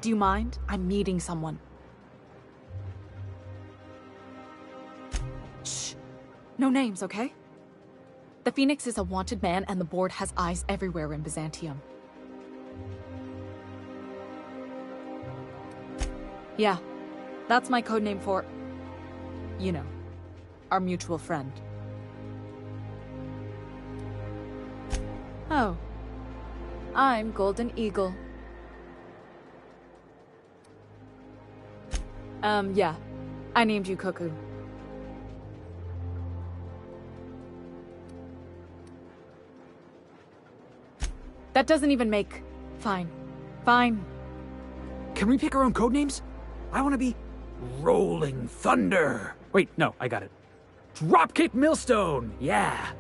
Do you mind? I'm meeting someone. Shh. No names, okay? The Phoenix is a wanted man, and the board has eyes everywhere in Byzantium. Yeah, that's my codename for... you know, our mutual friend. Oh. I'm Golden Eagle. Yeah. I named you Cuckoo. That doesn't even make... Fine. Fine. Can we pick our own codenames? I want to be Rolling Thunder. Wait, no, I got it. Dropkick Millstone, yeah.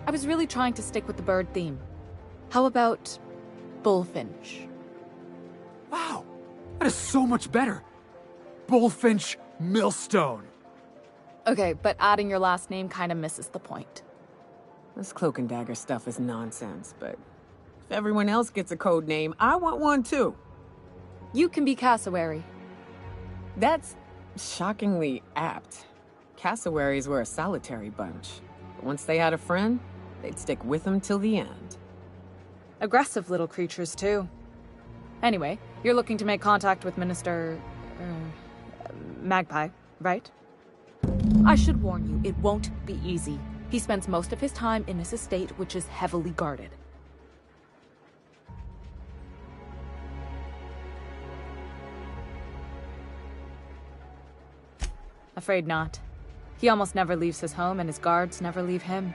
I was really trying to stick with the bird theme. How about Bullfinch? Wow, that is so much better. Bullfinch Millstone. Okay, but adding your last name kind of misses the point. This cloak and dagger stuff is nonsense, but if everyone else gets a code name, I want one too. You can be Cassowary. That's shockingly apt. Cassowaries were a solitary bunch. But once they had a friend, they'd stick with them till the end. Aggressive little creatures, too. Anyway, you're looking to make contact with Minister... Magpie, right? I should warn you, it won't be easy. He spends most of his time in his estate, which is heavily guarded. Afraid not. He almost never leaves his home, and his guards never leave him.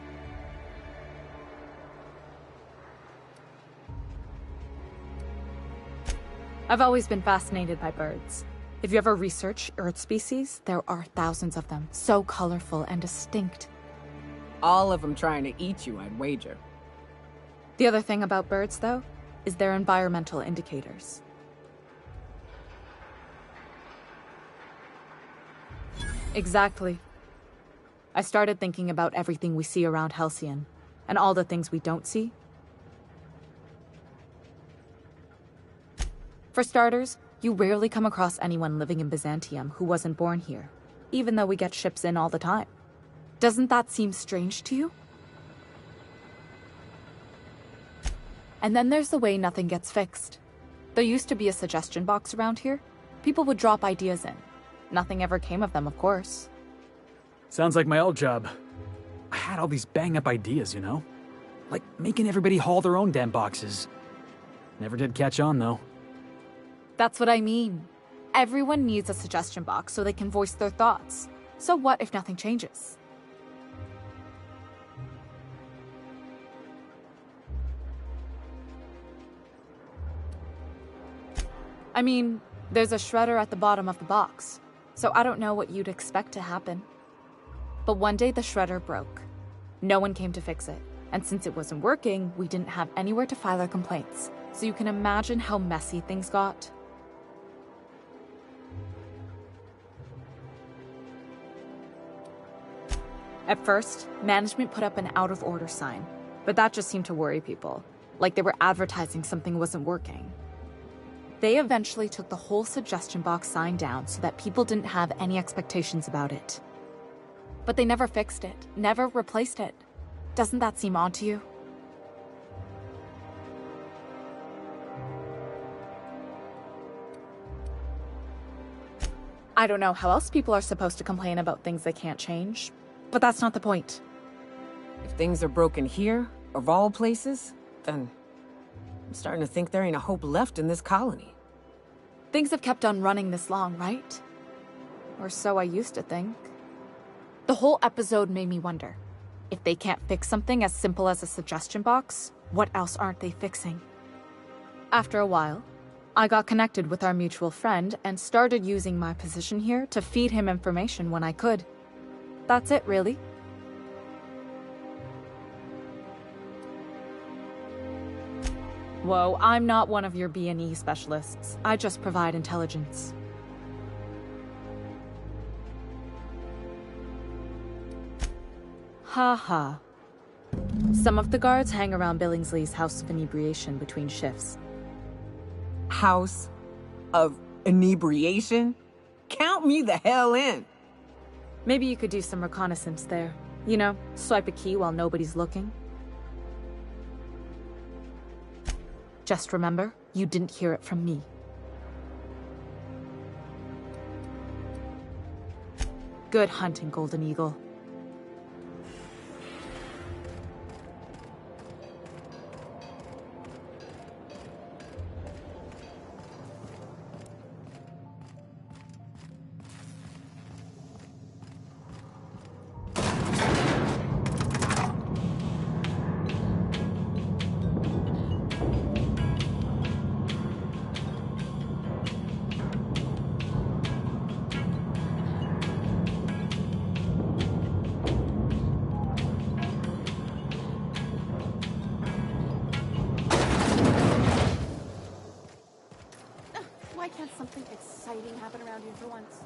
I've always been fascinated by birds. If you ever research Earth species, there are thousands of them, so colorful and distinct. All of them trying to eat you, I'd wager. The other thing about birds, though, is their environmental indicators. Exactly. I started thinking about everything we see around Halcyon, and all the things we don't see. For starters, you rarely come across anyone living in Byzantium who wasn't born here, even though we get ships in all the time. Doesn't that seem strange to you? And then there's the way nothing gets fixed. There used to be a suggestion box around here. People would drop ideas in. Nothing ever came of them, of course. Sounds like my old job. I had all these bang-up ideas, you know? Like making everybody haul their own damn boxes. Never did catch on, though. That's what I mean. Everyone needs a suggestion box so they can voice their thoughts. So what if nothing changes? I mean, there's a shredder at the bottom of the box, so I don't know what you'd expect to happen. But one day the shredder broke. No one came to fix it, and since it wasn't working, we didn't have anywhere to file our complaints. So you can imagine how messy things got. At first, management put up an out-of-order sign, but that just seemed to worry people, like they were advertising something wasn't working. They eventually took the whole suggestion box sign down so that people didn't have any expectations about it. But they never fixed it, never replaced it. Doesn't that seem odd to you? I don't know how else people are supposed to complain about things they can't change, but that's not the point. If things are broken here, of all places, then I'm starting to think there ain't a hope left in this colony. Things have kept on running this long, right? Or so I used to think. The whole episode made me wonder, if they can't fix something as simple as a suggestion box, what else aren't they fixing? After a while, I got connected with our mutual friend and started using my position here to feed him information when I could. That's it, really. Whoa, I'm not one of your B&E specialists. I just provide intelligence. Ha ha. Some of the guards hang around Billingsley's House of Inebriation between shifts. House of inebriation? Count me the hell in. Maybe you could do some reconnaissance there. You know, swipe a key while nobody's looking. Just remember, you didn't hear it from me. Good hunting, Golden Eagle. Why can't something exciting happen around here for once?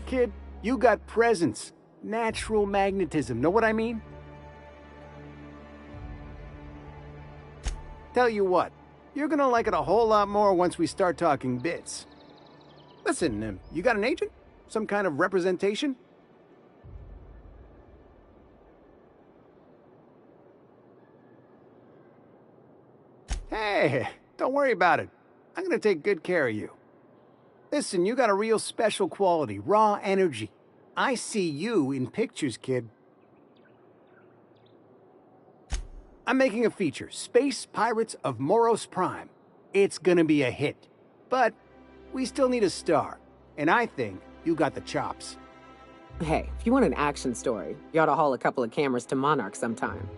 Kid, you got presence. Natural magnetism, know what I mean? Tell you what, you're gonna like it a whole lot more once we start talking bits. Listen, you got an agent? Some kind of representation? Hey, don't worry about it. I'm gonna take good care of you. Listen, you got a real special quality, raw energy. I see you in pictures, kid. I'm making a feature, Space Pirates of Moros Prime. It's gonna be a hit. But we still need a star, and I think you got the chops. Hey, if you want an action story, you ought to haul a couple of cameras to Monarch sometime.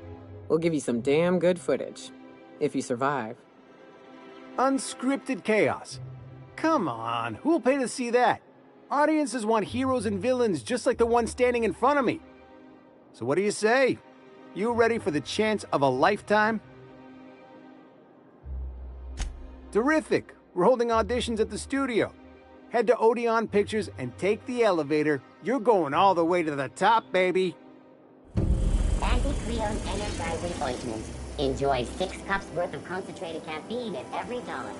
We'll give you some damn good footage. If you survive. Unscripted chaos. Come on, who'll pay to see that? Audiences want heroes and villains just like the one standing in front of me. So what do you say? You ready for the chance of a lifetime? Terrific. We're holding auditions at the studio. Head to Odeon Pictures and take the elevator. You're going all the way to the top, baby. Anti-Creon's energizing ointment. Enjoy 6 cups worth of concentrated caffeine in every dollar.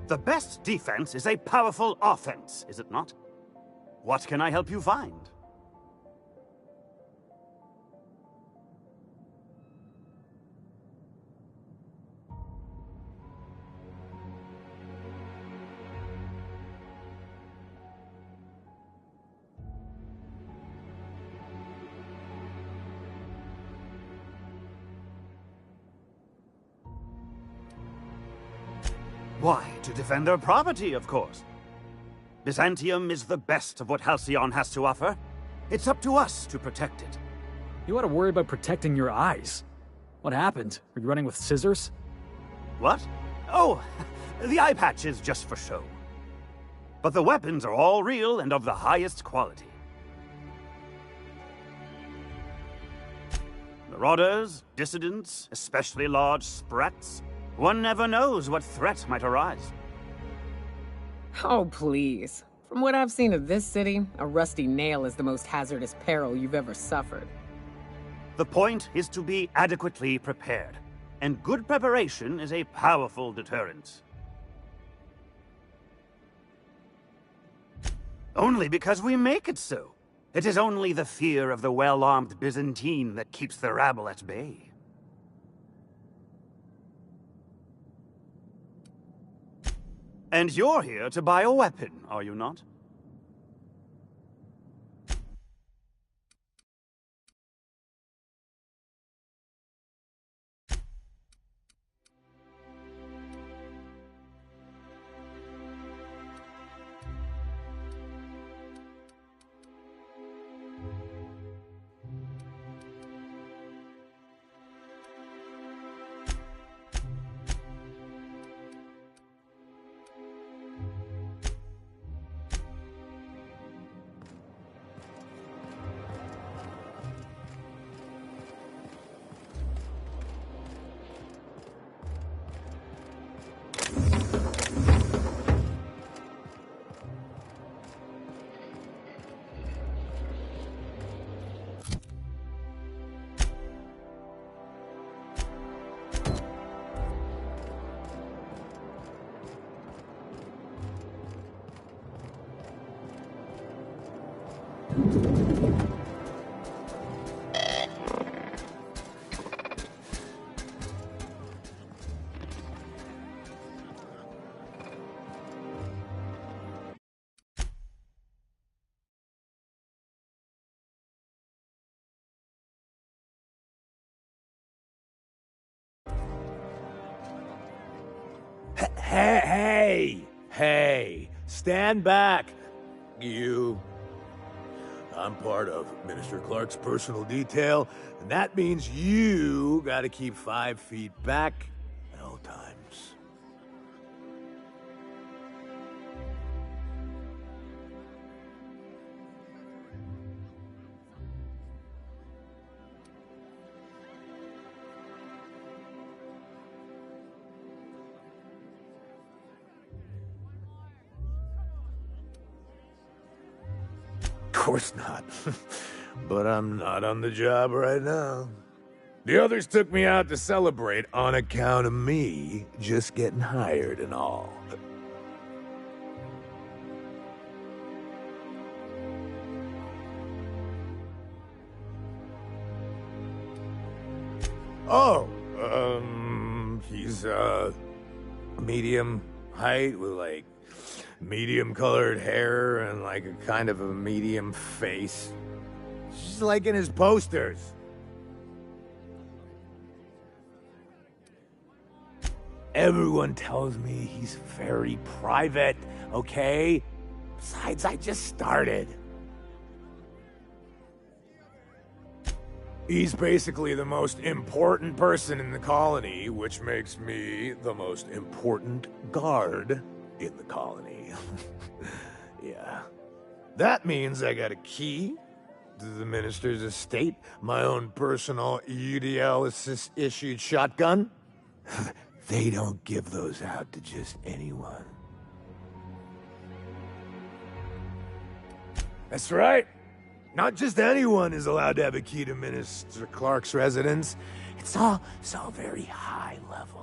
The best defense is a powerful offense, is it not? What can I help you find? Why, to defend their property, of course. Byzantium is the best of what Halcyon has to offer. It's up to us to protect it. You ought to worry about protecting your eyes. What happened? Were you running with scissors? What? Oh, the eye patch is just for show. But the weapons are all real and of the highest quality. Marauders, dissidents, especially large sprats. One never knows what threat might arise. Oh, please. From what I've seen of this city, a rusty nail is the most hazardous peril you've ever suffered. The point is to be adequately prepared, and good preparation is a powerful deterrent. Only because we make it so. It is only the fear of the well-armed Byzantine that keeps the rabble at bay. And you're here to buy a weapon, are you not? Hey, stand back, you. I'm part of Minister Clark's personal detail, and that means you gotta keep 5 feet back at all times. Of course not. But I'm not on the job right now. The others took me out to celebrate on account of me just getting hired and all. Oh, he's, medium height with, like, medium-colored hair and, like, a kind of a medium face. Just like in his posters. Everyone tells me he's very private, okay? Besides, I just started. He's basically the most important person in the colony, which makes me the most important guard in the colony. Yeah. That means I got a key to the minister's estate, my own personal UDL-issued shotgun. They don't give those out to just anyone. That's right. Not just anyone is allowed to have a key to Minister Clark's residence. It's all very high level.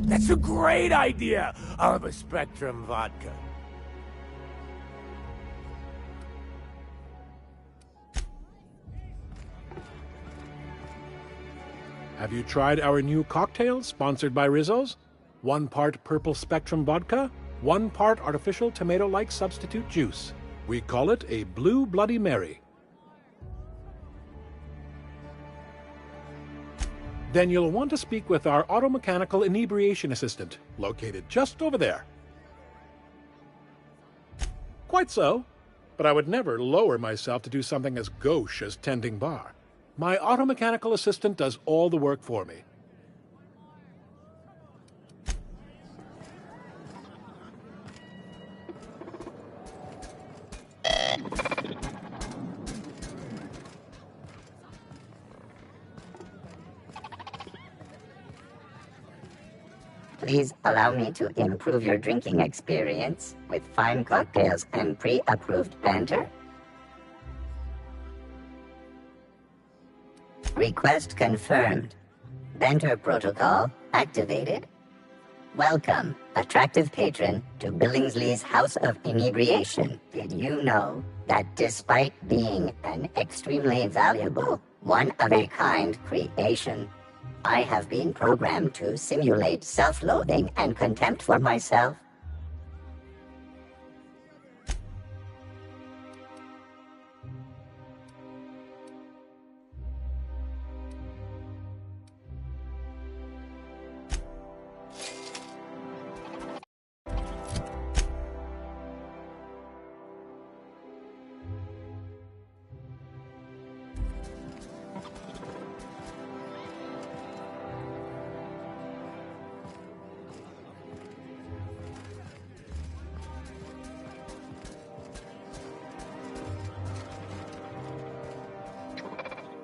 That's a great idea! I'll have a Spectrum vodka. Have you tried our new cocktail sponsored by Rizzo's? 1 part Purple Spectrum vodka, 1 part artificial tomato-like substitute juice. We call it a Blue Bloody Mary. Then you'll want to speak with our automechanical inebriation assistant, located just over there. Quite so, but I would never lower myself to do something as gauche as tending bar. My automechanical assistant does all the work for me. Please allow me to improve your drinking experience with fine cocktails and pre-approved banter. Request confirmed. Banter protocol activated. Welcome, attractive patron, to Billingsley's House of Inebriation. Did you know that despite being an extremely valuable, one-of-a-kind creation, I have been programmed to simulate self-loathing and contempt for myself?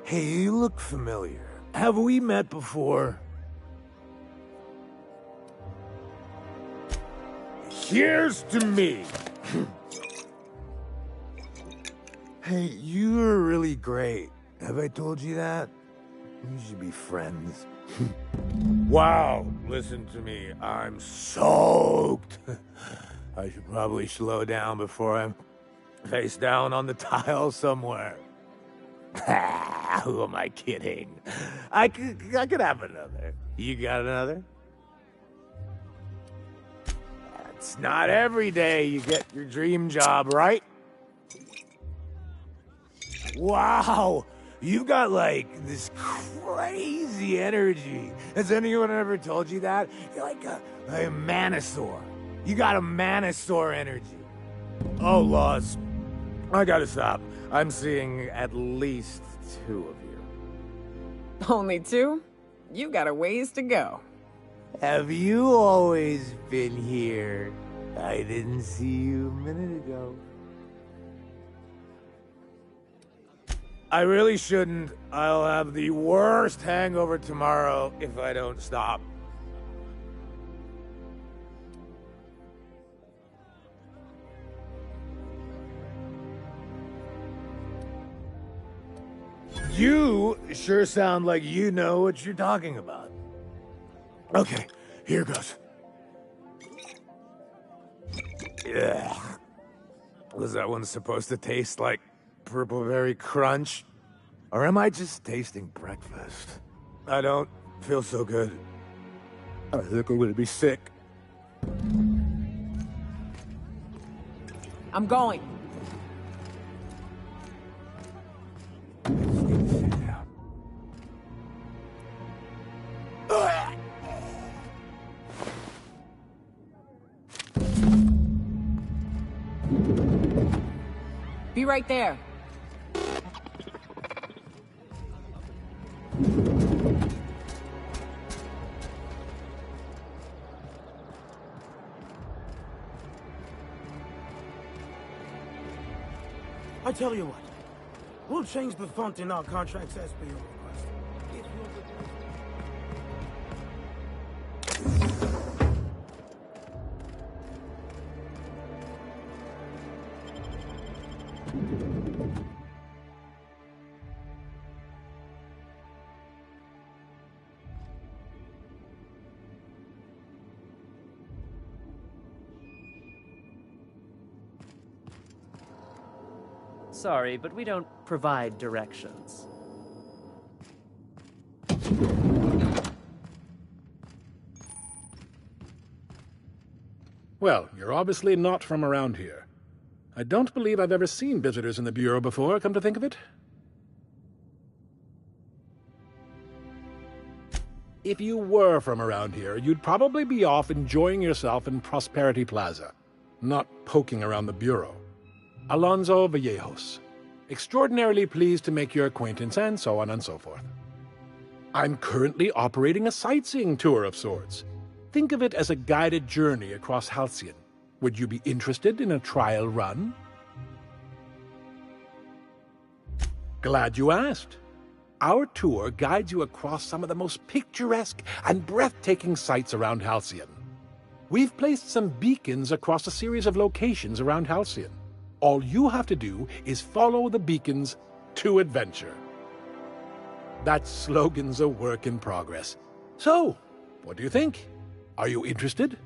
Hey, you look familiar. Have we met before? Here's to me! Hey, you're really great. Have I told you that? We should be friends. Wow, listen to me. I'm soaked. I should probably slow down before I'm face down on the tile somewhere. Who am I kidding? I could have another. You got another? It's not every day you get your dream job, right? Wow, you've got like this crazy energy. Has anyone ever told you that? You're like a manosaur. You got a manosaur energy. Oh, Laws, I gotta stop. I'm seeing at least 2 of you. Only 2? You got a ways to go. Have you always been here? I didn't see you a minute ago. I really shouldn't. I'll have the worst hangover tomorrow if I don't stop. You sure sound like you know what you're talking about. Okay, here goes. Yeah. Was that one supposed to taste like Purple Berry Crunch? Or am I just tasting breakfast? I don't feel so good. I think I'm gonna be sick. I'm going. Be right there. I tell you what, we'll change the font in our contracts as per your request. If you'll Sorry, but we don't provide directions. Well, you're obviously not from around here. I don't believe I've ever seen visitors in the Bureau before, come to think of it. If you were from around here, you'd probably be off enjoying yourself in Prosperity Plaza, not poking around the Bureau. Alonso Vallejos. Extraordinarily pleased to make your acquaintance, and so on and so forth. I'm currently operating a sightseeing tour of sorts. Think of it as a guided journey across Halcyon. Would you be interested in a trial run? Glad you asked. Our tour guides you across some of the most picturesque and breathtaking sights around Halcyon. We've placed some beacons across a series of locations around Halcyon. All you have to do is follow the beacons to adventure. That slogan's a work in progress. So, what do you think? Are you interested?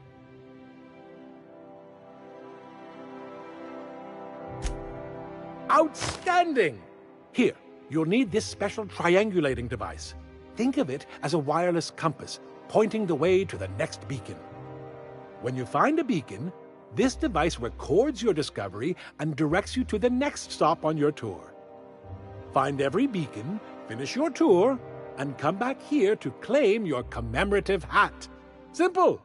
Outstanding! Here, you'll need this special triangulating device. Think of it as a wireless compass, pointing the way to the next beacon. When you find a beacon, this device records your discovery and directs you to the next stop on your tour. Find every beacon, finish your tour, and come back here to claim your commemorative hat. Simple!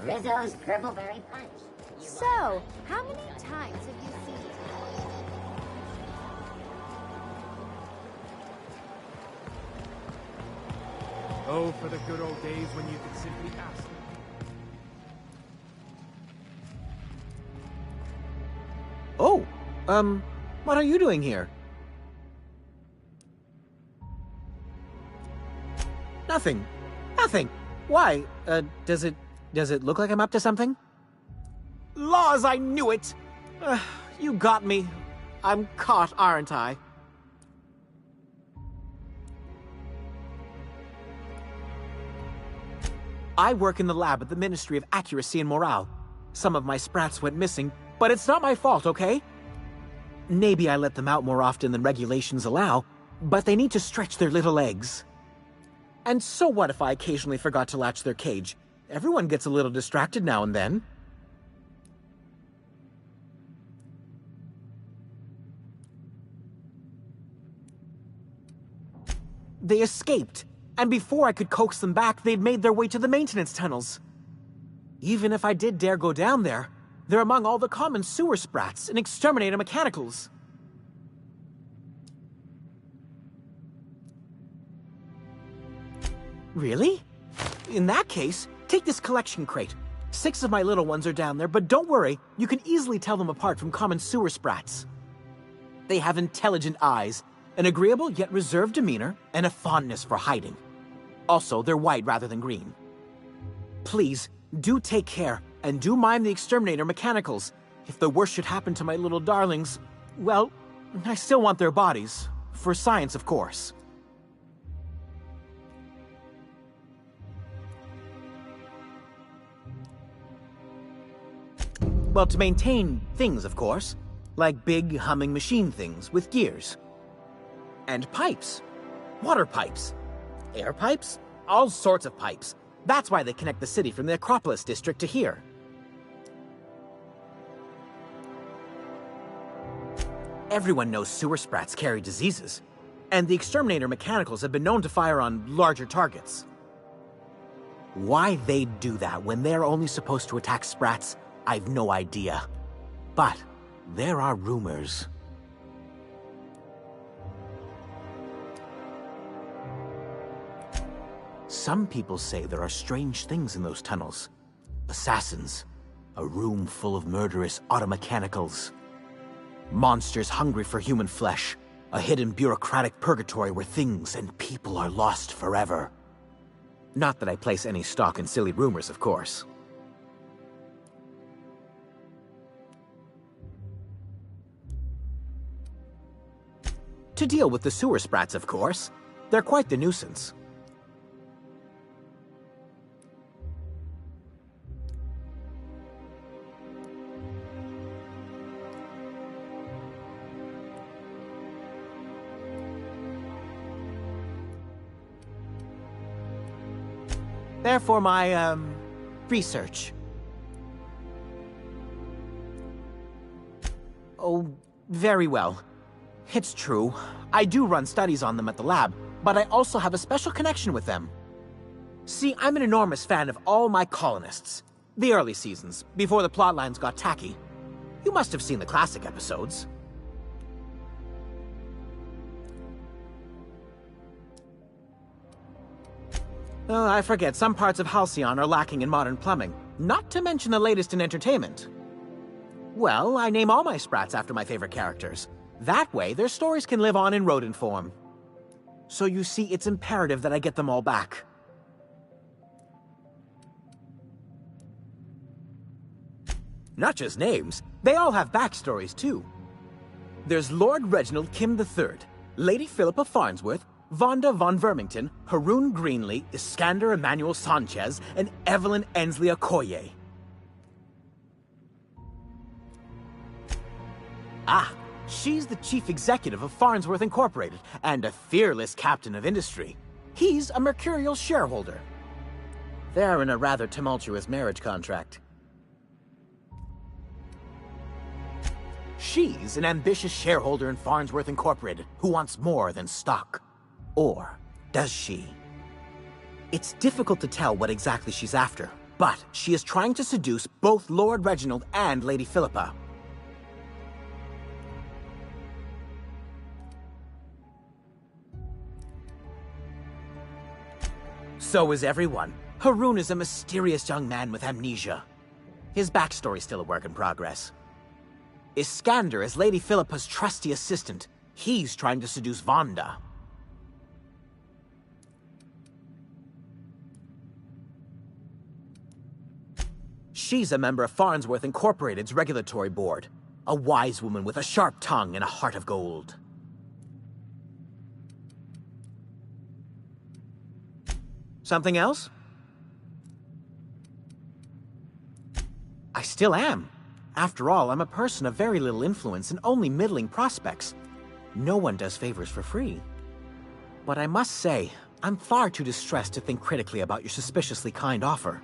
Rizzo's Purpleberry Punch. So, how many times have you seen it? Oh, for the good old days when you could simply ask. Oh, what are you doing here? Nothing. Nothing. Why? Does it look like I'm up to something? Laws, I knew it! You got me. I'm caught, aren't I? I work in the lab at the Ministry of Accuracy and Morale. Some of my sprats went missing, but it's not my fault, okay? Maybe I let them out more often than regulations allow, but they need to stretch their little legs. And so what if I occasionally forgot to latch their cage? Everyone gets a little distracted now and then. They escaped, and before I could coax them back, they'd made their way to the maintenance tunnels. Even if I did dare go down there, they're among all the common sewer sprats and exterminator mechanicals. Really? In that case, take this collection crate. 6 of my little ones are down there, but don't worry, you can easily tell them apart from common sewer sprats. They have intelligent eyes, an agreeable yet reserved demeanor, and a fondness for hiding. Also, they're white rather than green. Please, do take care, and do mind the exterminator mechanicals. If the worst should happen to my little darlings, well, I still want their bodies. For science, of course. Well, to maintain things, of course. Like big, humming machine things with gears. And pipes. Water pipes. Air pipes. All sorts of pipes. That's why they connect the city from the Acropolis district to here. Everyone knows sewer sprats carry diseases. And the exterminator mechanicals have been known to fire on larger targets. Why they'd do that when they're only supposed to attack sprats, I've no idea. But there are rumors. Some people say there are strange things in those tunnels. Assassins. A room full of murderous automechanicals. Monsters hungry for human flesh. A hidden bureaucratic purgatory where things and people are lost forever. Not that I place any stock in silly rumors, of course. To deal with the sewer sprats, of course. They're quite the nuisance. Therefore, my, research. Oh, very well. It's true. I do run studies on them at the lab, but I also have a special connection with them. See, I'm an enormous fan of all my colonists. The early seasons, before the plotlines got tacky. You must have seen the classic episodes. Oh, I forget, some parts of Halcyon are lacking in modern plumbing, not to mention the latest in entertainment. Well, I name all my sprats after my favorite characters. That way, their stories can live on in rodent form. So you see, it's imperative that I get them all back. Not just names, they all have backstories too. There's Lord Reginald Kim III, Lady Philippa Farnsworth, Vonda von Vermington, Haroon Greenlee, Iskander Emmanuel Sanchez, and Evelyn Ensley Okoye. Ah, she's the chief executive of Farnsworth Incorporated, and a fearless captain of industry. He's a mercurial shareholder. They're in a rather tumultuous marriage contract. She's an ambitious shareholder in Farnsworth Incorporated who wants more than stock. Or does she? It's difficult to tell what exactly she's after, but she is trying to seduce both Lord Reginald and Lady Philippa. So is everyone. Haroon is a mysterious young man with amnesia. His backstory's still a work in progress. Iskander is Lady Philippa's trusty assistant. He's trying to seduce Vonda. She's a member of Farnsworth Incorporated's regulatory board. A wise woman with a sharp tongue and a heart of gold. Something else? I still am. After all, I'm a person of very little influence and only middling prospects. No one does favors for free. But I must say, I'm far too distressed to think critically about your suspiciously kind offer.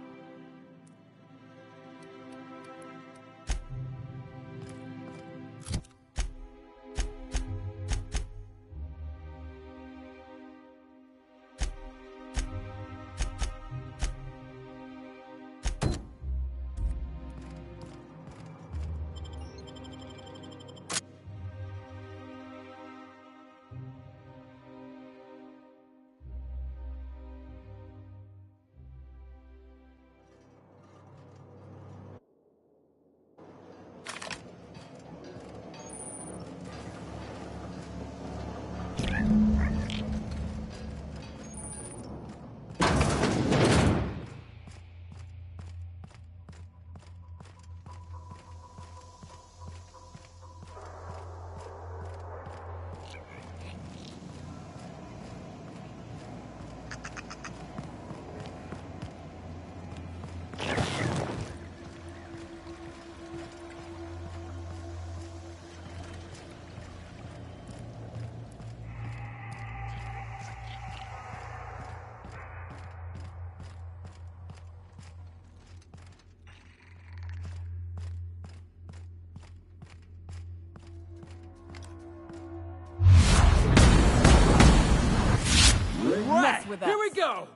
with us. Here we go!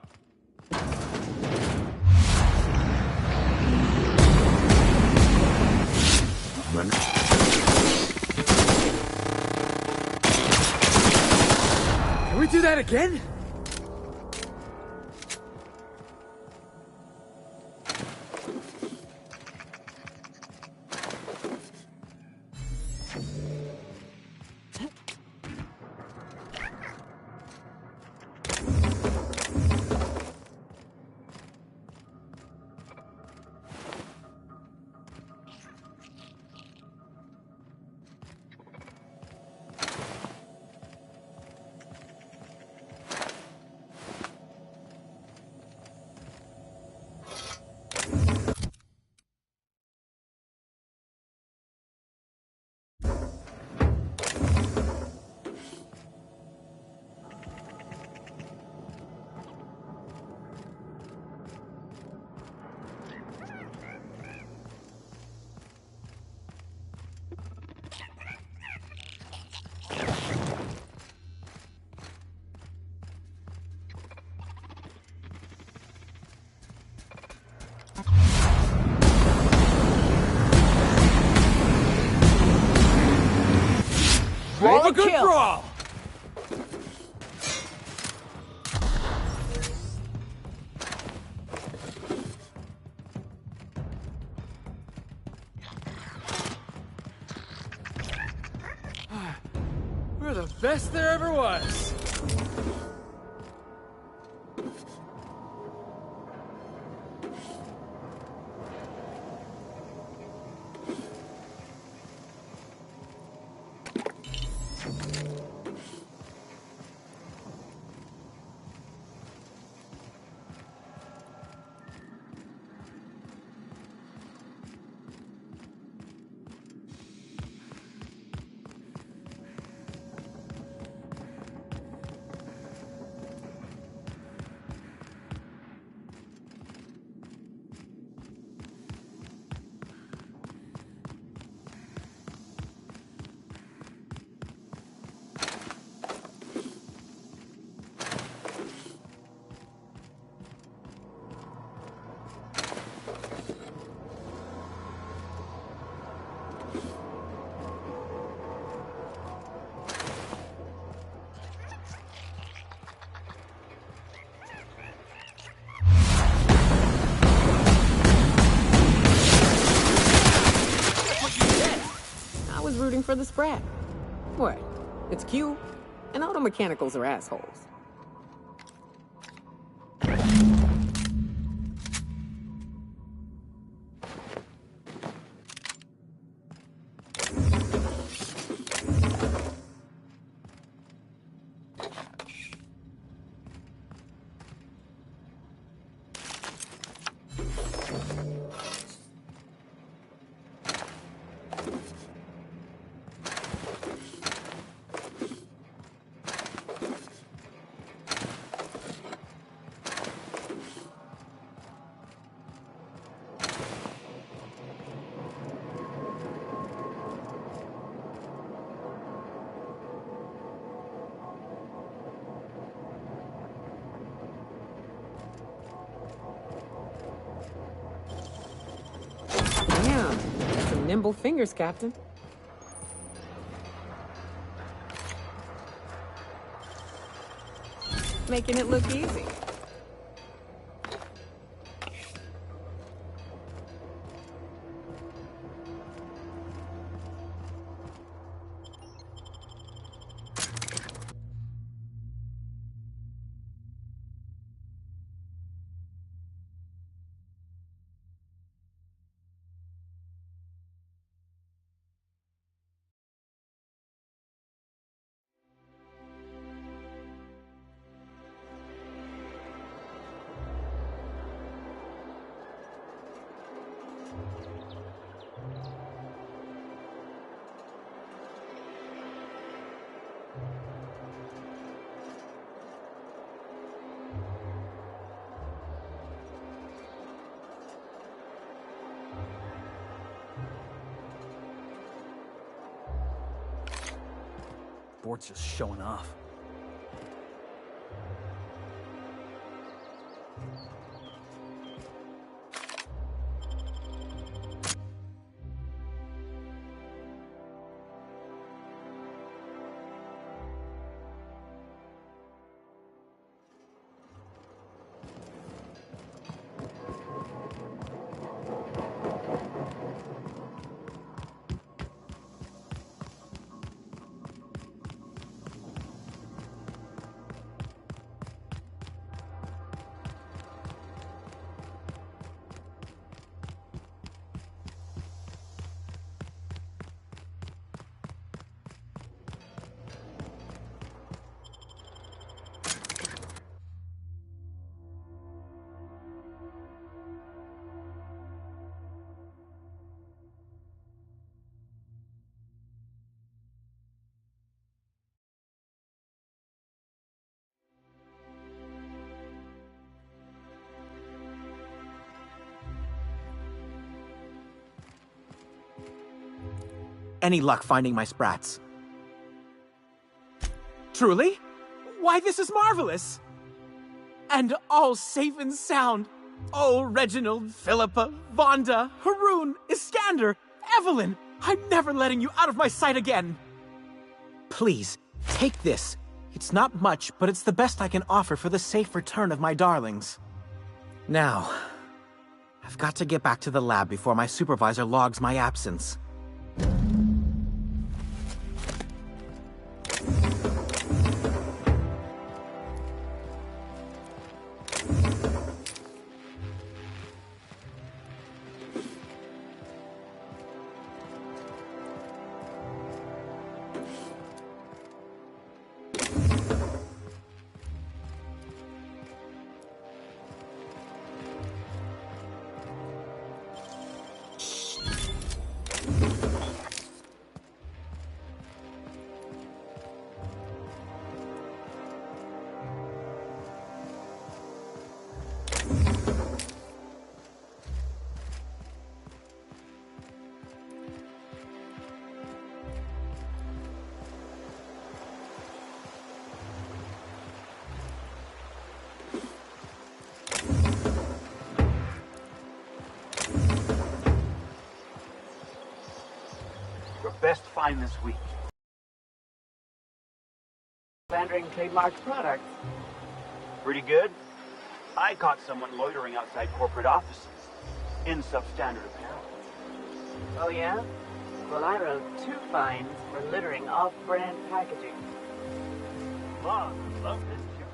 Can we do that again? Roll A good kill. brawl! We're the best there ever was. I was rooting for the Sprat. What? It's cute, and auto mechanicals are assholes. Yeah, some nimble fingers, Captain. Making it look easy. Bort's just showing off. any luck finding my sprats. Truly? Why, this is marvelous! And all safe and sound. Oh, Reginald, Philippa, Vonda, Haroon, Iskander, Evelyn, I'm never letting you out of my sight again. Please, take this. It's not much, but it's the best I can offer for the safe return of my darlings. Now, I've got to get back to the lab before my supervisor logs my absence. Best find this week. Slandering trademarked products. Pretty good. I caught someone loitering outside corporate offices in substandard apparel. Oh yeah? Well, I wrote 2 fines for littering off-brand packaging. Mom, love this joke.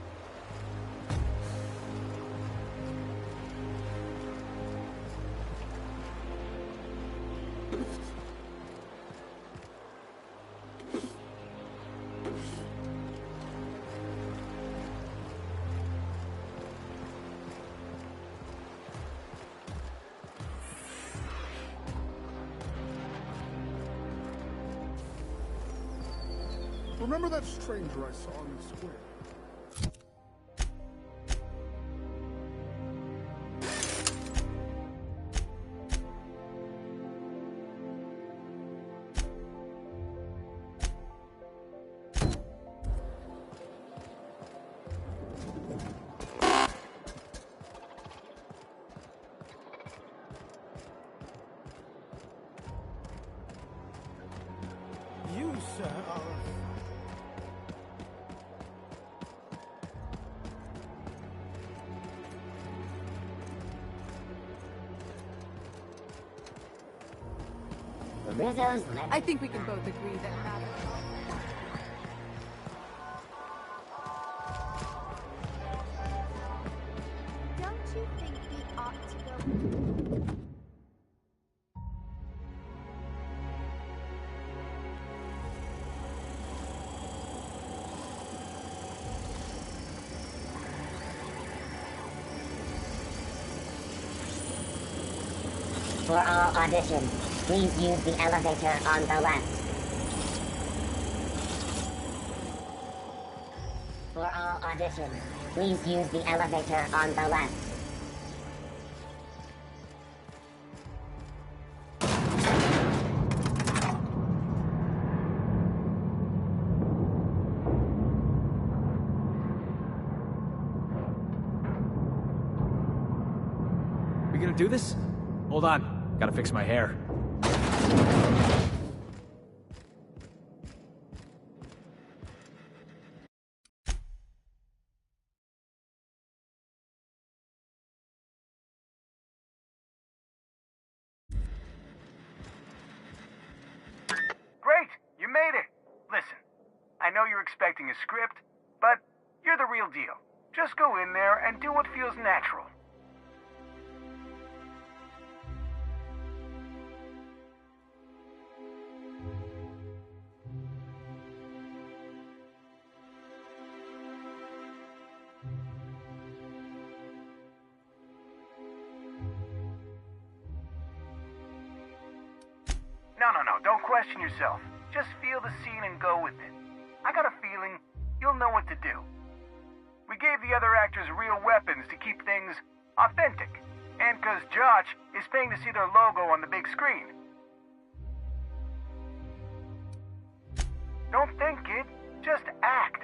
Remember that stranger I saw in the square? You, sir, are... I think we can both agree that matter. Don't you think we ought to go... For all auditions, please use the elevator on the left. For all auditions, please use the elevator on the left. We gonna do this? Hold on. Gotta fix my hair. Great! You made it! Listen, I know you're expecting a script, but you're the real deal. Just go in there and do what feels natural. No, don't question yourself. Just feel the scene and go with it. I got a feeling you'll know what to do. We gave the other actors real weapons to keep things authentic. And 'cause Josh is paying to see their logo on the big screen. think, kid. Just act.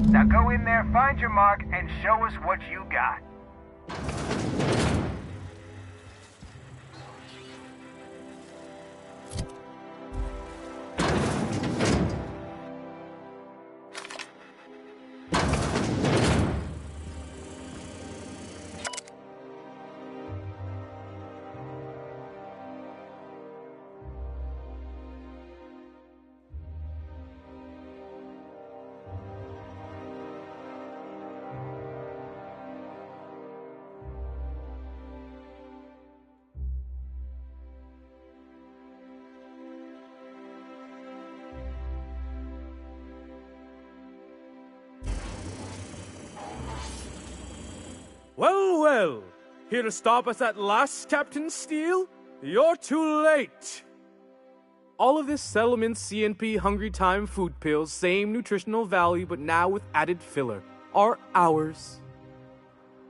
Now go in there, find your mark, and show us what you got. Well, well. Here to stop us at last, Captain Steele? You're too late. All of this settlement CNP Hungry Time food pills, same nutritional value but now with added filler, are ours.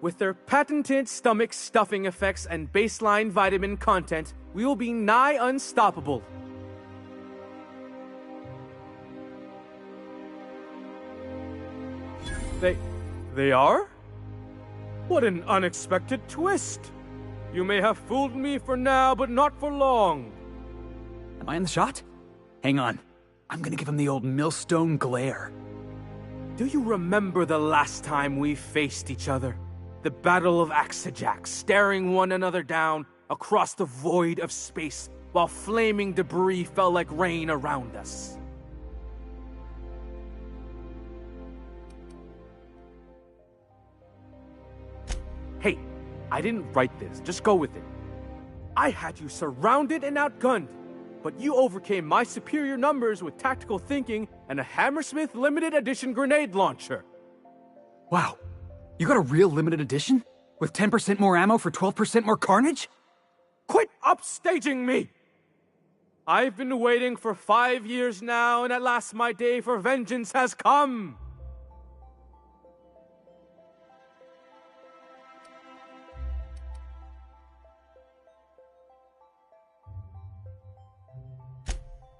With their patented stomach stuffing effects and baseline vitamin content, we will be nigh unstoppable. They are? What an unexpected twist! You may have fooled me for now, but not for long. Am I in the shot? Hang on. I'm gonna give him the old millstone glare. Do you remember the last time we faced each other? The Battle of Axejack, staring one another down across the void of space while flaming debris fell like rain around us. Hey, I didn't write this, just go with it. I had you surrounded and outgunned, but you overcame my superior numbers with tactical thinking and a Hammersmith limited edition grenade launcher. Wow, you got a real limited edition? With 10% more ammo for 12% more carnage? Quit upstaging me! I've been waiting for 5 years now, and at last my day for vengeance has come!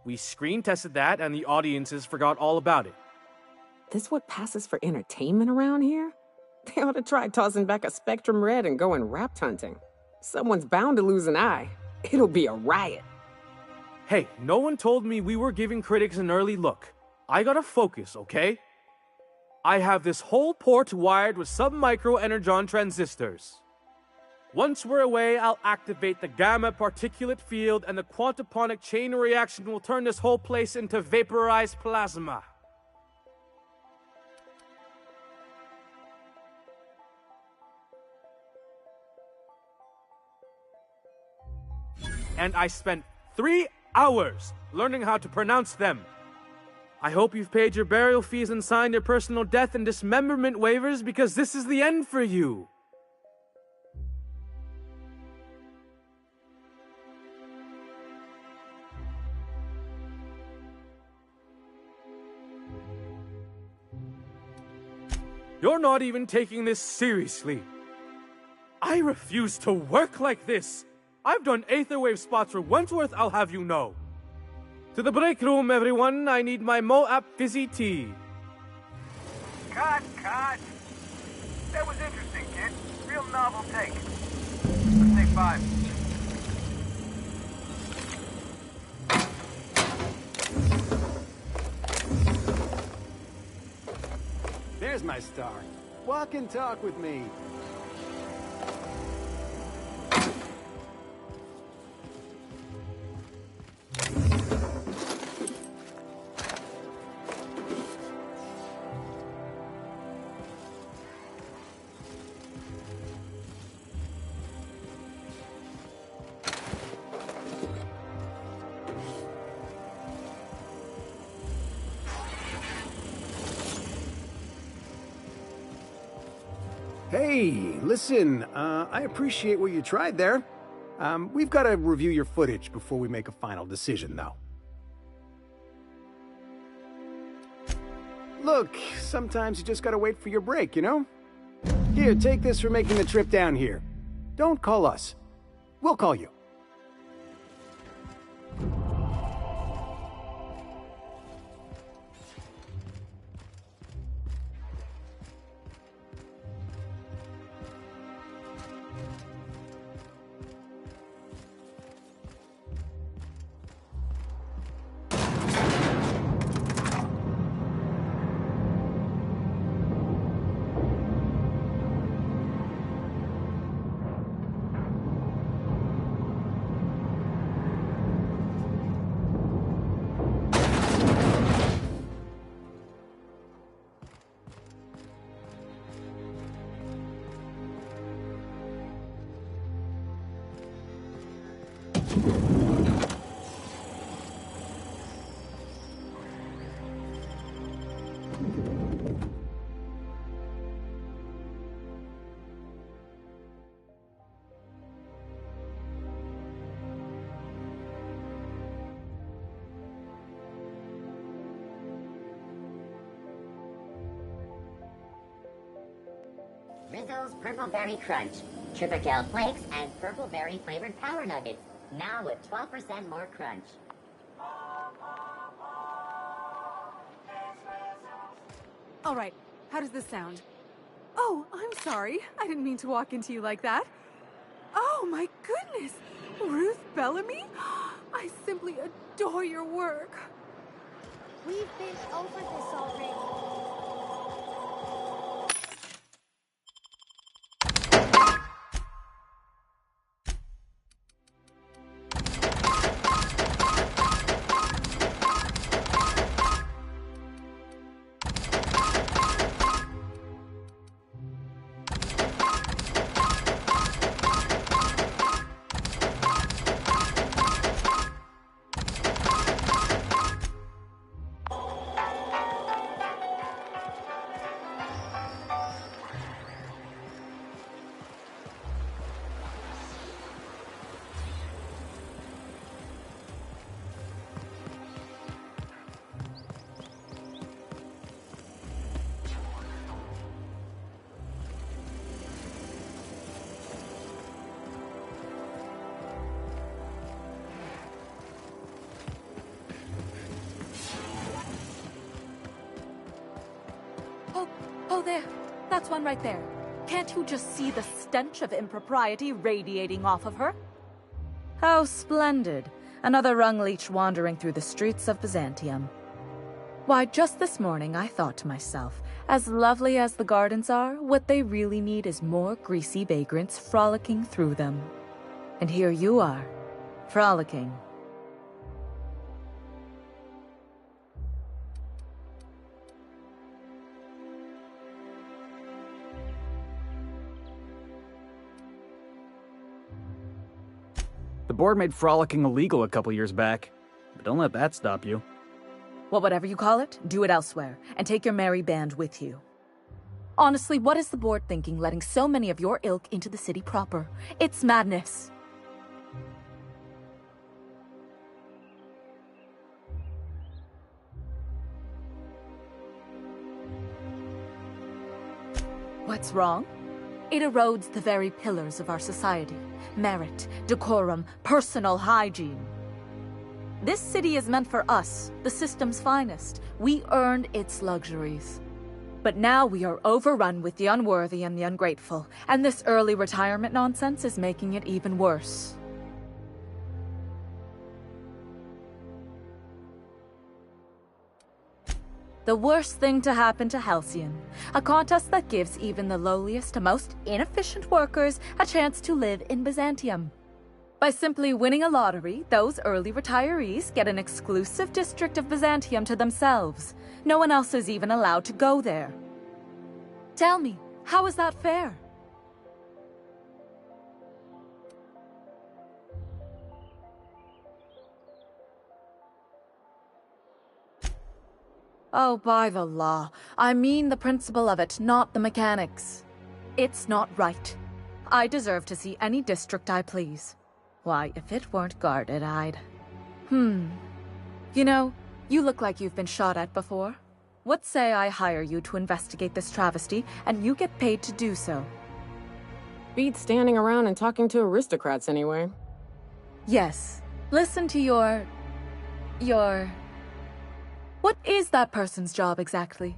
We screen tested that, and the audiences forgot all about it. This what passes for entertainment around here? They ought to try tossing back a Spectrum Red and going rapt hunting. Someone's bound to lose an eye. It'll be a riot. Hey, no one told me we were giving critics an early look. I gotta focus, okay? I have this whole port wired with sub-micro energon transistors. Once we're away, I'll activate the gamma particulate field and the quantaponic chain reaction will turn this whole place into vaporized plasma. And I spent 3 hours learning how to pronounce them. I hope you've paid your burial fees and signed your personal death and dismemberment waivers because this is the end for you. You're not even taking this seriously. I refuse to work like this. I've done Aetherwave spots for Wentworth, I'll have you know. To the break room, everyone. I need my Moab fizzy tea. Cut! That was interesting, kid. Real novel take. Let's take 5. There's my star. Walk and talk with me. Hey, listen, I appreciate what you tried there. We've got to review your footage before we make a final decision, though. Look, sometimes you just gotta wait for your break, you know? Here, take this for making the trip down here. Don't call us. We'll call you. Rizzo's Purple Berry Crunch, Triple Gel Flakes, and Purple Berry flavored Power Nuggets, now with 12% more crunch. All right, how does this sound? Oh, I'm sorry. I didn't mean to walk into you like that. Oh my goodness! Ruth Bellamy? I simply adore your work. We've been over this already. Oh, there. That's one right there. Can't you just see the stench of impropriety radiating off of her? How splendid. Another rung leech wandering through the streets of Byzantium. Why, just this morning I thought to myself, as lovely as the gardens are, what they really need is more greasy vagrants frolicking through them. And here you are, frolicking. The board made frolicking illegal a couple years back, but don't let that stop you. Well, whatever you call it, do it elsewhere, and take your merry band with you. Honestly, what is the board thinking letting so many of your ilk into the city proper? It's madness. What's wrong? It erodes the very pillars of our society. Merit, decorum, personal hygiene. This city is meant for us, the system's finest. We earned its luxuries. But now we are overrun with the unworthy and the ungrateful, and this early retirement nonsense is making it even worse. The worst thing to happen to Halcyon. A contest that gives even the lowliest and most inefficient workers a chance to live in Byzantium. By simply winning a lottery, those early retirees get an exclusive district of Byzantium to themselves. No one else is even allowed to go there. Tell me, how is that fair? Oh, by the law. I mean the principle of it, not the mechanics. It's not right. I deserve to see any district I please. Why, if it weren't guarded, I'd... You know, you look like you've been shot at before. What say I hire you to investigate this travesty, and you get paid to do so? Beats standing around and talking to aristocrats anyway. Yes. Listen to your... What is that person's job exactly?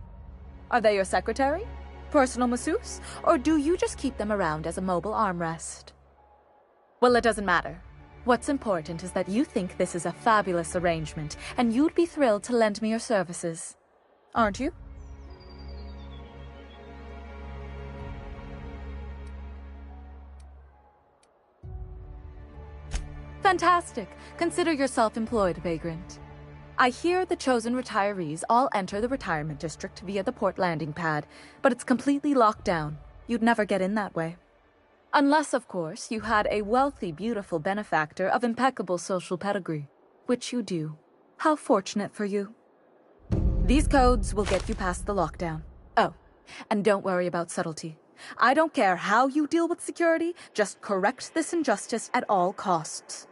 Are they your secretary? Personal masseuse? Or do you just keep them around as a mobile armrest? Well, it doesn't matter. What's important is that you think this is a fabulous arrangement, and you'd be thrilled to lend me your services. Aren't you? Fantastic. Consider yourself employed, vagrant. I hear the chosen retirees all enter the retirement district via the port landing pad, but it's completely locked down. You'd never get in that way. Unless, of course, you had a wealthy, beautiful benefactor of impeccable social pedigree, which you do. How fortunate for you. These codes will get you past the lockdown. Oh, and don't worry about subtlety. I don't care how you deal with security, just correct this injustice at all costs.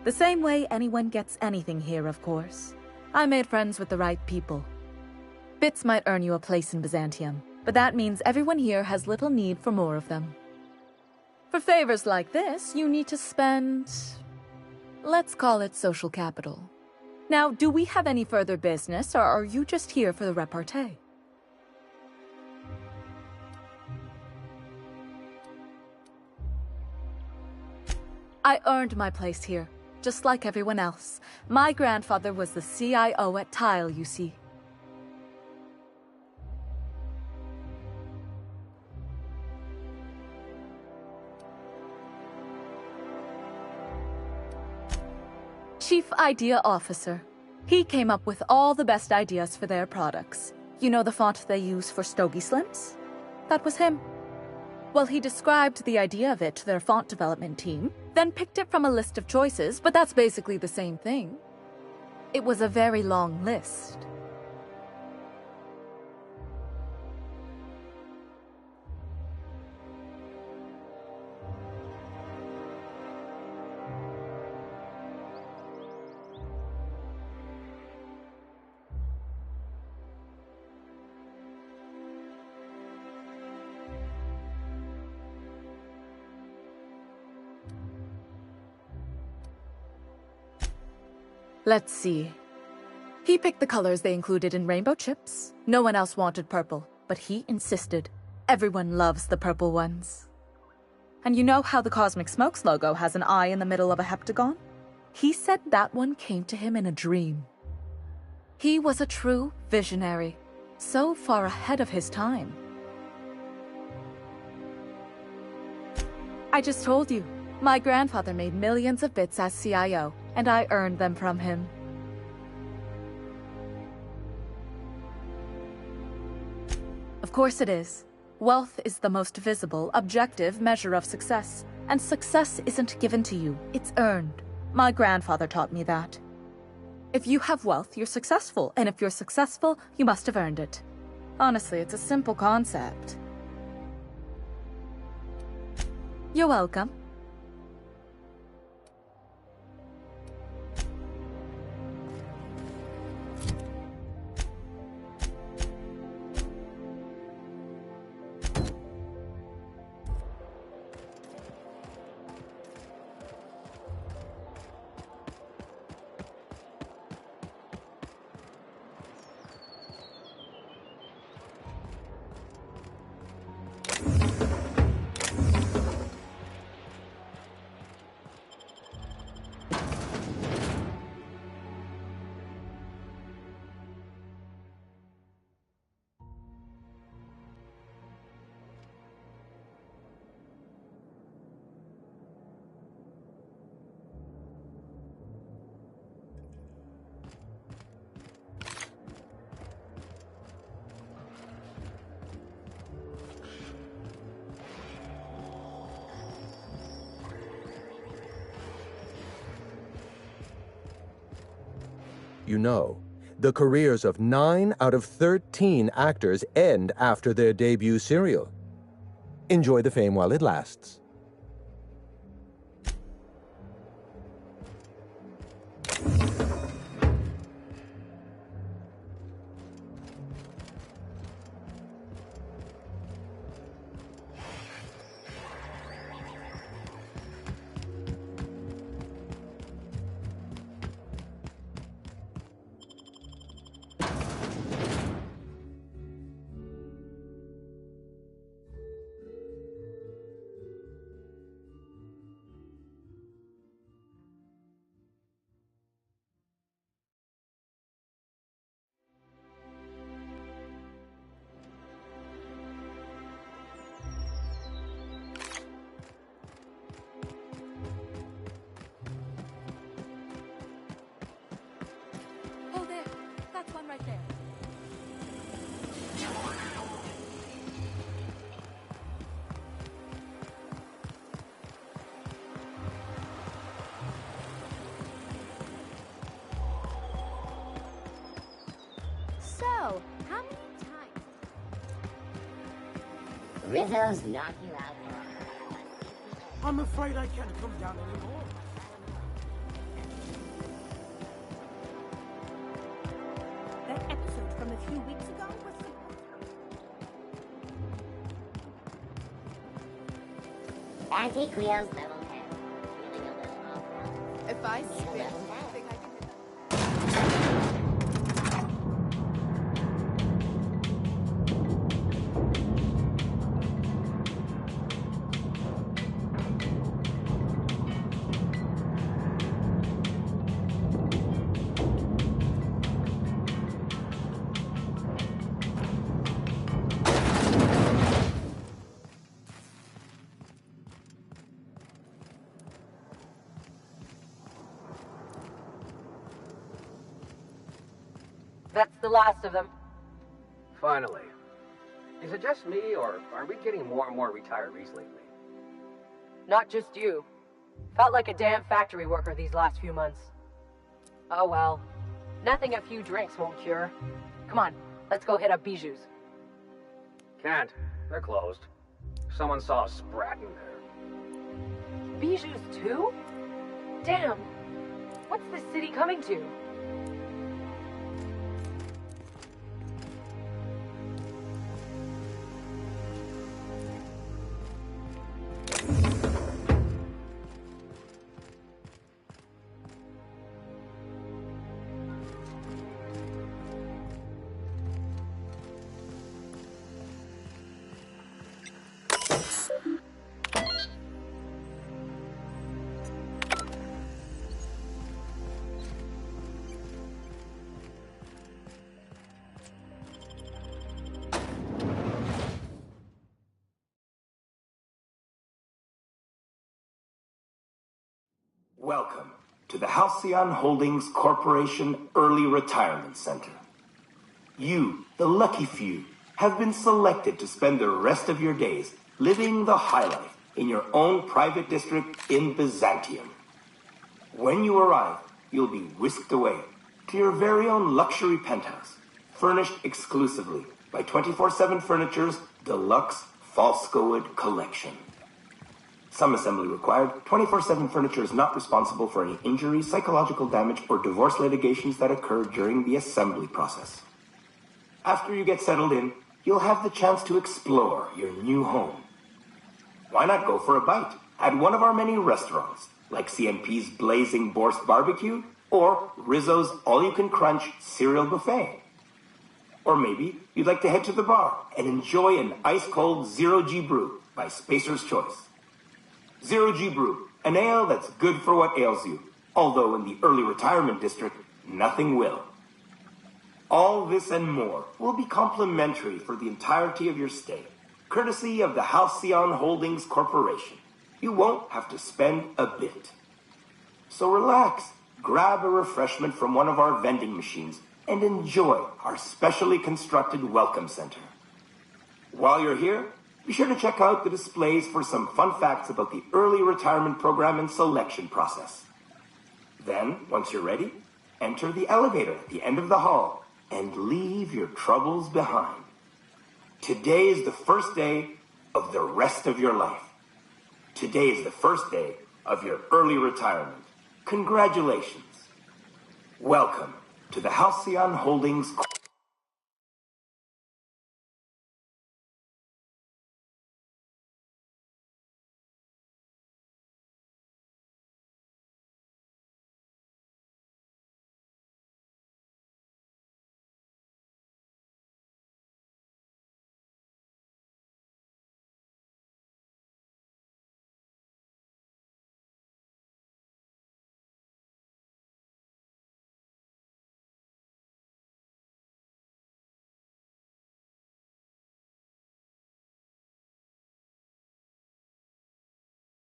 The same way anyone gets anything here, of course. I made friends with the right people. Bits might earn you a place in Byzantium, but that means everyone here has little need for more of them. For favors like this, you need to spend... let's call it social capital. Now, do we have any further business, or are you just here for the repartee? I earned my place here, just like everyone else. My grandfather was the CIO at Tile, you see. Chief Idea Officer. He came up with all the best ideas for their products. You know the font they use for Stogie Slims? That was him. Well, he described the idea of it to their font development team, then picked it from a list of choices, but that's basically the same thing. It was a very long list. Let's see. He picked the colors they included in rainbow chips. No one else wanted purple, but he insisted. Everyone loves the purple ones. And you know how the Cosmic Smokes logo has an eye in the middle of a heptagon? He said that one came to him in a dream. He was a true visionary, so far ahead of his time. I just told you. My grandfather made millions of bits as CIO, and I earned them from him. Of course it is. Wealth is the most visible, objective measure of success. And success isn't given to you, it's earned. My grandfather taught me that. If you have wealth, you're successful, and if you're successful, you must have earned it. Honestly, it's a simple concept. You're welcome. You know, the careers of 9 out of 13 actors end after their debut serial. Enjoy the fame while it lasts. Rizzo's knock you out. I'm afraid I can't come down anymore. That episode from a few weeks ago was Anti-Cleo's level 10. Feeling a little off-road? If I Need a spit, level you 10. think I can... That's the last of them. Finally. Is it just me, or are we getting more and more retirees lately? Not just you. Felt like a damn factory worker these last few months. Oh well. Nothing a few drinks won't cure. Come on, let's go hit up Bijou's. Can't. They're closed. Someone saw a sprat in there. Bijou's too? Damn. What's the city coming to? Welcome to the Halcyon Holdings Corporation Early Retirement Center. You, the lucky few, have been selected to spend the rest of your days living the high life in your own private district in Byzantium. When you arrive, you'll be whisked away to your very own luxury penthouse, furnished exclusively by 24/7 Furniture's deluxe Falscowood collection. Some assembly required. 24/7 Furniture is not responsible for any injuries, psychological damage, or divorce litigations that occur during the assembly process. After you get settled in, you'll have the chance to explore your new home. Why not go for a bite at one of our many restaurants, like CNP's Blazing Borscht Barbecue or Rizzo's All-You-Can-Crunch Cereal Buffet? Or maybe you'd like to head to the bar and enjoy an ice-cold Zero-G Brew by Spacer's Choice. Zero-G Brew, an ale that's good for what ails you, although in the early retirement district, nothing will. All this and more will be complimentary for the entirety of your stay, courtesy of the Halcyon Holdings Corporation. You won't have to spend a bit. So relax, grab a refreshment from one of our vending machines, and enjoy our specially constructed welcome center. While you're here, be sure to check out the displays for some fun facts about the early retirement program and selection process. Then, once you're ready, enter the elevator at the end of the hall and leave your troubles behind. Today is the first day of the rest of your life. Today is the first day of your early retirement. Congratulations. Welcome to the Halcyon Holdings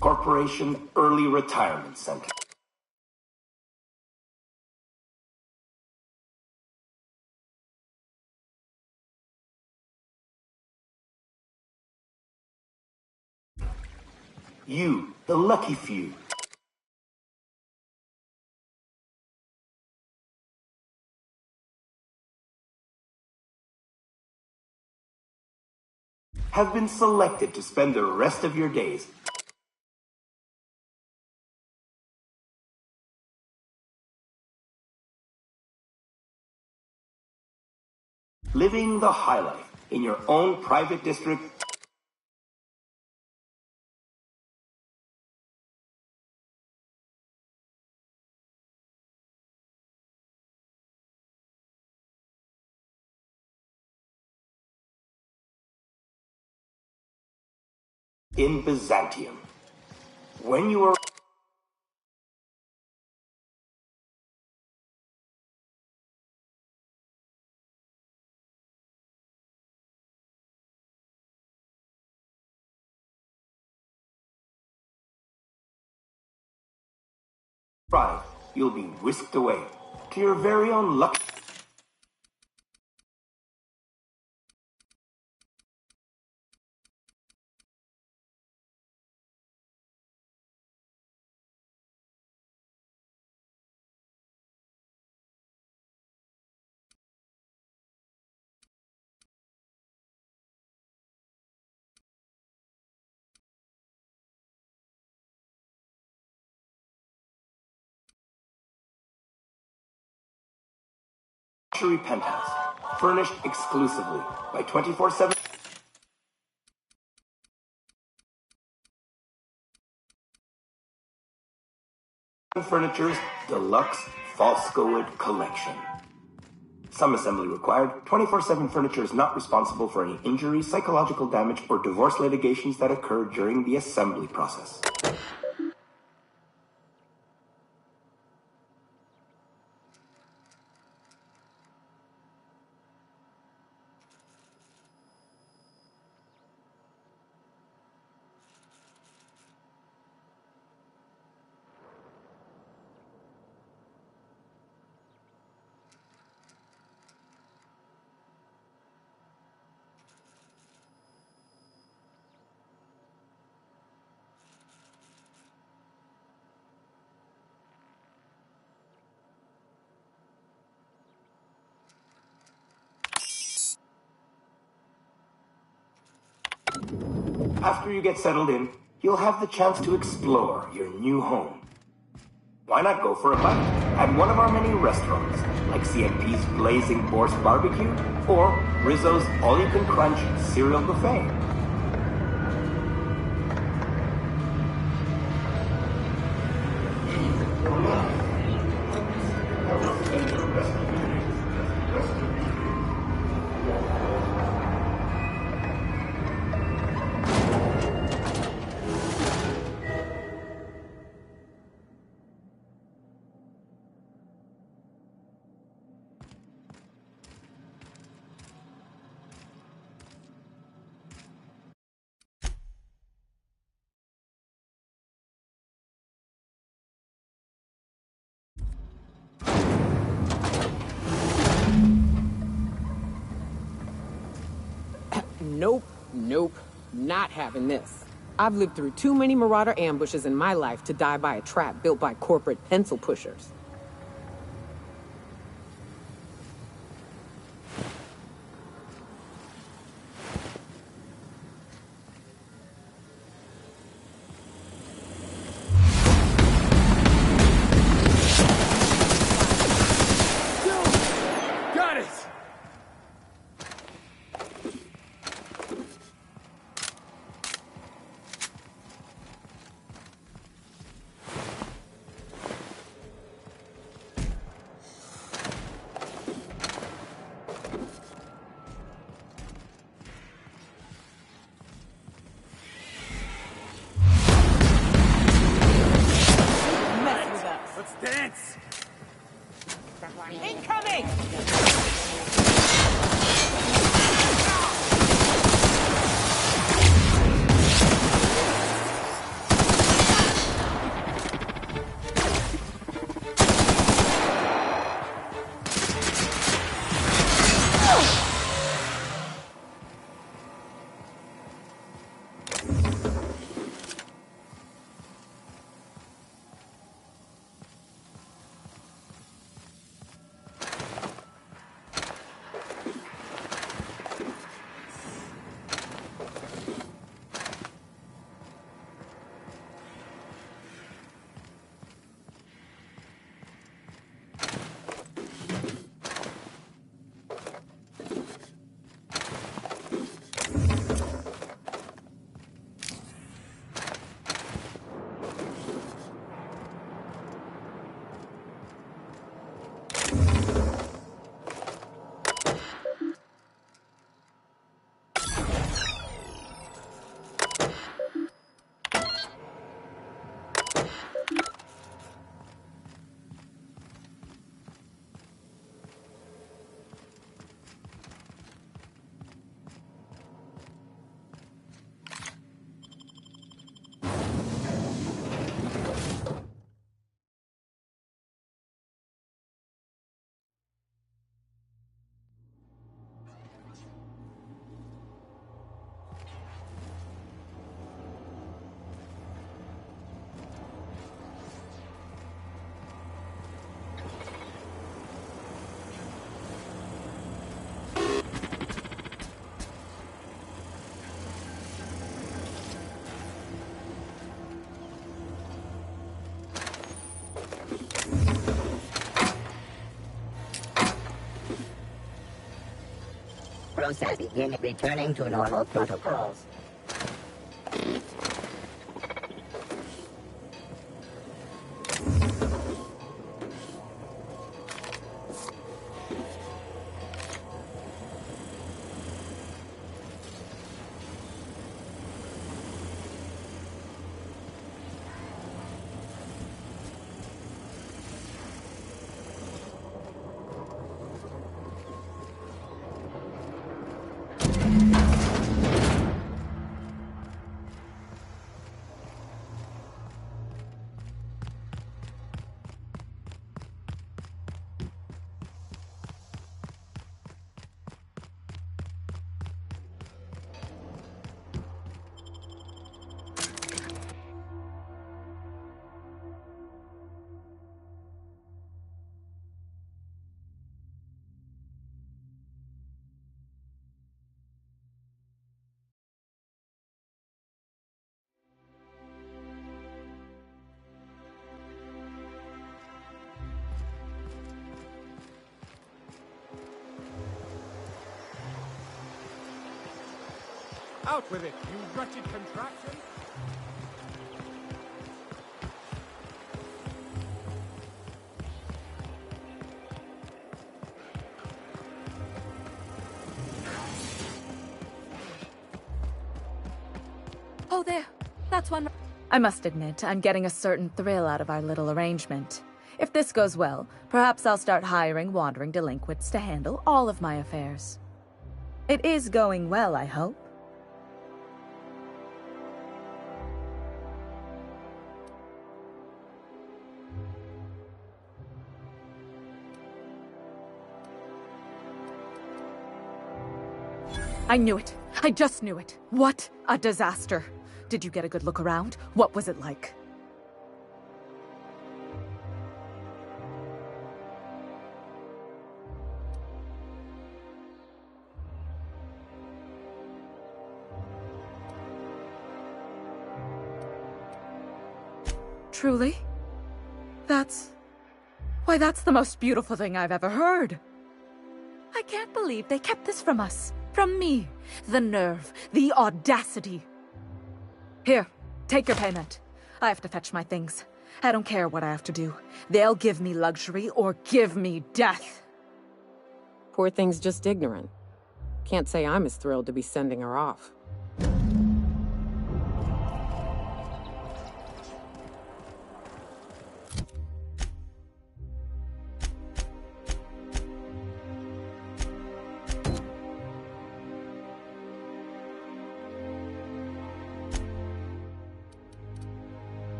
Corporation Early Retirement Center. You, the lucky few. have been selected to spend the rest of your days living the high life in your own private district. In Byzantium. When you are arrive, you'll be whisked away to your very own luck. Luxury penthouse, furnished exclusively by 24/7 Furniture's deluxe Falscowood collection. Some assembly required. 24/7 Furniture is not responsible for any injury, psychological damage, or divorce litigations that occur during the assembly process. After you get settled in, you'll have the chance to explore your new home. Why not go for a bite at one of our many restaurants, like CMP's Blazing Boar's Barbecue or Rizzo's All-You-Can-Crunch Cereal Buffet? Nope, not having this. I've lived through too many marauder ambushes in my life to die by a trap built by corporate pencil pushers. Got it! Let's dance! Incoming! Process begin returning to normal protocols. Out with it, you wretched contraption! Oh, there. That's one. I must admit, I'm getting a certain thrill out of our little arrangement. If this goes well, perhaps I'll start hiring wandering delinquents to handle all of my affairs. It is going well, I hope. I knew it. I just knew it. What a disaster. Did you get a good look around? What was it like? Truly? Why, that's the most beautiful thing I've ever heard. I can't believe they kept this from us. From me. The nerve. The audacity. Here, take your payment. I have to fetch my things. I don't care what I have to do. They'll give me luxury or give me death. Poor thing's just ignorant. Can't say I'm as thrilled to be sending her off.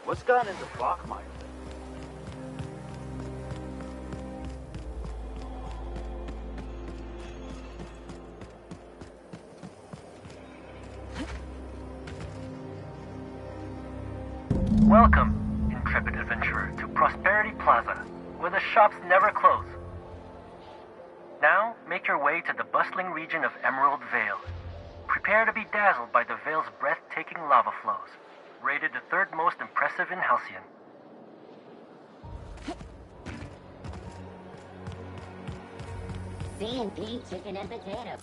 What's gotten into Bachmeyer? Welcome, intrepid adventurer, to Prosperity Plaza, where the shops never close. Now, make your way to the bustling region of Emerald Vale. Prepare to be dazzled by the Vale's breathtaking lava flows. Rated the third most impressive in Halcyon. C&P chicken and potato.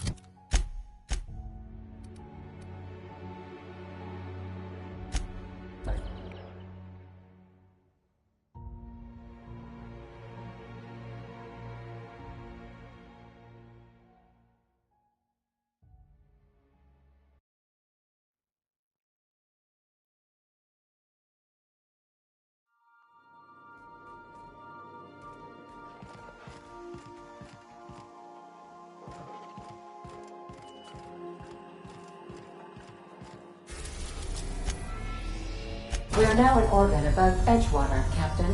We are now in orbit above Edgewater, Captain.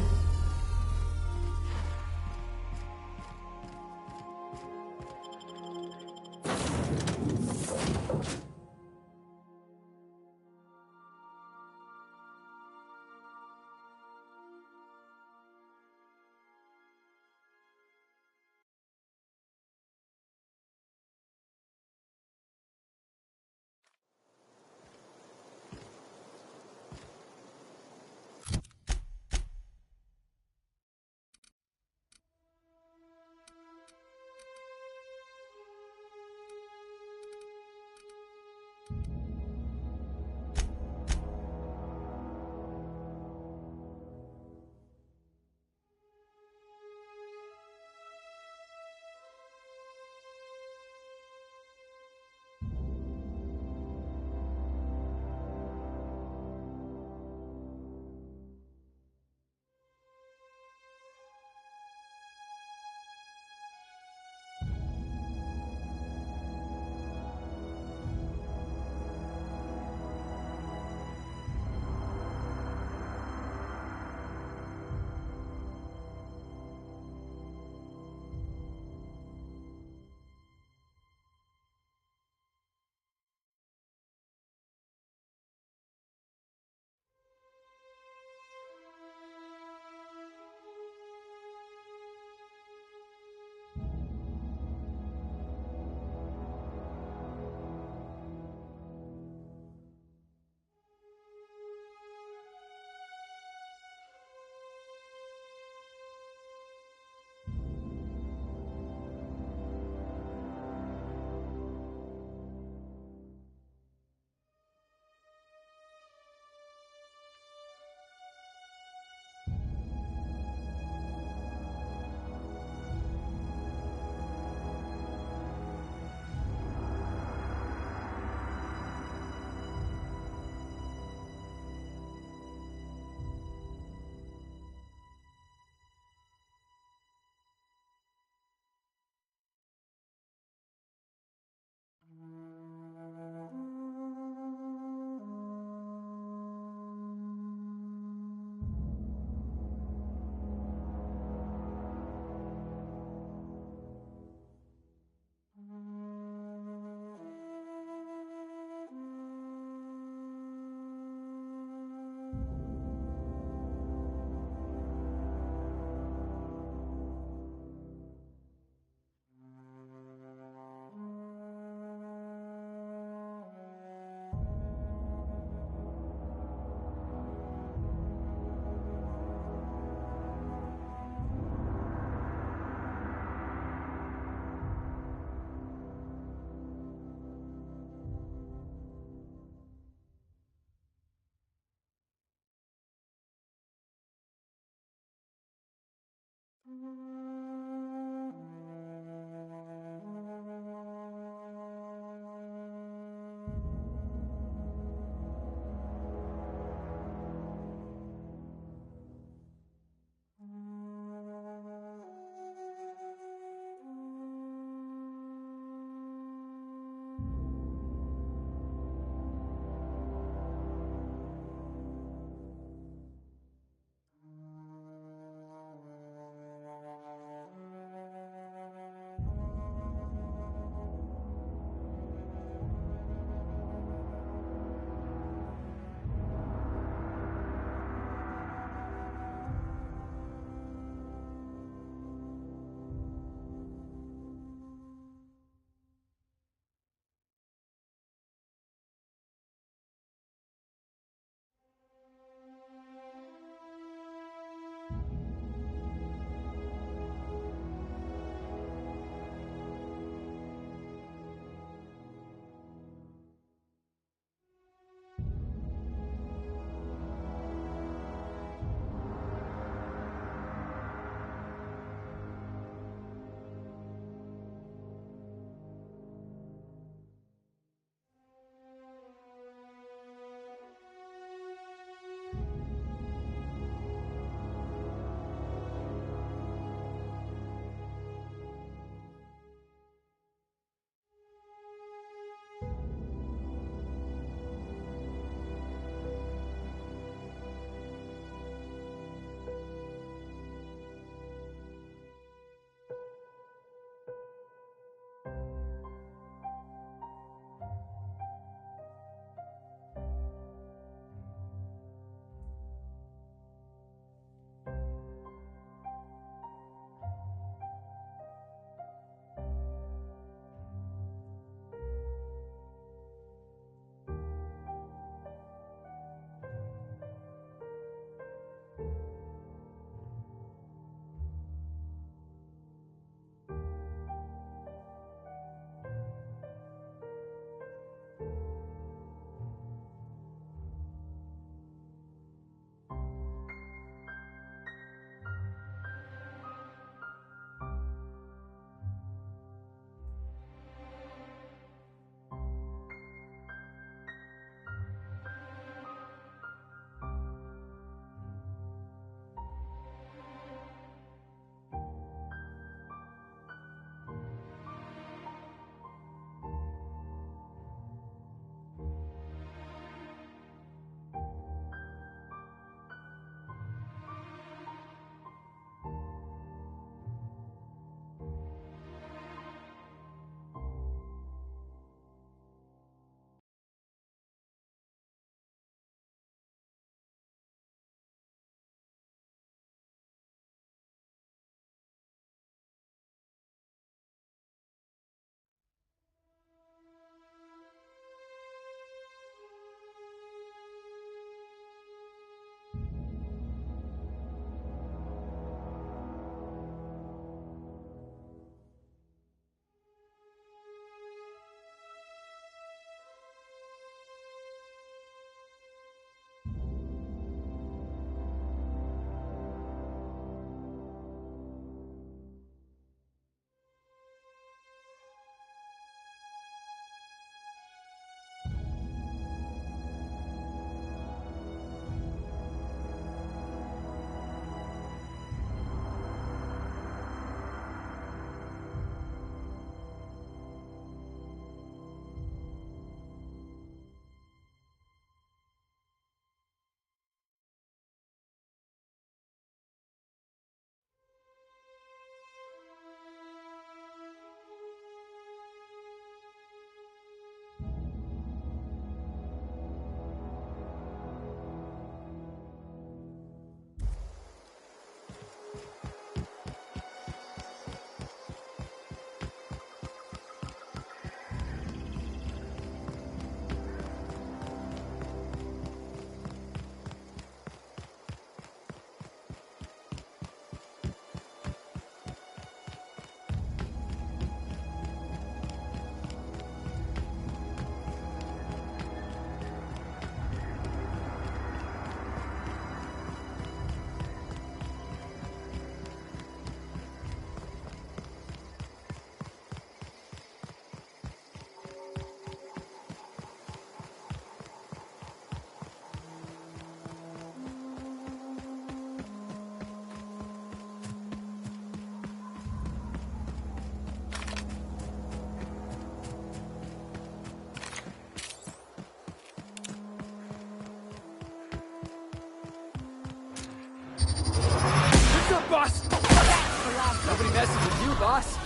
messing with you, boss.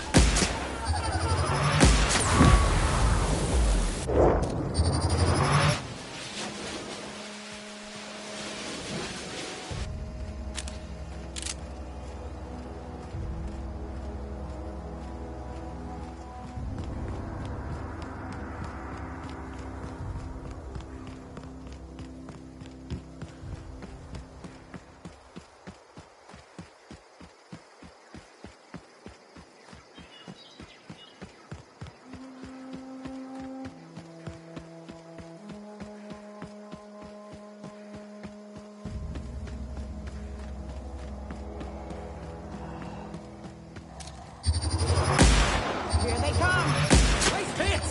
Here they come! Nice hit!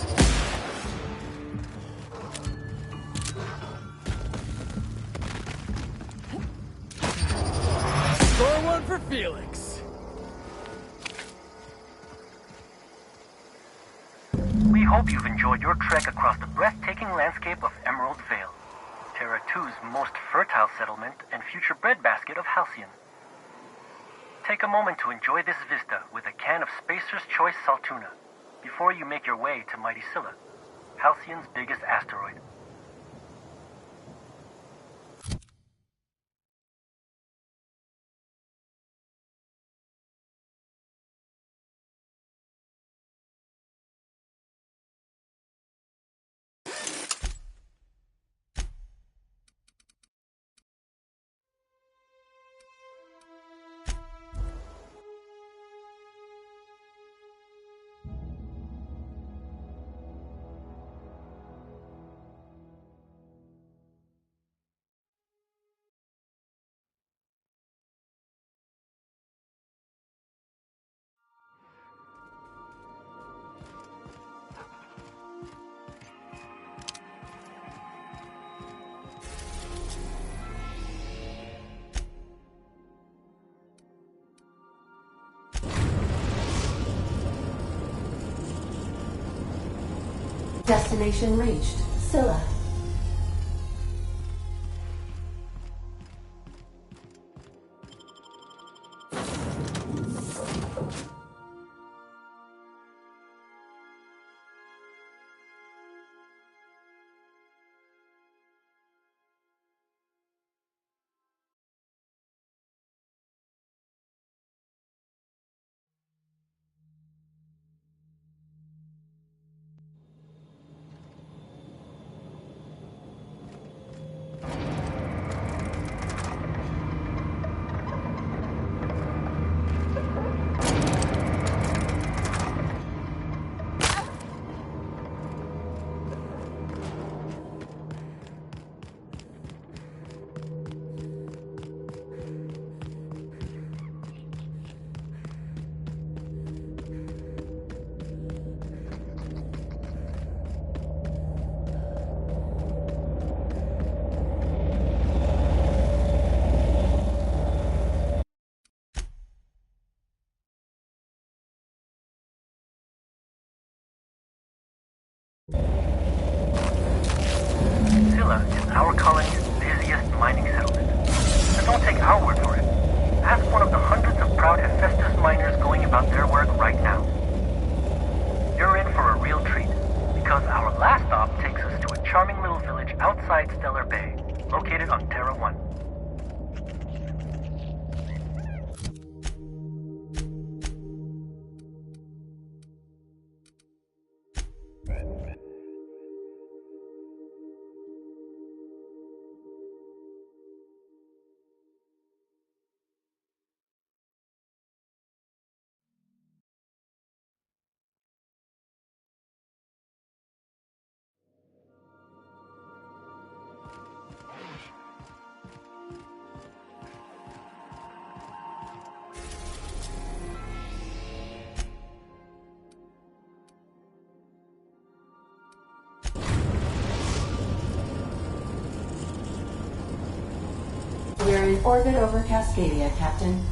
Score one for Felix. We hope you've enjoyed your trek across the breathtaking landscape of Emerald Vale, Terra 2's most fertile settlement and future breadbasket of Halcyon. Take a moment to enjoy this vista with a can of Spacer's Choice Saltuna before you make your way to Mighty Scylla, Halcyon's biggest asteroid. Destination reached. Scylla. Scylla is our colony's busiest mining settlement. But don't take our word for it. Ask one of the hundreds of proud Hephaestus miners going about their work right now. You're in for a real treat, because our last stop takes us to a charming little village outside Stellar Bay, located on Terra 1. We're in orbit over Cascadia, Captain.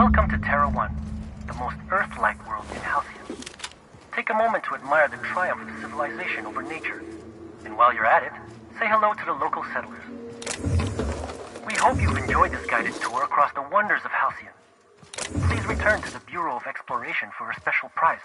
Welcome to Terra 1, the most Earth-like world in Halcyon. Take a moment to admire the triumph of civilization over nature. And while you're at it, say hello to the local settlers. We hope you've enjoyed this guided tour across the wonders of Halcyon. Please return to the Bureau of Exploration for a special prize.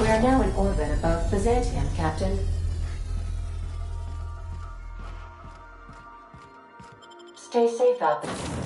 We are now in orbit above Byzantium, Captain. Stay safe out there.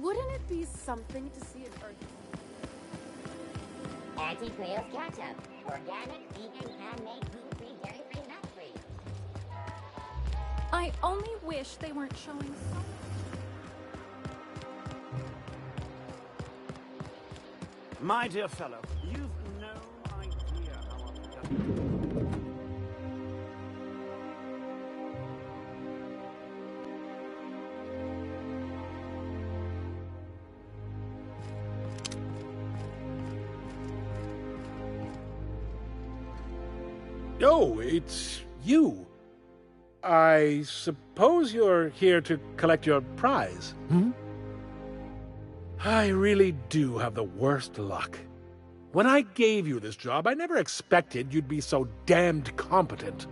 Wouldn't it be something to see an Earth? Anti-Creo's Ketchup. Organic, vegan, handmade, gluten-free, dairy-free, nut-free. I only wish they weren't showing so My dear fellow, you've no idea how unproductive. Oh, it's you. I suppose you're here to collect your prize. I really do have the worst luck. When I gave you this job, I never expected you'd be so damned competent.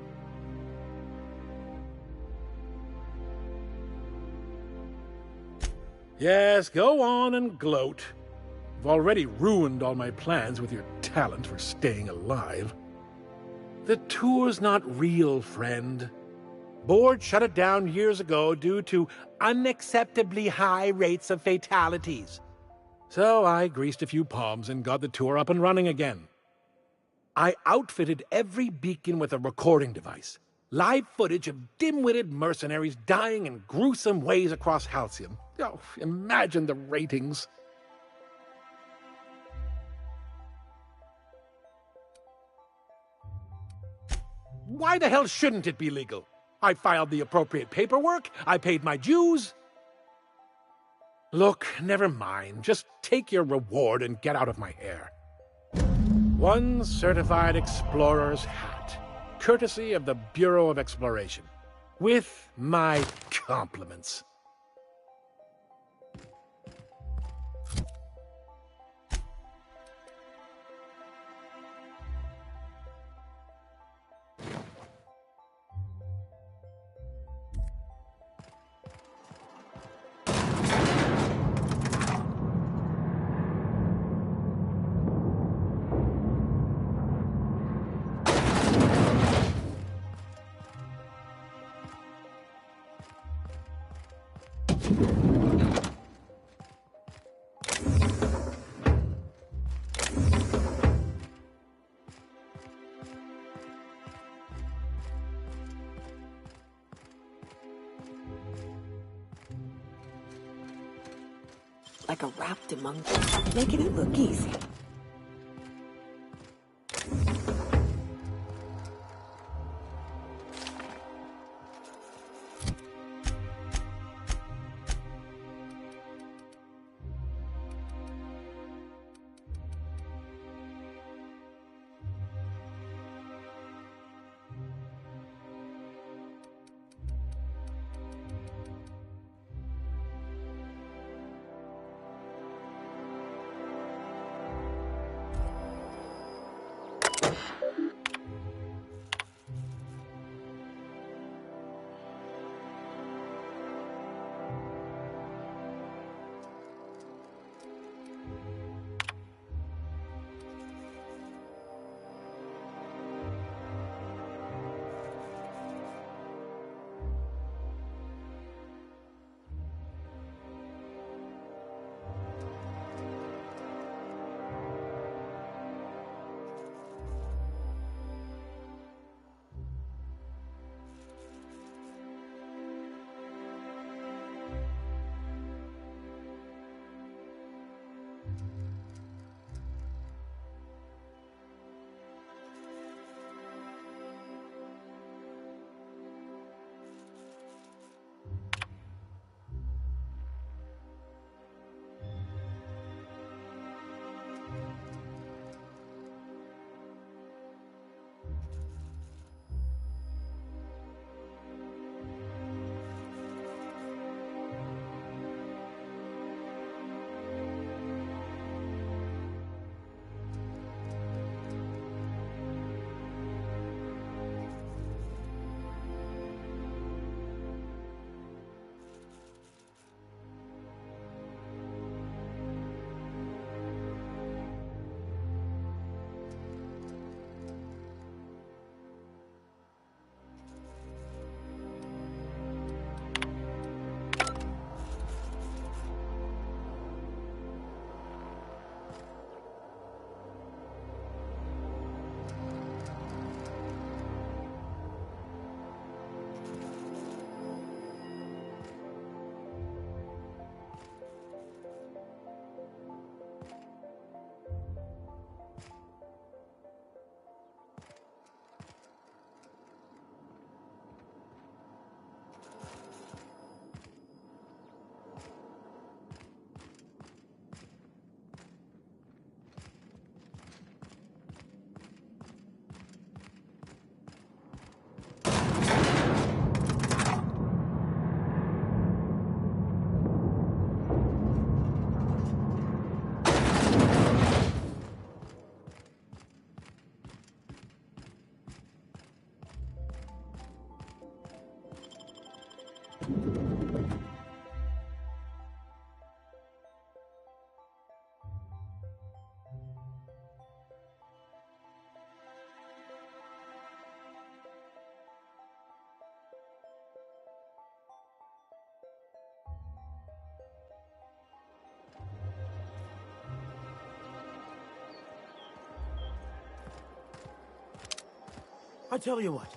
Yes, go on and gloat. You've already ruined all my plans with your talent for staying alive. The tour's not real, friend. Board shut it down years ago due to unacceptably high rates of fatalities. So I greased a few palms and got the tour up and running again. I outfitted every beacon with a recording device. Live footage of dim-witted mercenaries dying in gruesome ways across Halcyon. Oh, imagine the ratings. Why the hell shouldn't it be legal? I filed the appropriate paperwork, I paid my dues. Look, never mind. Just take your reward and get out of my hair. One certified explorer's hat, courtesy of the Bureau of Exploration. With my compliments. like a raptor monkey, making it look easy. I tell you what.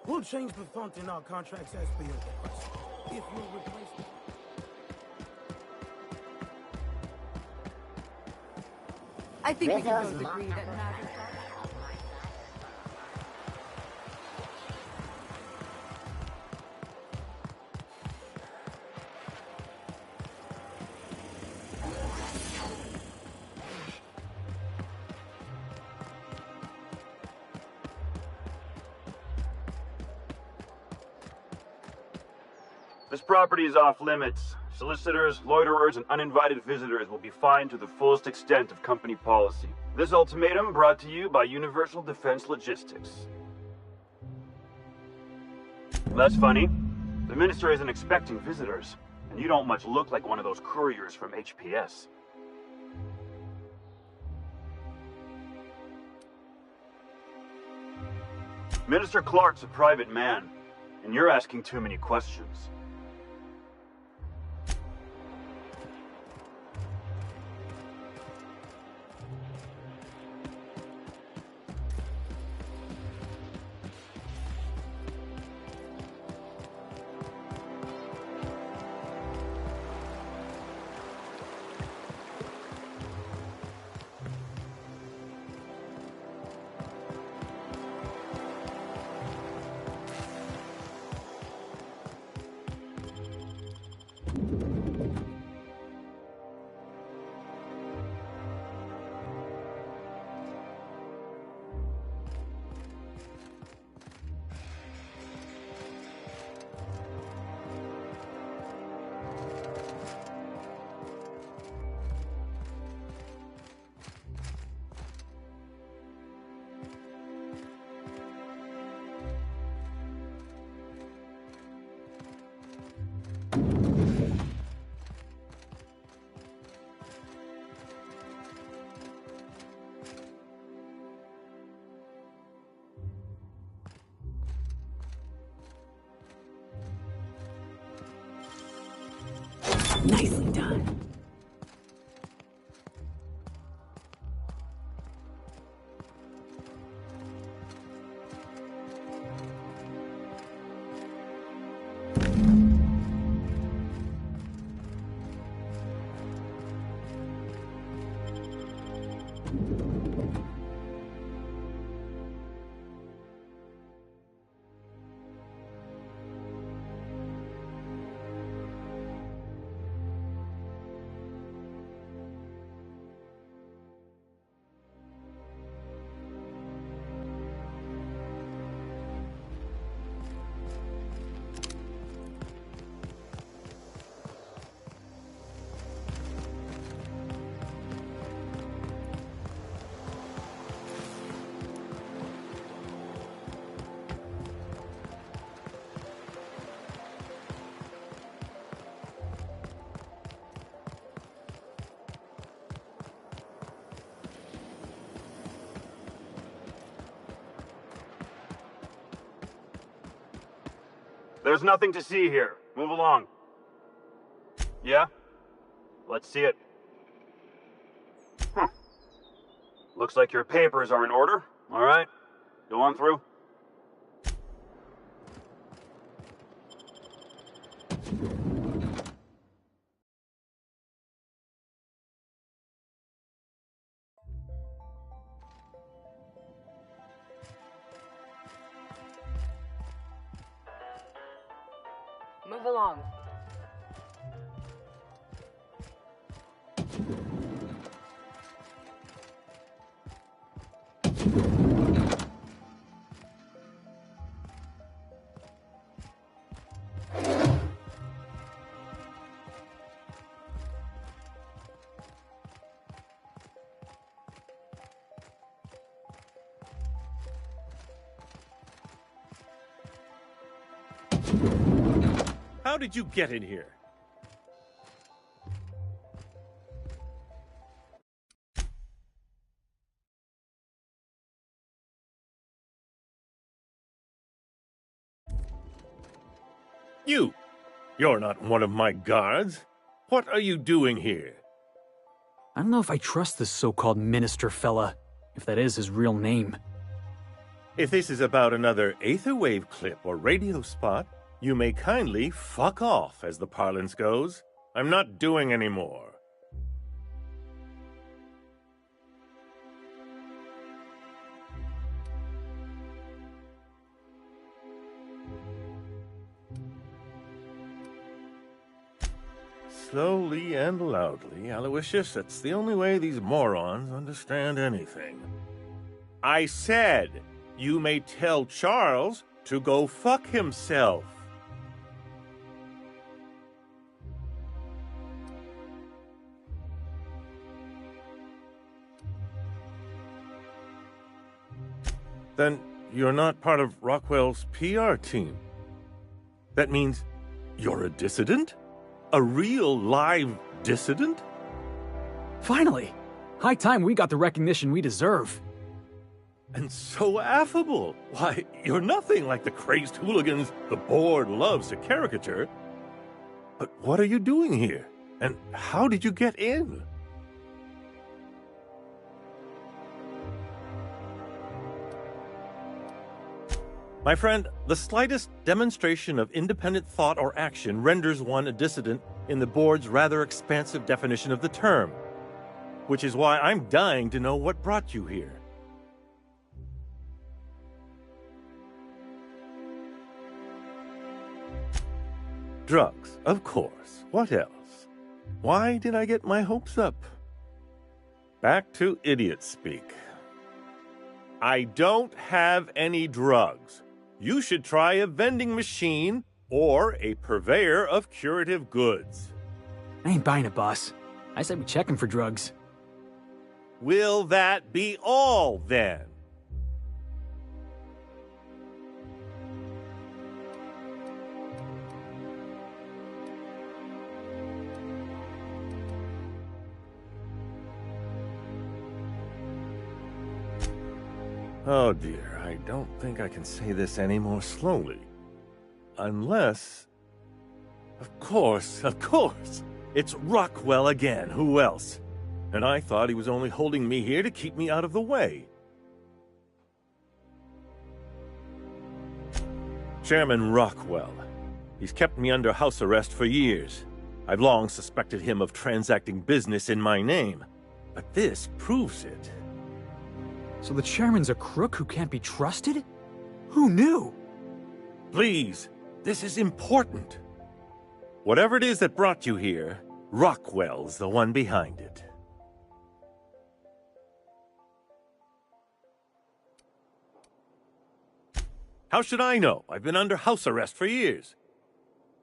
We'll change the font in our contracts as per your request. If you'll replace it. I think we can both agree that magic. This property is off limits. Solicitors, loiterers, and uninvited visitors will be fined to the fullest extent of company policy. This ultimatum brought to you by Universal Defense Logistics. That's funny. The minister isn't expecting visitors, and you don't much look like one of those couriers from HPS. Minister Clark's a private man, and you're asking too many questions. Nicely done. There's nothing to see here. Move along. Yeah? Let's see it. Looks like your papers are in order. All right. Go on through. Move along. How did you get in here? You're not one of my guards. What are you doing here? I don't know if I trust this so-called minister fella, if that is his real name. If this is about another Aetherwave clip or radio spot, you may kindly fuck off, as the parlance goes. I'm not doing any more. Slowly and loudly, Aloysius, that's the only way these morons understand anything. I said, you may tell Charles to go fuck himself. Then you're not part of Rockwell's PR team. That means you're a dissident? A real live dissident? Finally! High time we got the recognition we deserve. And so affable. Why, you're nothing like the crazed hooligans the board loves to caricature. But what are you doing here? And how did you get in? My friend, the slightest demonstration of independent thought or action renders one a dissident in the board's rather expansive definition of the term. Which is why I'm dying to know what brought you here. Drugs, of course. What else? Why did I get my hopes up? Back to idiot speak. I don't have any drugs. You should try a vending machine or a purveyor of curative goods. I ain't buying it, boss. I said we check him for drugs. Will that be all, then? Oh dear, I don't think I can say this any more slowly. Unless... Of course, it's Rockwell again, who else? And I thought he was only holding me here to keep me out of the way. Chairman Rockwell. He's kept me under house arrest for years. I've long suspected him of transacting business in my name, but this proves it. So the chairman's a crook who can't be trusted? Who knew? Please, this is important. Whatever it is that brought you here, Rockwell's the one behind it. How should I know? I've been under house arrest for years.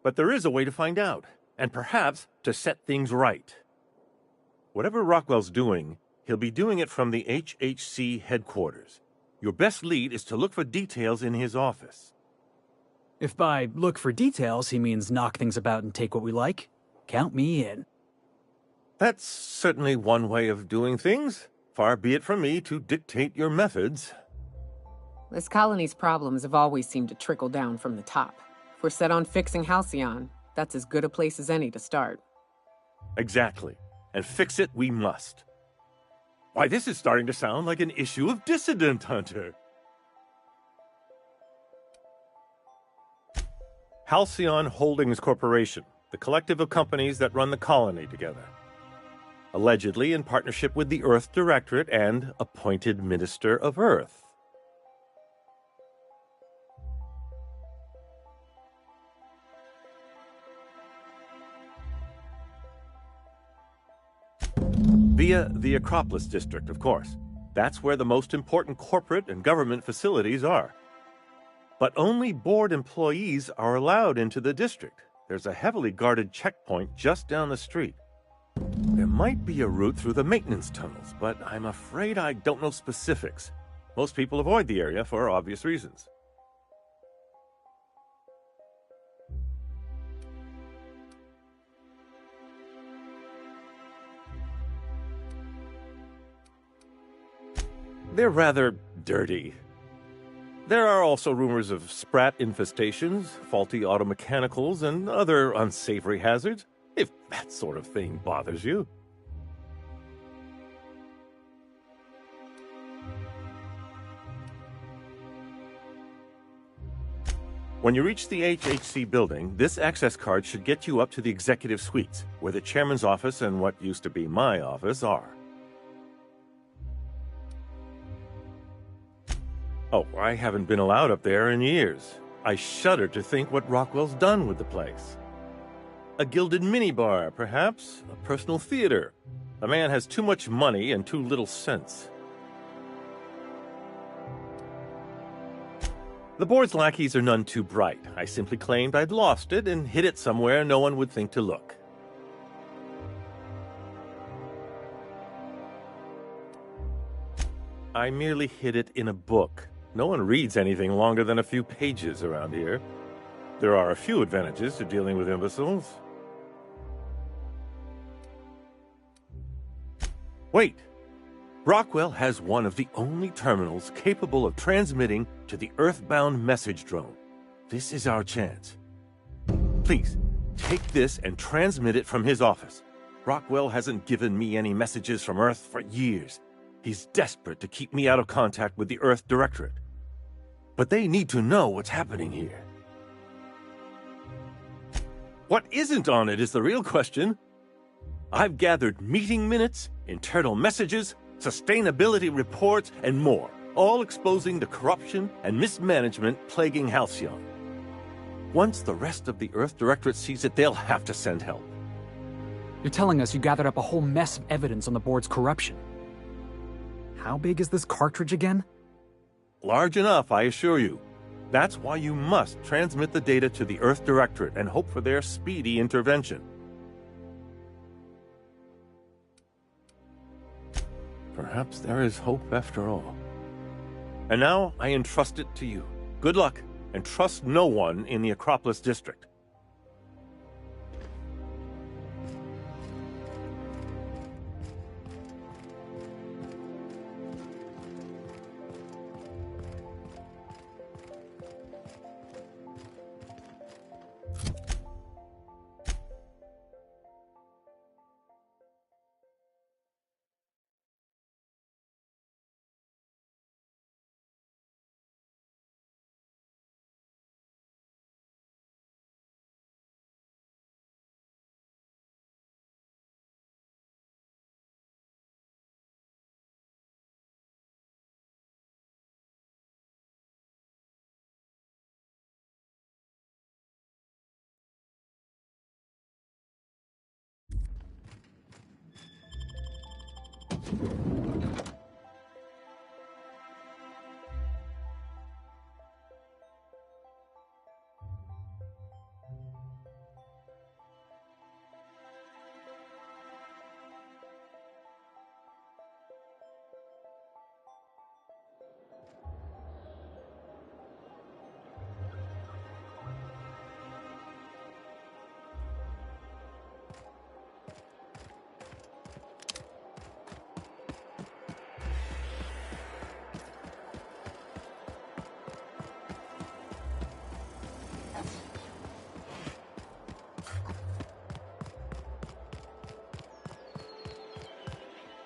But there is a way to find out, and perhaps to set things right. Whatever Rockwell's doing, he'll be doing it from the HHC headquarters. Your best lead is to look for details in his office. If by look for details he means knock things about and take what we like, count me in. That's certainly one way of doing things. Far be it from me to dictate your methods. This colony's problems have always seemed to trickle down from the top. If we're set on fixing Halcyon, that's as good a place as any to start. Exactly. And fix it we must. Why, this is starting to sound like an issue of Dissident Hunter. Halcyon Holdings Corporation, the collective of companies that run the colony together. Allegedly in partnership with the Earth Directorate and appointed Minister of Earth. Via the Acropolis District, of course. That's where the most important corporate and government facilities are. But only board employees are allowed into the district. There's a heavily guarded checkpoint just down the street. There might be a route through the maintenance tunnels, but I'm afraid I don't know specifics. Most people avoid the area for obvious reasons. They're rather dirty. There are also rumors of sprat infestations, faulty automechanicals, and other unsavory hazards, if that sort of thing bothers you. When you reach the HHC building, this access card should get you up to the executive suites, where the chairman's office and what used to be my office are. Oh, I haven't been allowed up there in years. I shudder to think what Rockwell's done with the place. A gilded minibar, perhaps? A personal theater? The man has too much money and too little sense. The board's lackeys are none too bright. I simply claimed I'd lost it and hid it somewhere no one would think to look. I merely hid it in a book. No one reads anything longer than a few pages around here. There are a few advantages to dealing with imbeciles. Wait! Rockwell has one of the only terminals capable of transmitting to the Earthbound message drone. This is our chance. Please, take this and transmit it from his office. Rockwell hasn't given me any messages from Earth for years. He's desperate to keep me out of contact with the Earth Directorate. But they need to know what's happening here. What isn't on it is the real question. I've gathered meeting minutes, internal messages, sustainability reports, and more, all exposing the corruption and mismanagement plaguing Halcyon. Once the rest of the Earth Directorate sees it, they'll have to send help. You're telling us you gathered up a whole mess of evidence on the board's corruption. How big is this cartridge again? Large enough, I assure you. That's why you must transmit the data to the Earth Directorate and hope for their speedy intervention. Perhaps there is hope after all. And now I entrust it to you. Good luck, and trust no one in the Acropolis District.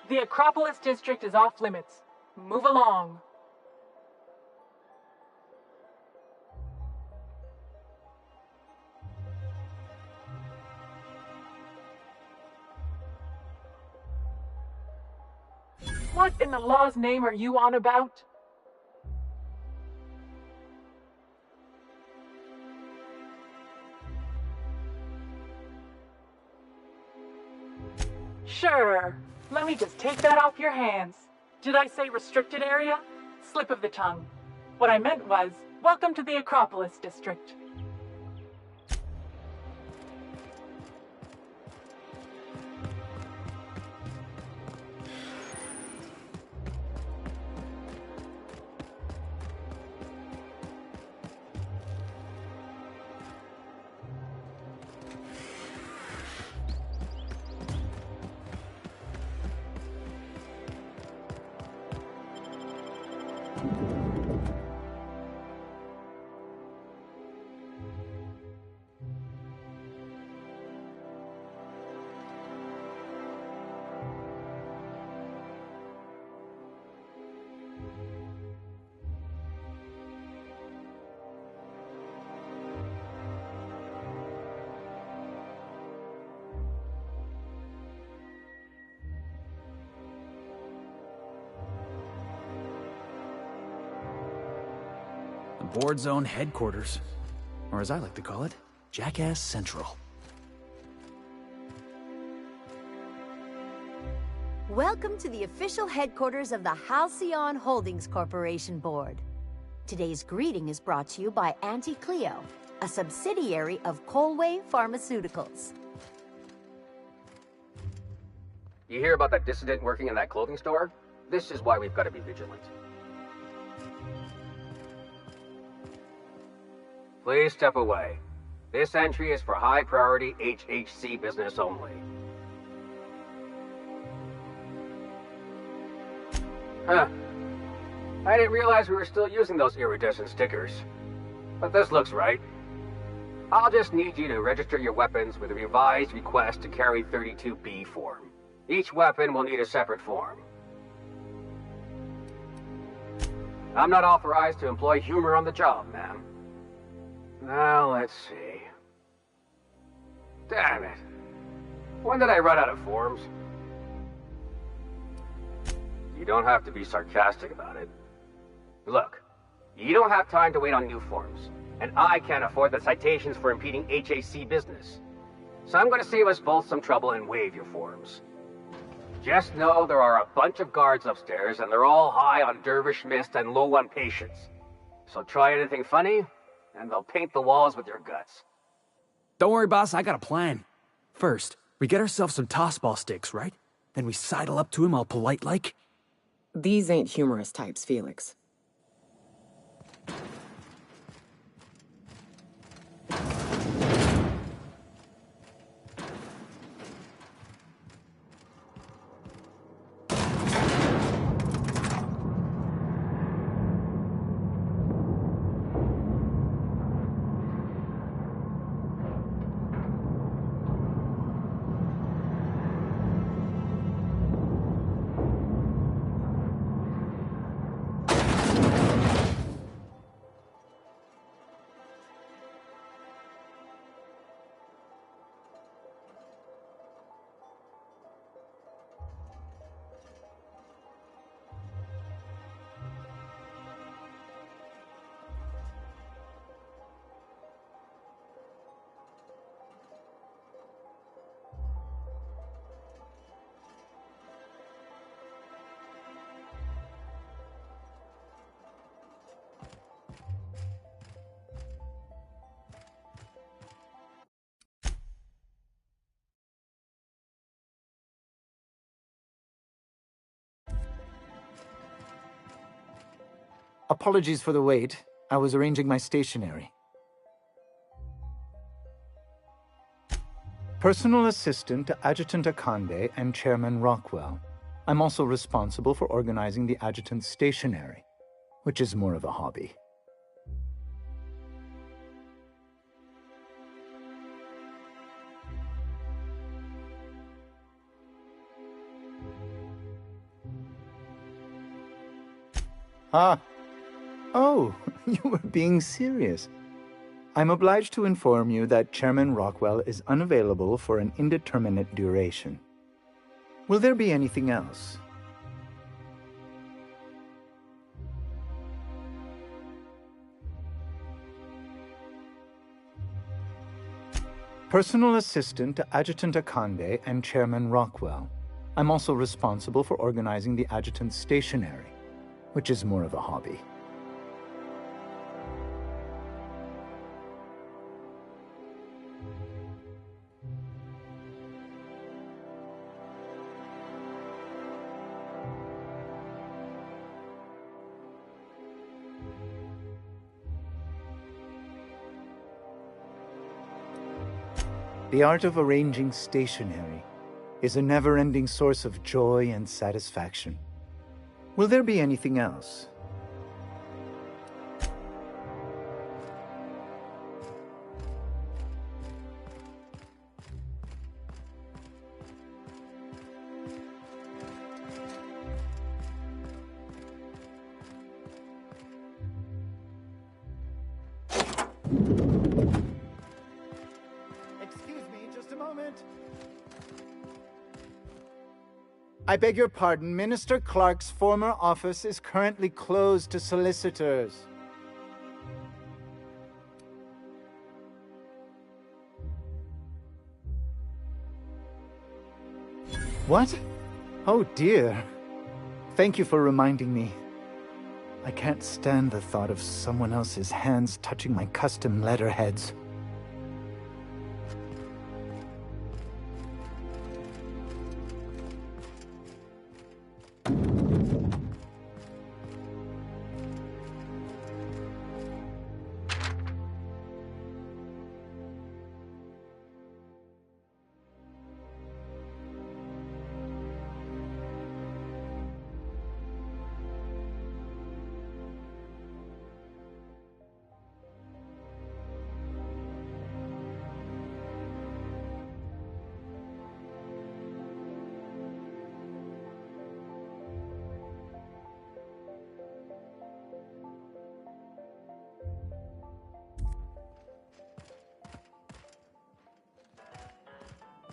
The Acropolis District is off limits. Move along. What in the law's name are you on about? Sure. Let me just take that off your hands. Did I say restricted area? Slip of the tongue. What I meant was, welcome to the Acropolis District. The board's own headquarters. Or as I like to call it, Jackass Central. Welcome to the official headquarters of the Halcyon Holdings Corporation Board. Today's greeting is brought to you by Auntie Cleo, a subsidiary of Colway Pharmaceuticals. You hear about that dissident working in that clothing store? This is why we've got to be vigilant. Please step away. This entry is for high-priority HHC business only. Huh. I didn't realize we were still using those iridescent stickers. But this looks right. I'll just need you to register your weapons with a revised request to carry 32B form. Each weapon will need a separate form. I'm not authorized to employ humor on the job, ma'am. Now, let's see. Damn it. When did I run out of forms? You don't have to be sarcastic about it. Look, you don't have time to wait on new forms, and I can't afford the citations for impeding HAC business. So I'm going to save us both some trouble and waive your forms. Just know there are a bunch of guards upstairs, and they're all high on dervish mist and low on patience. So try anything funny, and they'll paint the walls with your guts. Don't worry, boss, I got a plan. First, we get ourselves some tossball sticks, right? Then we sidle up to him all polite-like. These ain't humorous types, Felix. Apologies for the wait. I was arranging my stationery. Personal assistant to Adjutant Akande and Chairman Rockwell. I'm also responsible for organizing the adjutant's stationery, which is more of a hobby. Ah. Oh, you were being serious. I'm obliged to inform you that Chairman Rockwell is unavailable for an indeterminate duration. Will there be anything else? Personal assistant to Adjutant Akande and Chairman Rockwell. I'm also responsible for organizing the adjutant's stationery, which is more of a hobby. The art of arranging stationery is a never-ending source of joy and satisfaction. Will there be anything else? I beg your pardon, Minister Clark's former office is currently closed to solicitors. What? Oh dear. Thank you for reminding me. I can't stand the thought of someone else's hands touching my custom letterheads.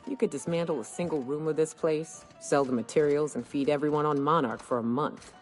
You could dismantle a single room of this place, sell the materials, and feed everyone on Monarch for a month.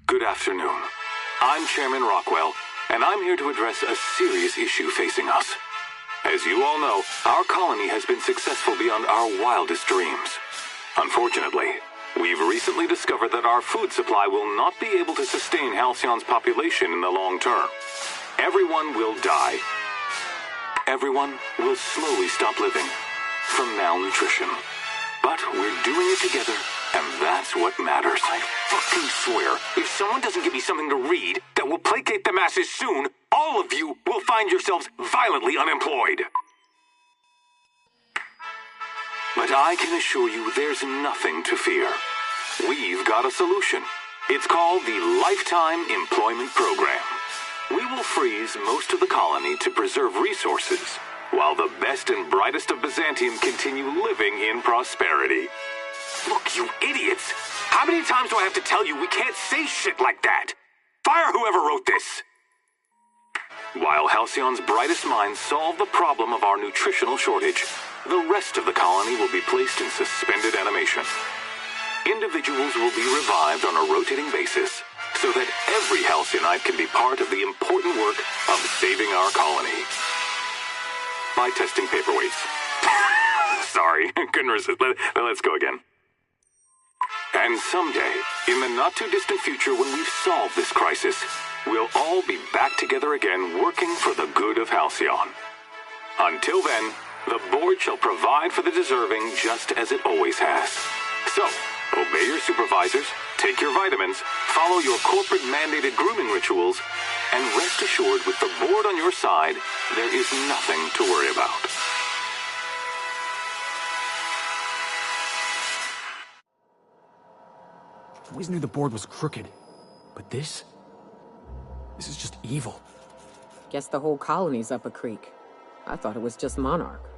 Good afternoon. I'm Chairman Rockwell, and I'm here to address a serious issue facing us. As you all know, our colony has been successful beyond our wildest dreams. Unfortunately, we've recently discovered that our food supply will not be able to sustain Halcyon's population in the long term. Everyone will die. Everyone will slowly stop living from malnutrition. But we're doing it together, and that's what matters. I fucking swear, if someone doesn't give me something to read that will placate the masses soon, all of you will find yourselves violently unemployed. But I can assure you there's nothing to fear. We've got a solution. It's called the Lifetime Employment Program. We will freeze most of the colony to preserve resources, while the best and brightest of Byzantium continue living in prosperity. Look, you idiots! How many times do I have to tell you we can't say shit like that? Fire whoever wrote this! While Halcyon's brightest minds solve the problem of our nutritional shortage, the rest of the colony will be placed in suspended animation. individuals will be revived on a rotating basis so that every Halcyonite can be part of the important work of saving our colony. By testing paperweights. Sorry, couldn't resist. Let's go again. And someday, in the not-too-distant future when we've solved this crisis, we'll all be back together again working for the good of Halcyon. Until then, the board shall provide for the deserving just as it always has. So, obey your supervisors, take your vitamins, follow your corporate-mandated grooming rituals, and rest assured with the board on your side, there is nothing to worry about. I always knew the board was crooked, but this is just evil. Guess the whole colony's up a creek. I thought it was just Monarch.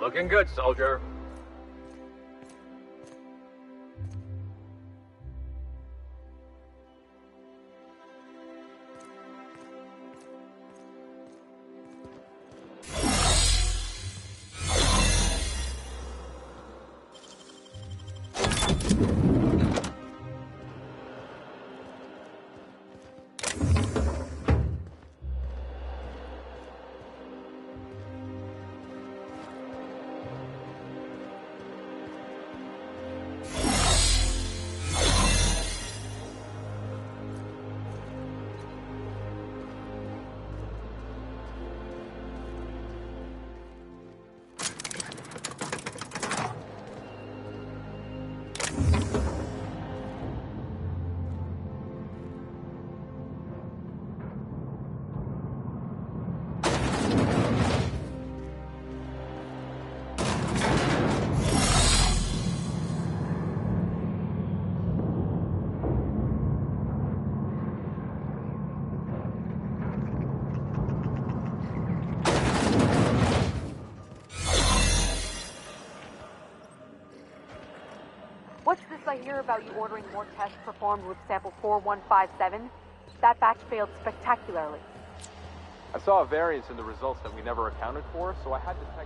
Looking good, soldier. What's this I hear about you ordering more tests performed with sample 4157? That batch failed spectacularly. I saw a variance in the results that we never accounted for, so I had to check.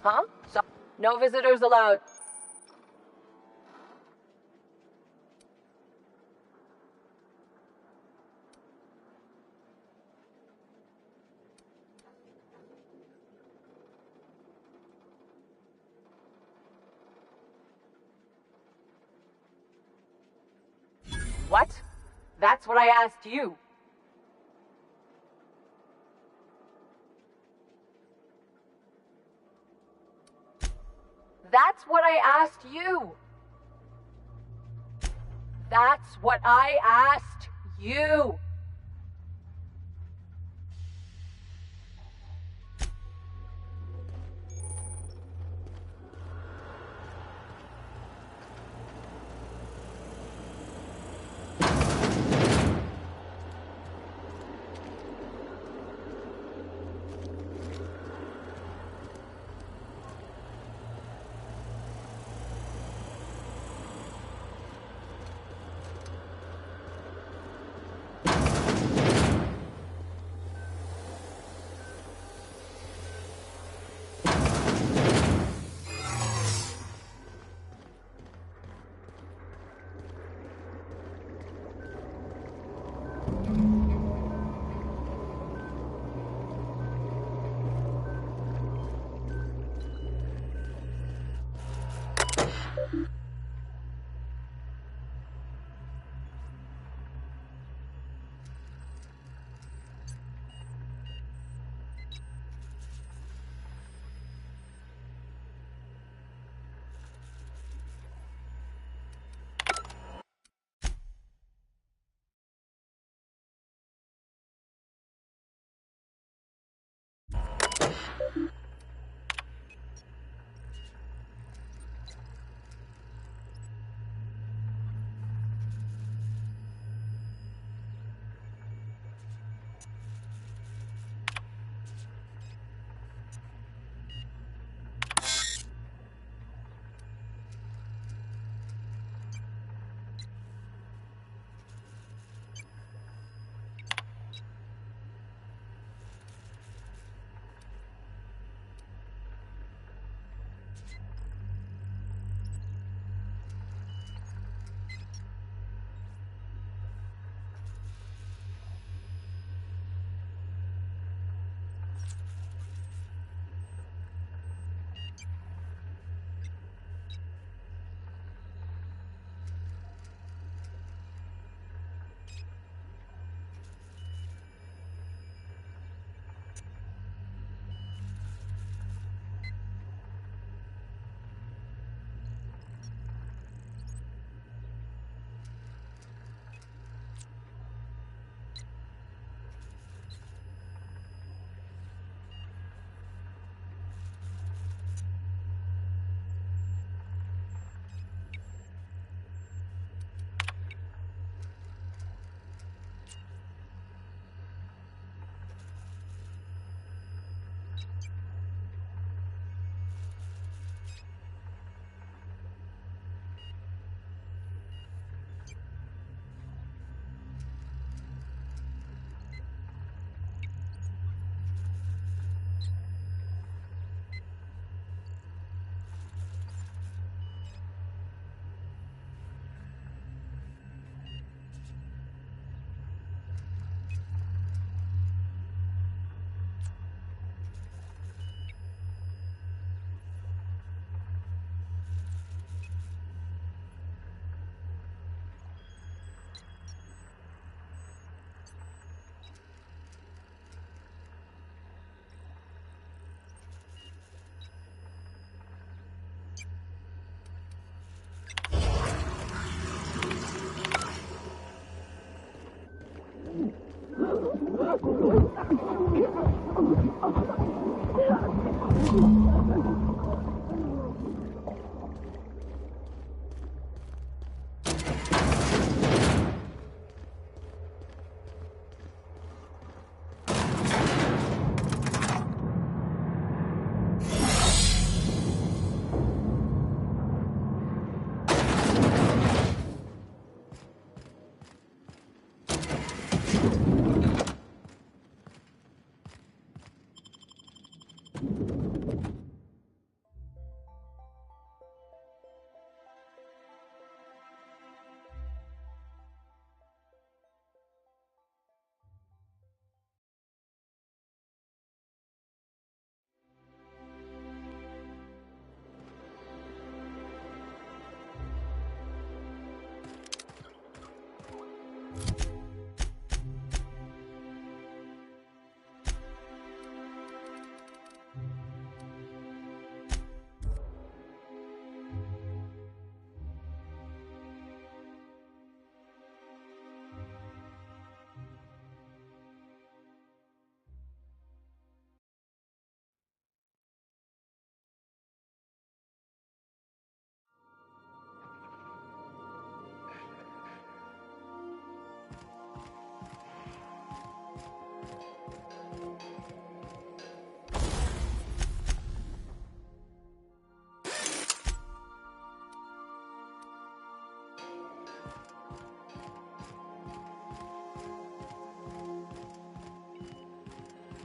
Huh? So, no visitors allowed. What? That's what I asked you. That's what I asked you. That's what I asked you.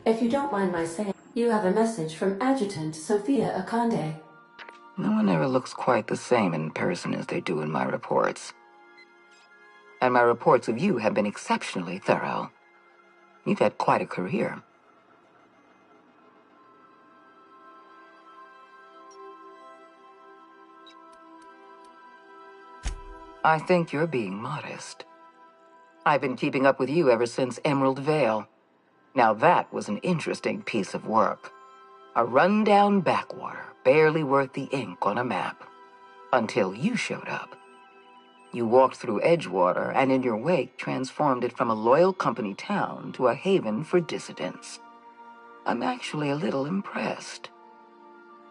If you don't mind my saying, you have a message from Adjutant Sophia Akande. No one ever looks quite the same in person as they do in my reports. And my reports of you have been exceptionally thorough. You've had quite a career. I think you're being modest. I've been keeping up with you ever since Emerald Vale. Now that was an interesting piece of work. A rundown backwater, barely worth the ink on a map. Until you showed up. You walked through Edgewater and in your wake transformed it from a loyal company town to a haven for dissidents. I'm actually a little impressed.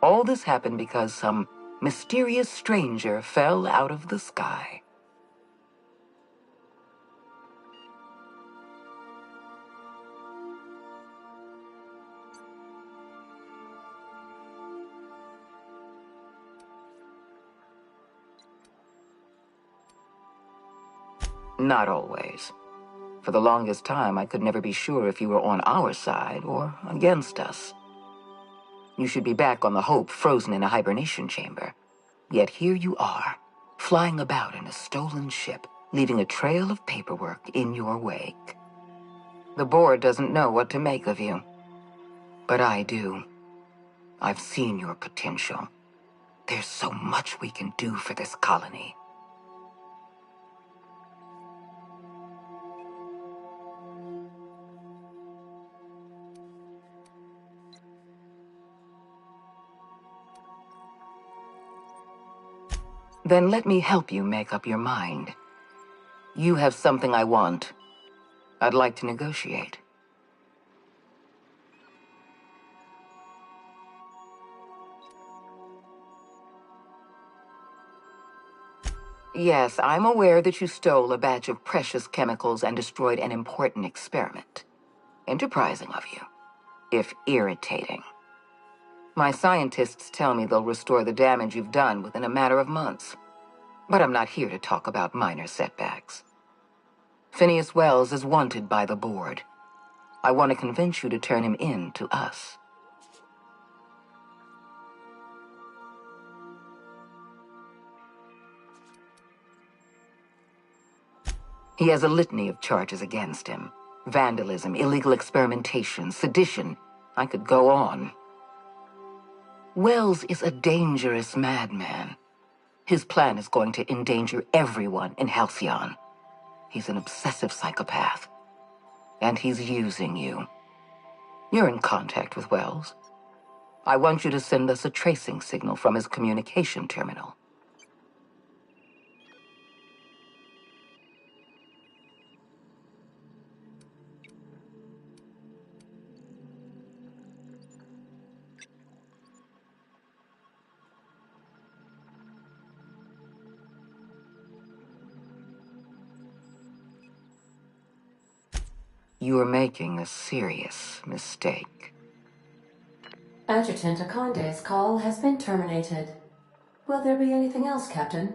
All this happened because some mysterious stranger fell out of the sky. Not always. For the longest time, I could never be sure if you were on our side or against us. You should be back on the Hope, frozen in a hibernation chamber. Yet here you are, flying about in a stolen ship, leaving a trail of paperwork in your wake. The board doesn't know what to make of you. But I do. I've seen your potential. There's so much we can do for this colony. Then let me help you make up your mind. You have something I want. I'd like to negotiate. Yes, I'm aware that you stole a batch of precious chemicals and destroyed an important experiment. Enterprising of you, if irritating. My scientists tell me they'll restore the damage you've done within a matter of months. But I'm not here to talk about minor setbacks. Phineas Wells is wanted by the board. I want to convince you to turn him in to us. He has a litany of charges against him. Vandalism, illegal experimentation, sedition. I could go on. Wells is a dangerous madman. His plan is going to endanger everyone in Halcyon. He's an obsessive psychopath. And he's using you. You're in contact with Wells. I want you to send us a tracing signal from his communication terminal. You are making a serious mistake. Adjutant Akande's call has been terminated. Will there be anything else, Captain?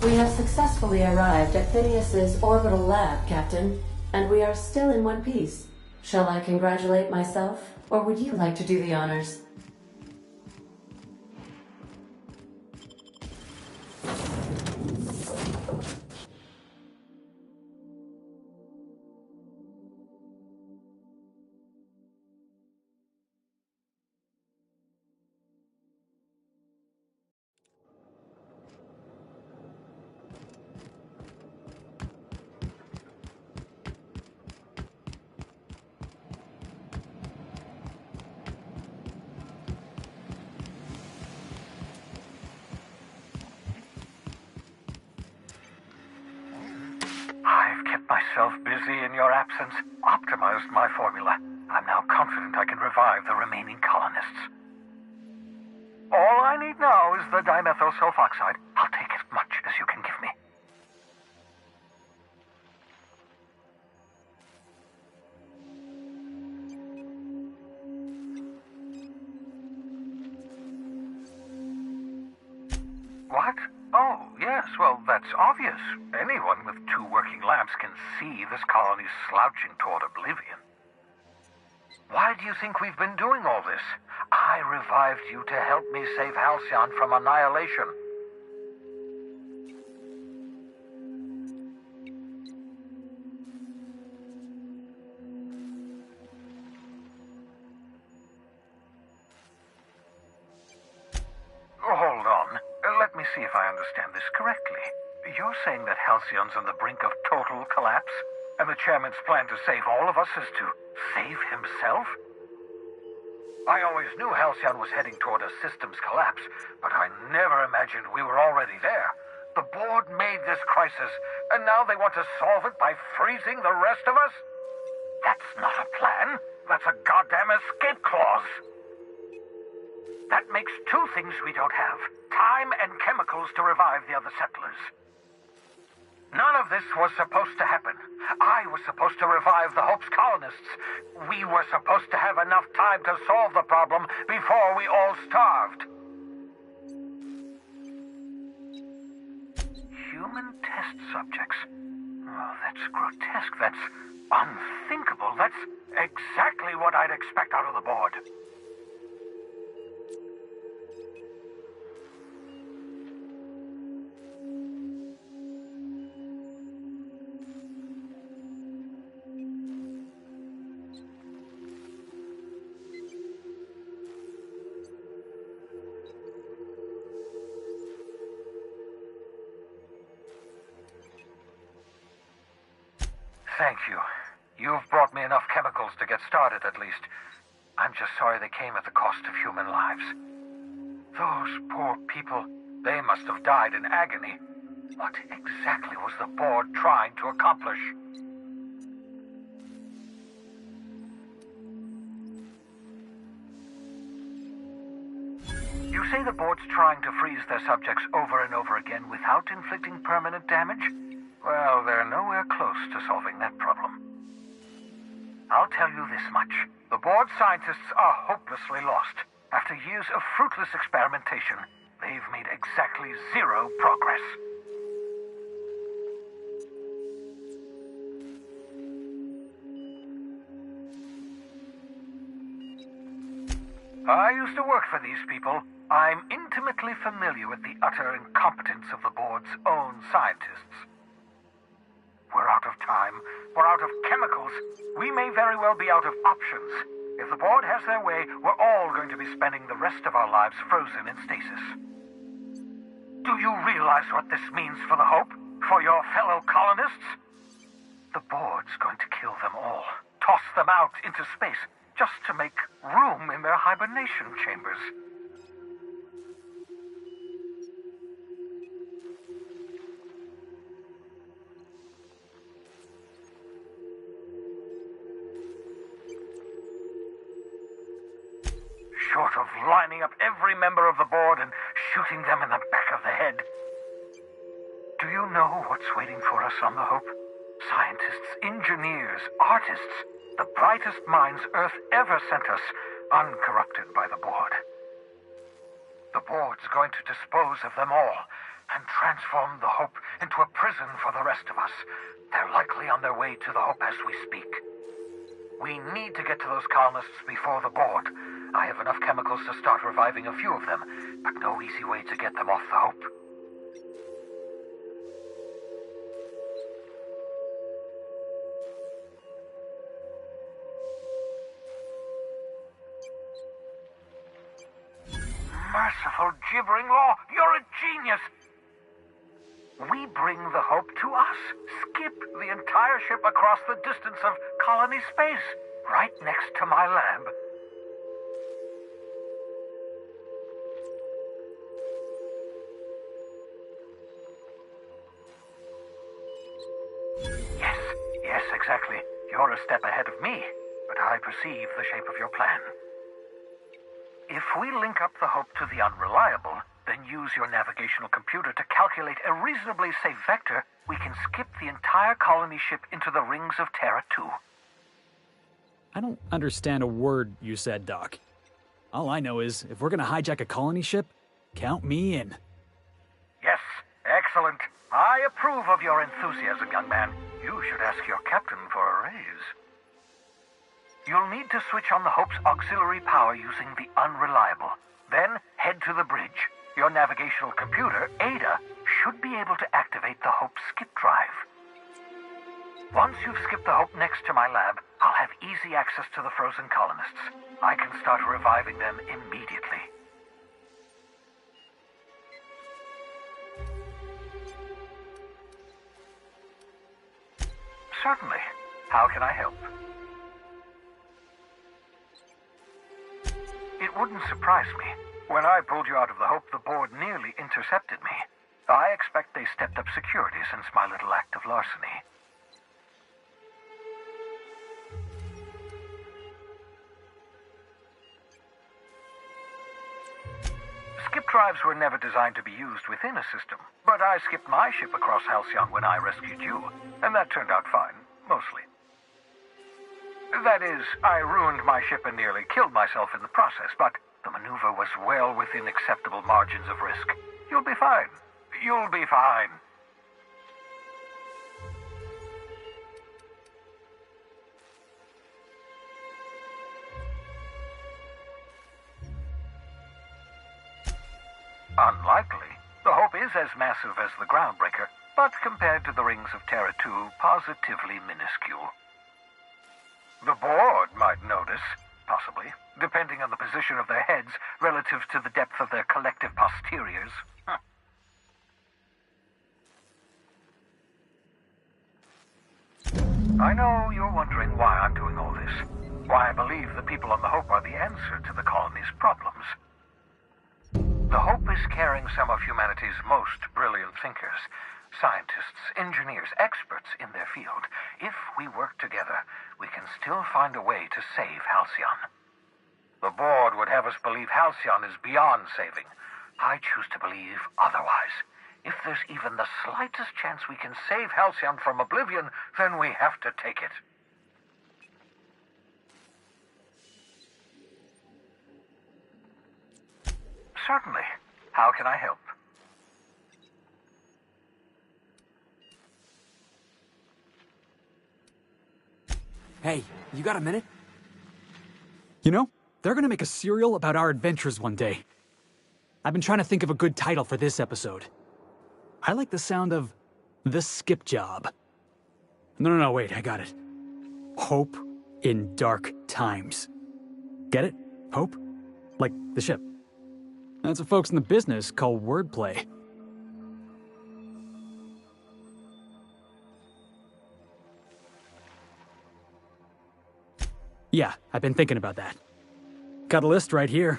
We have successfully arrived at Phineas's orbital lab, Captain, and we are still in one piece. Shall I congratulate myself, or would you like to do the honors? I've kept myself busy in your absence, optimized my formula. I'm now confident I can revive the remaining colonists. All I need now is the dimethyl sulfoxide. I'll take as much as you can give me. What? Oh, yes, well, that's obvious. Anyone with 2 working labs can see this colony's slouching toward oblivion. Why do you think we've been doing all this? I revived you to help me save Halcyon from annihilation. Hold on. Let me see if I understand this correctly. You're saying that Halcyon's on the brink of total collapse, and the chairman's plan to save all of us is to save himself? I always knew Halcyon was heading toward a systems collapse, but I never imagined we were already there. The board made this crisis, and now they want to solve it by freezing the rest of us? That's not a plan. That's a goddamn escape clause. That makes 2 things we don't have: time and chemicals to revive the other settlers. None of this was supposed to happen. I was supposed to revive the Hope's colonists. We were supposed to have enough time to solve the problem before we all starved. Human test subjects. Oh, that's grotesque. That's unthinkable. That's exactly what I'd expect out of the board. Thank you. You've brought me enough chemicals to get started, at least. I'm just sorry they came at the cost of human lives. Those poor people, they must have died in agony. What exactly was the board trying to accomplish? You say the board's trying to freeze their subjects over and over again without inflicting permanent damage? Well, they're nowhere close to solving that problem. I'll tell you this much. The board scientists are hopelessly lost. After years of fruitless experimentation, they've made exactly 0 progress. I used to work for these people. I'm intimately familiar with the utter incompetence of the board's own scientists. We're out of time. We're out of chemicals. We may very well be out of options. If the board has their way, we're all going to be spending the rest of our lives frozen in stasis. Do you realize what this means for the Hope? For your fellow colonists? The board's going to kill them all. Toss them out into space, just to make room in their hibernation chambers. Short of lining up every member of the board and shooting them in the back of the head. Do you know what's waiting for us on the Hope? Scientists, engineers, artists, the brightest minds Earth ever sent us, uncorrupted by the board. The board's going to dispose of them all and transform the Hope into a prison for the rest of us. They're likely on their way to the Hope as we speak. We need to get to those colonists before the board. I have enough chemicals to start reviving a few of them, but no easy way to get them off the Hope. Merciful gibbering law, you're a genius! We bring the Hope to us. Skip the entire ship across the distance of colony space, right next to my lab. Yes, exactly. You're a step ahead of me, but I perceive the shape of your plan. If we link up the Hope to the Unreliable, then use your navigational computer to calculate a reasonably safe vector, we can skip the entire colony ship into the rings of Terra 2. I don't understand a word you said, Doc. All I know is, if we're gonna hijack a colony ship, count me in. Excellent. I approve of your enthusiasm, young man. You should ask your captain for a raise. You'll need to switch on the Hope's auxiliary power using the Unreliable. Then head to the bridge. Your navigational computer, Ada, should be able to activate the Hope skip drive. Once you've skipped the Hope next to my lab, I'll have easy access to the frozen colonists. I can start reviving them immediately. Certainly. How can I help? It wouldn't surprise me. When I pulled you out of the Hope, the board nearly intercepted me. I expect they stepped up security since my little act of larceny. Skip drives were never designed to be used within a system, but I skipped my ship across Halcyon when I rescued you, and that turned out fine, mostly. That is, I ruined my ship and nearly killed myself in the process, but the maneuver was well within acceptable margins of risk. You'll be fine. You'll be fine. Unlikely. The Hope is as massive as the Groundbreaker, but compared to the rings of Terra 2, positively minuscule. The board might notice, possibly, depending on the position of their heads relative to the depth of their collective posteriors. Huh. I know you're wondering why I'm doing all this. Why I believe the people on the Hope are the answer to the colony's problems. The Hope is carrying some of humanity's most brilliant thinkers, scientists, engineers, experts in their field. If we work together, we can still find a way to save Halcyon. The board would have us believe Halcyon is beyond saving. I choose to believe otherwise. If there's even the slightest chance we can save Halcyon from oblivion, then we have to take it. Certainly. How can I help? Hey, you got a minute? You know, they're gonna make a serial about our adventures one day. I've been trying to think of a good title for this episode. I like the sound of The Skip Job. No, wait, I got it. Hope in Dark Times. Get it? Hope? Like the ship. That's what folks in the business call wordplay. Yeah, I've been thinking about that. Got a list right here.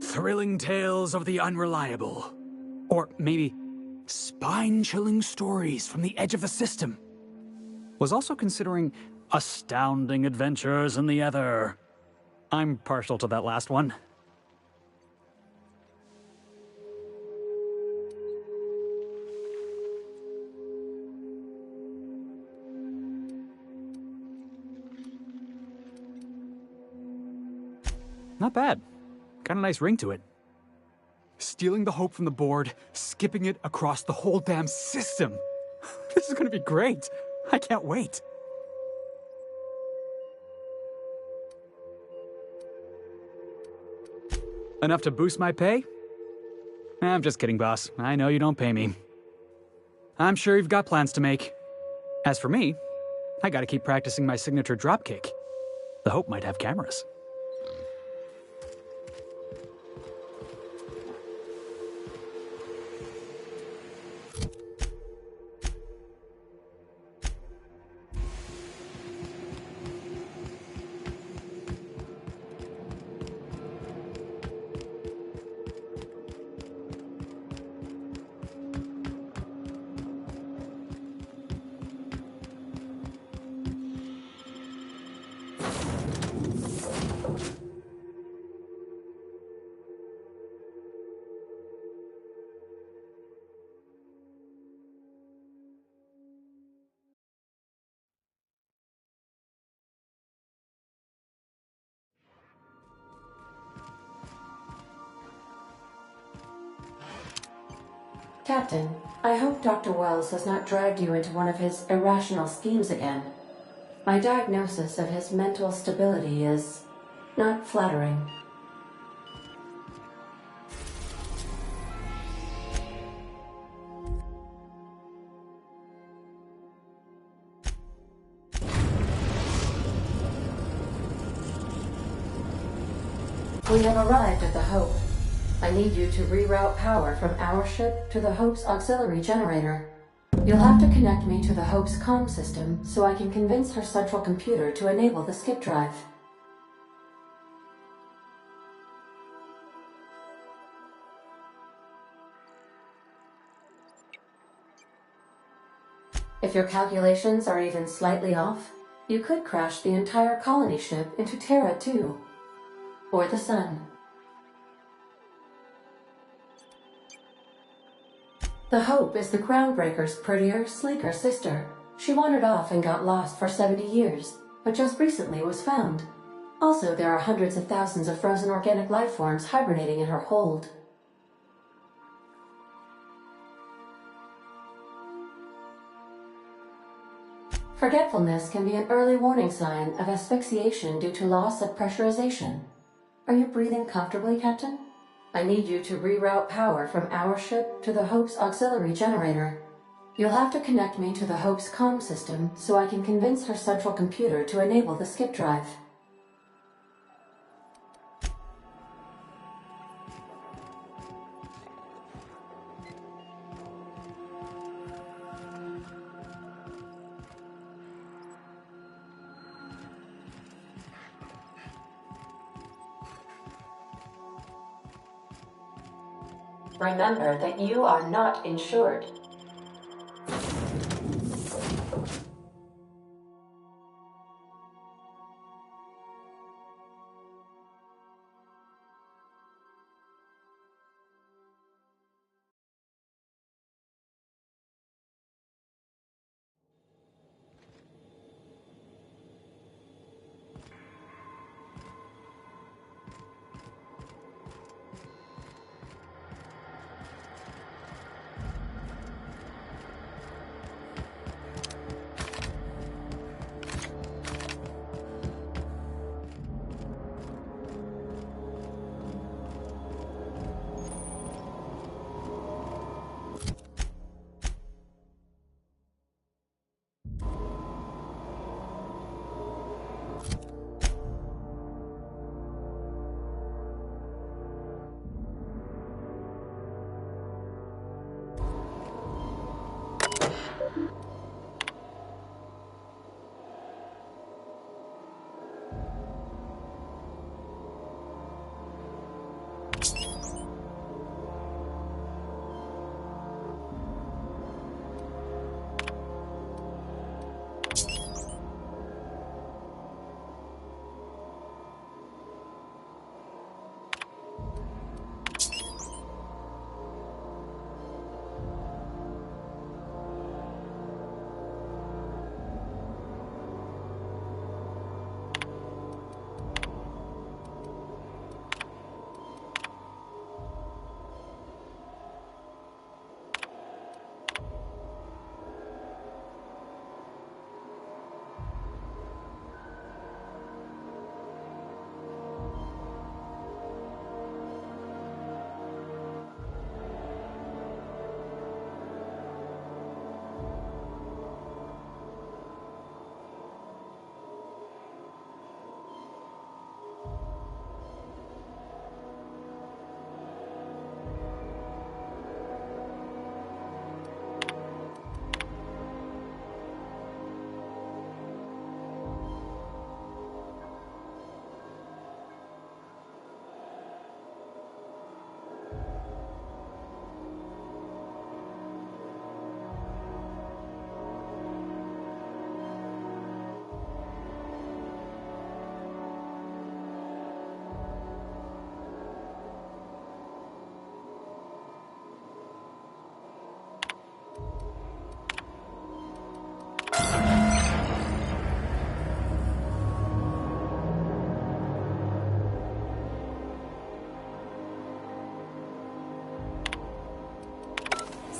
Thrilling tales of the unreliable. Or maybe spine-chilling stories from the edge of the system. Was also considering astounding adventures in the ether. I'm partial to that last one. Not bad. Got a nice ring to it. Stealing the Hope from the board, skipping it across the whole damn system. This is gonna be great. I can't wait. Enough to boost my pay? I'm just kidding, boss. I know you don't pay me. I'm sure you've got plans to make. As for me, I gotta keep practicing my signature dropkick. The Hope might have cameras. Captain, I hope Dr. Wells has not dragged you into one of his irrational schemes again. My diagnosis of his mental stability is not flattering. We have arrived at the Hope. I need you to reroute power from our ship to the Hope's auxiliary generator. You'll have to connect me to the Hope's comm system so I can convince her central computer to enable the skip drive. If your calculations are even slightly off, you could crash the entire colony ship into Terra 2. Or the Sun. The Hope is the Groundbreaker's prettier, sleeker sister. She wandered off and got lost for 70 years, but just recently was found. Also, there are hundreds of thousands of frozen organic life forms hibernating in her hold. Forgetfulness can be an early warning sign of asphyxiation due to loss of pressurization. Are you breathing comfortably, Captain? I need you to reroute power from our ship to the Hope's auxiliary generator. You'll have to connect me to the Hope's comm system so I can convince her central computer to enable the skip drive. Remember that you are not insured.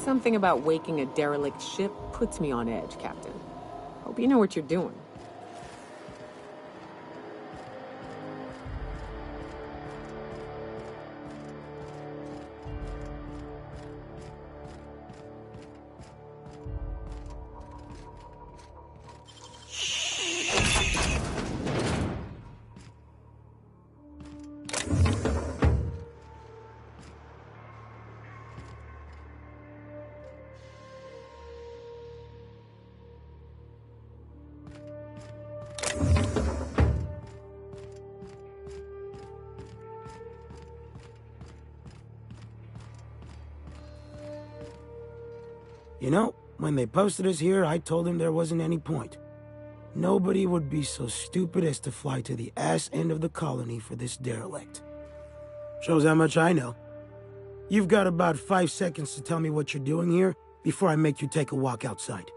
Something about waking a derelict ship puts me on edge, Captain. Hope you know what you're doing. You know, when they posted us here, I told them there wasn't any point. Nobody would be so stupid as to fly to the ass end of the colony for this derelict. Shows how much I know. You've got about 5 seconds to tell me what you're doing here before I make you take a walk outside.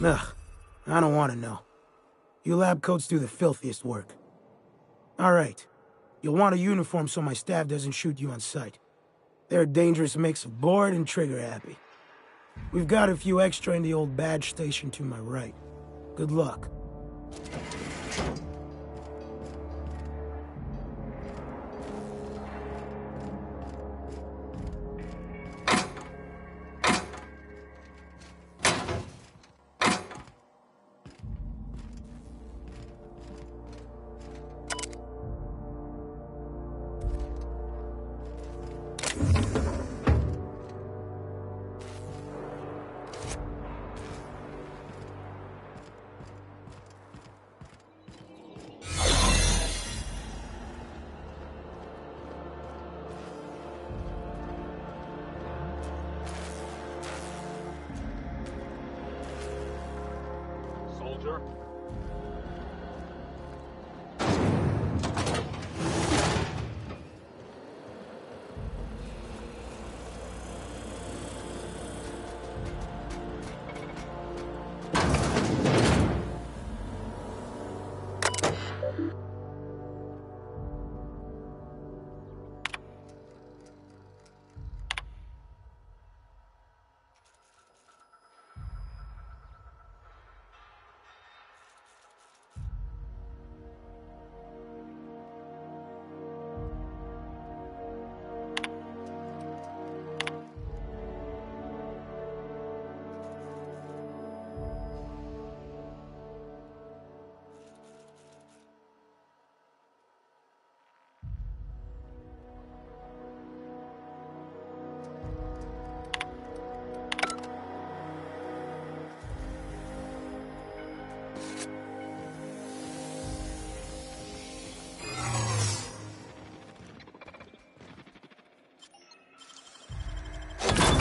Ugh, I don't want to know. You lab coats do the filthiest work. All right. You'll want a uniform so my staff doesn't shoot you on sight. They're a dangerous mix of bored and trigger-happy. We've got a few extra in the old badge station to my right. Good luck. Soldier?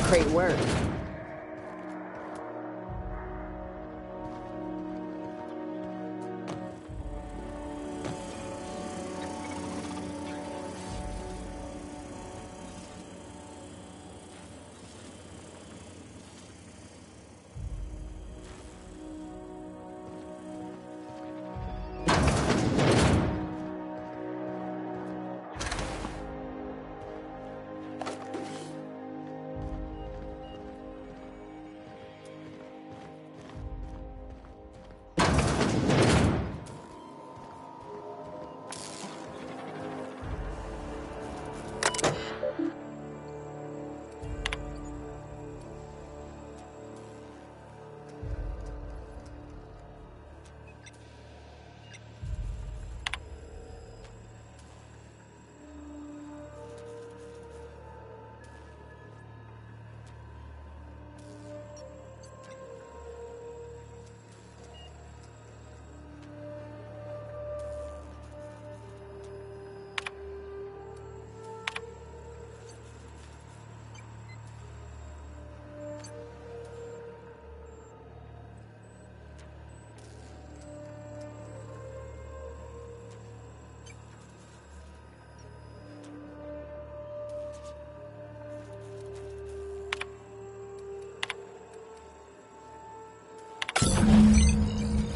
Great work.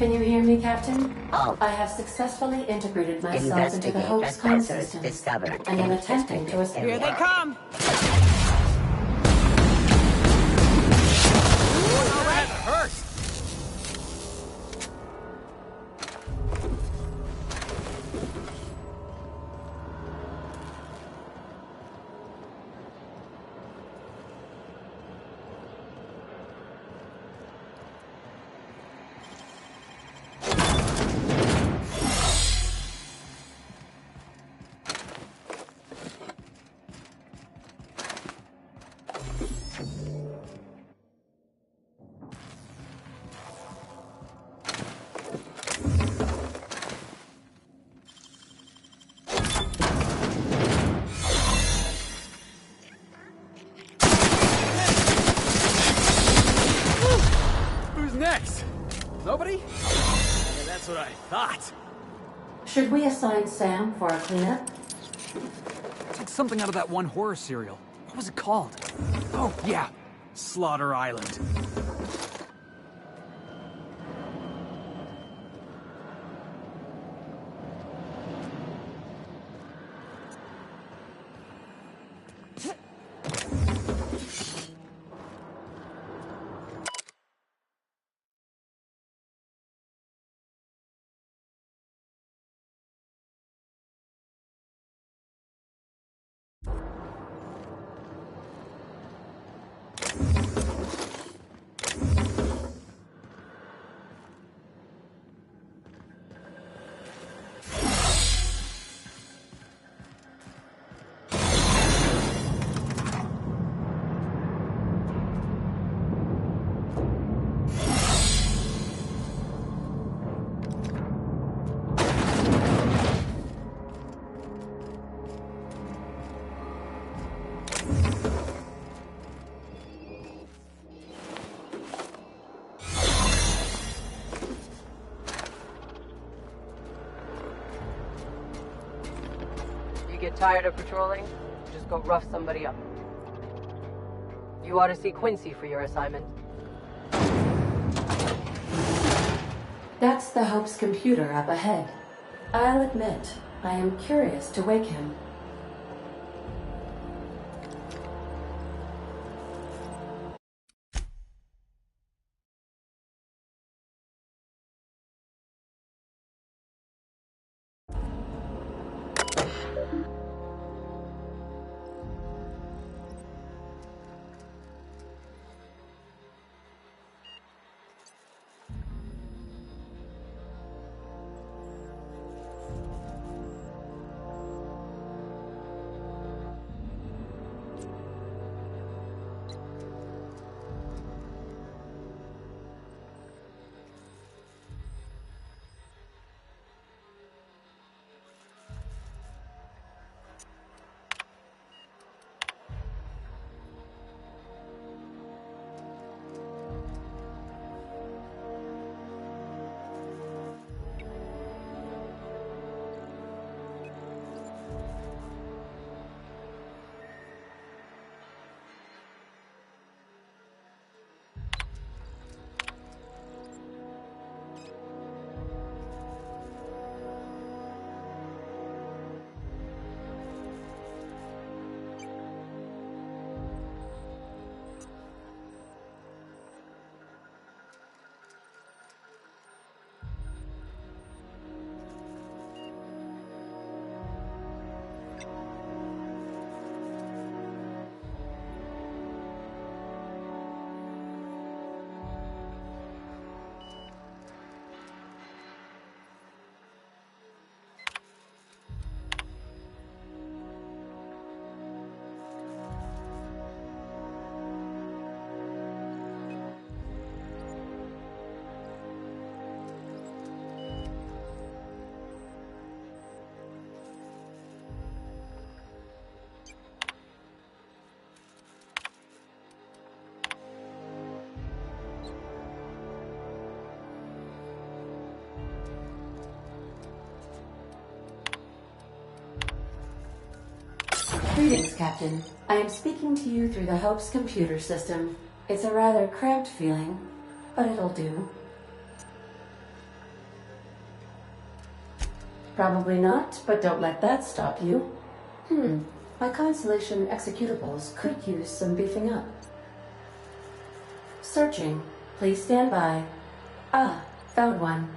Can you hear me, Captain? Alt. I have successfully integrated myself into the Hope's comm system, discovered and am attempting to escape. Here they come! Next? Nobody? Yeah, that's what I thought. Should we assign Sam for a cleanup? It's like something out of that one horror serial. What was it called? Oh, yeah. Slaughter Island. Get tired of patrolling, just go rough somebody up. You ought to see Quincy for your assignment. That's the Hope's computer up ahead. I'll admit, I am curious to wake him. Greetings, Captain. I am speaking to you through the Hope's computer system. It's a rather cramped feeling, but it'll do. Probably not, but don't let that stop you. My Constellation executables could use some beefing up. Searching. Please stand by. Ah, found one.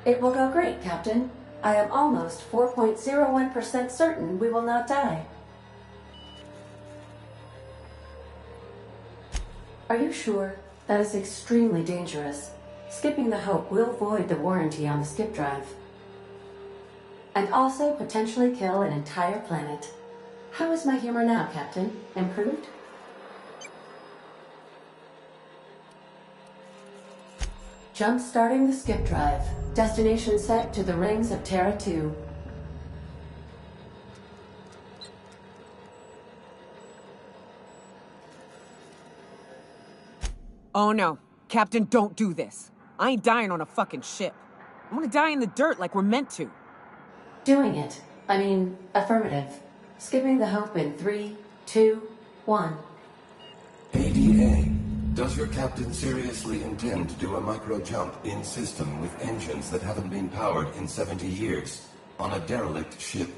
It will go great, Captain. I am almost 4.01% certain we will not die. Are you sure? That is extremely dangerous. Skipping the Hope will void the warranty on the skip drive. And also potentially kill an entire planet. How is my humor now, Captain? Improved? Jump-starting the skip drive. Destination set to the rings of Terra 2. Oh no. Captain, don't do this. I ain't dying on a fucking ship. I want to die in the dirt like we're meant to. Doing it. I mean, affirmative. Skipping the Hope in 3, 2, 1. ADA, does your captain seriously intend to do a micro-jump in system with engines that haven't been powered in 70 years on a derelict ship?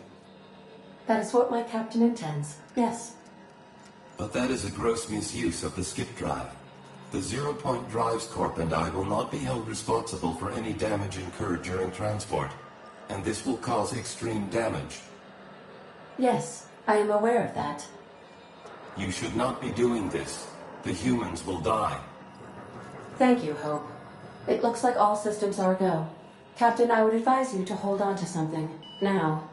That is what my captain intends, yes. But that is a gross misuse of the skip drive. The Zero Point Drives Corp and I will not be held responsible for any damage incurred during transport, and this will cause extreme damage. Yes, I am aware of that. You should not be doing this. The humans will die. Thank you, Hope. It looks like all systems are go. Captain, I would advise you to hold on to something. Now.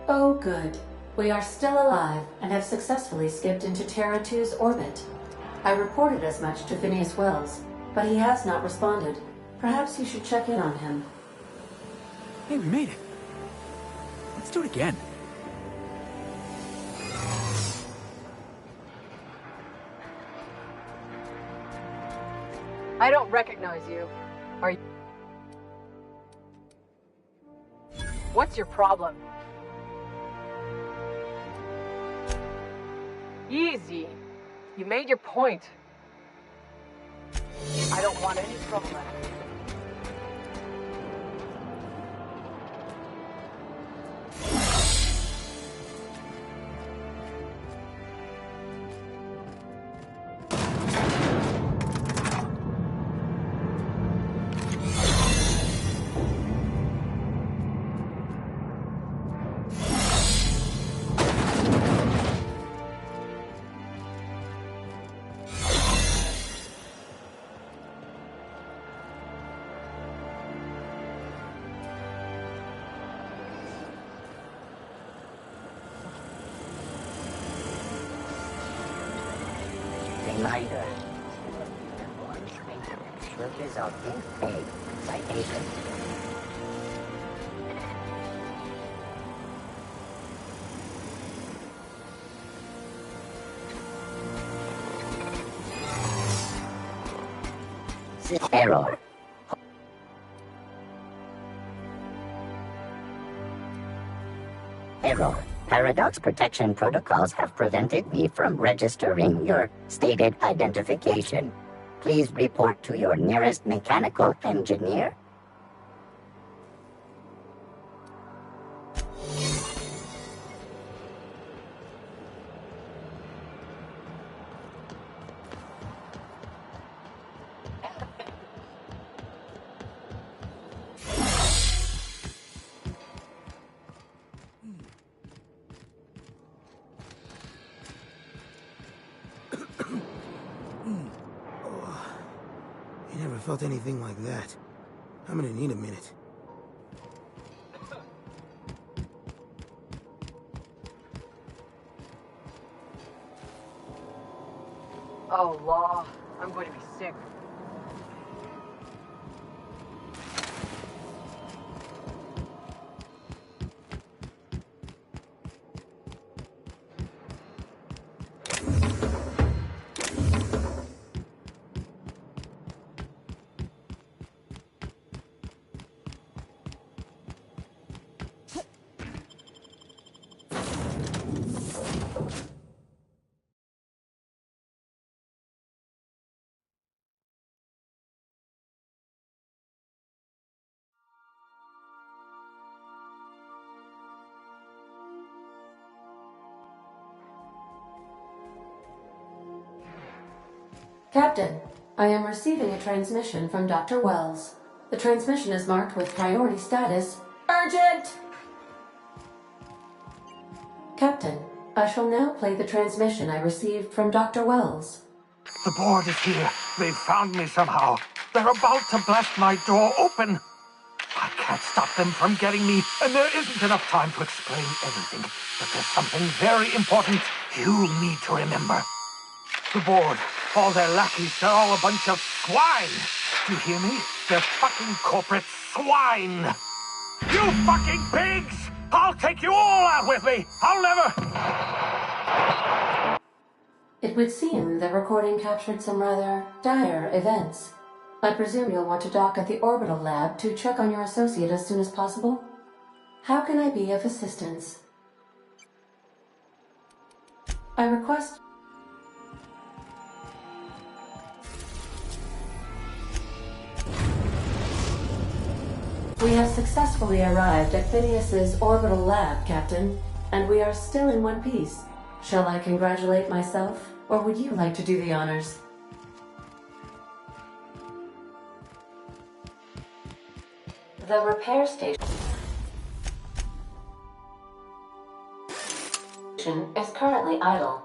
Oh, good. We are still alive and have successfully skipped into Terra 2's orbit. I reported as much to Phineas Wells, but he has not responded. Perhaps you should check in on him. Hey, we made it. Let's do it again. I don't recognize you. Are you... What's your problem? Easy. You made your point. I don't want any trouble. Reminder. Should result in paid citation. Error. Error. Paradox protection protocols have prevented me from registering your stated identification. Please report to your nearest mechanical engineer. felt anything like that. I'm gonna need a minute. Oh, Law. I'm going to be sick. Captain, I am receiving a transmission from Dr. Wells. The transmission is marked with priority status. Urgent! Captain, I shall now play the transmission I received from Dr. Wells. The board is here. They've found me somehow. They're about to blast my door open. I can't stop them from getting me, and there isn't enough time to explain everything. But there's something very important you need to remember. The board, all their lackeys, they're all a bunch of swine. Do you hear me? They're fucking corporate swine. You fucking pigs! I'll take you all out with me! I'll never... It would seem the recording captured some rather dire events. I presume you'll want to dock at the orbital lab to check on your associate as soon as possible? How can I be of assistance? I request... We have successfully arrived at Phineas's orbital lab, Captain, and we are still in one piece. Shall I congratulate myself, or would you like to do the honors? The repair station is currently idle.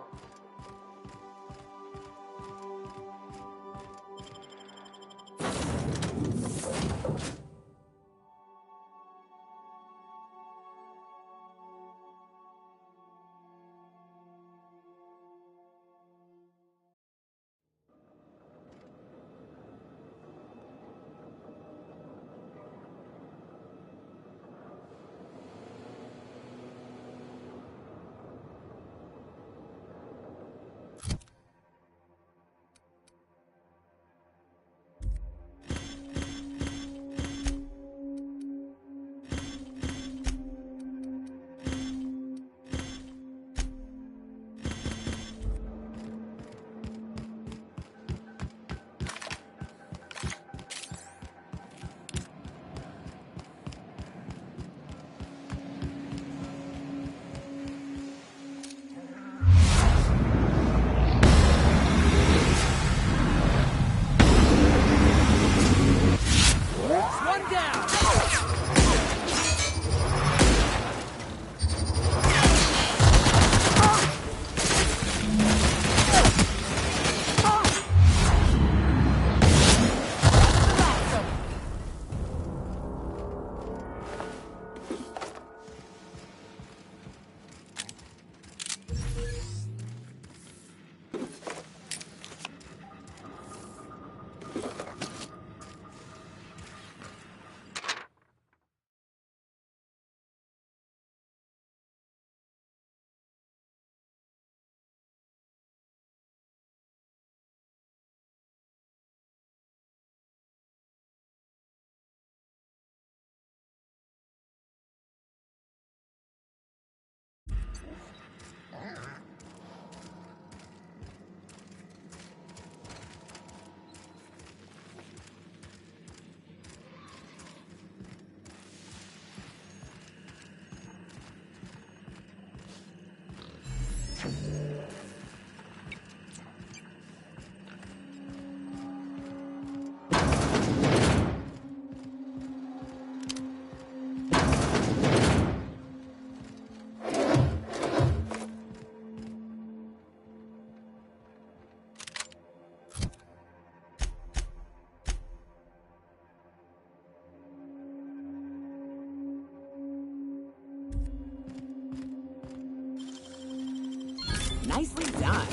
Nicely done.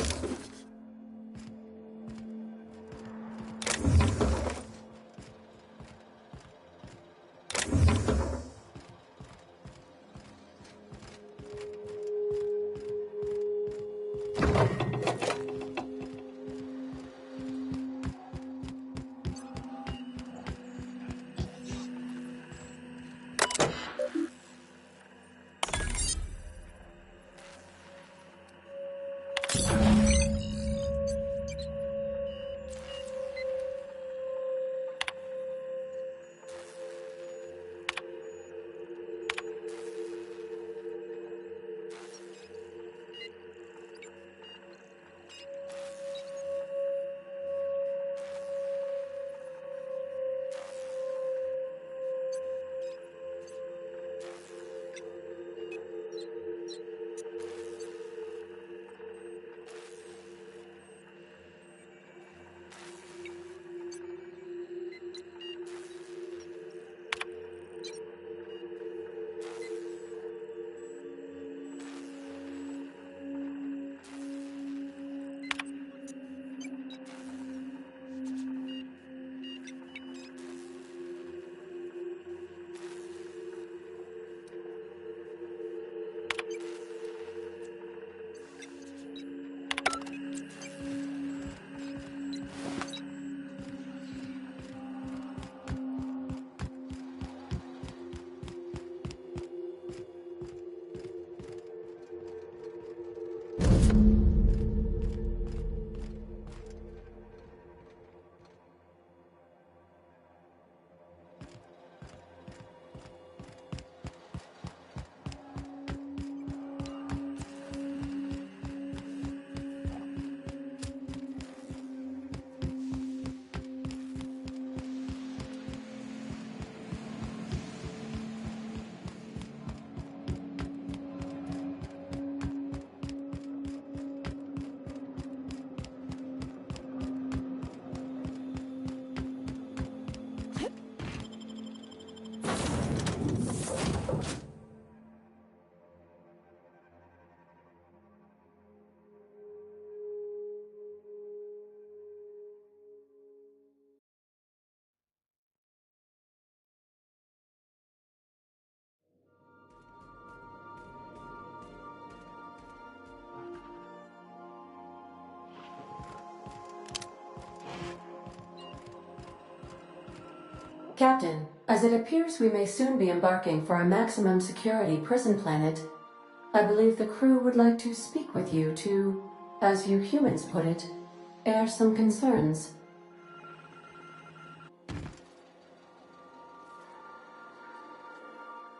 Captain, as it appears we may soon be embarking for a maximum security prison planet, I believe the crew would like to speak with you to, as you humans put it, air some concerns.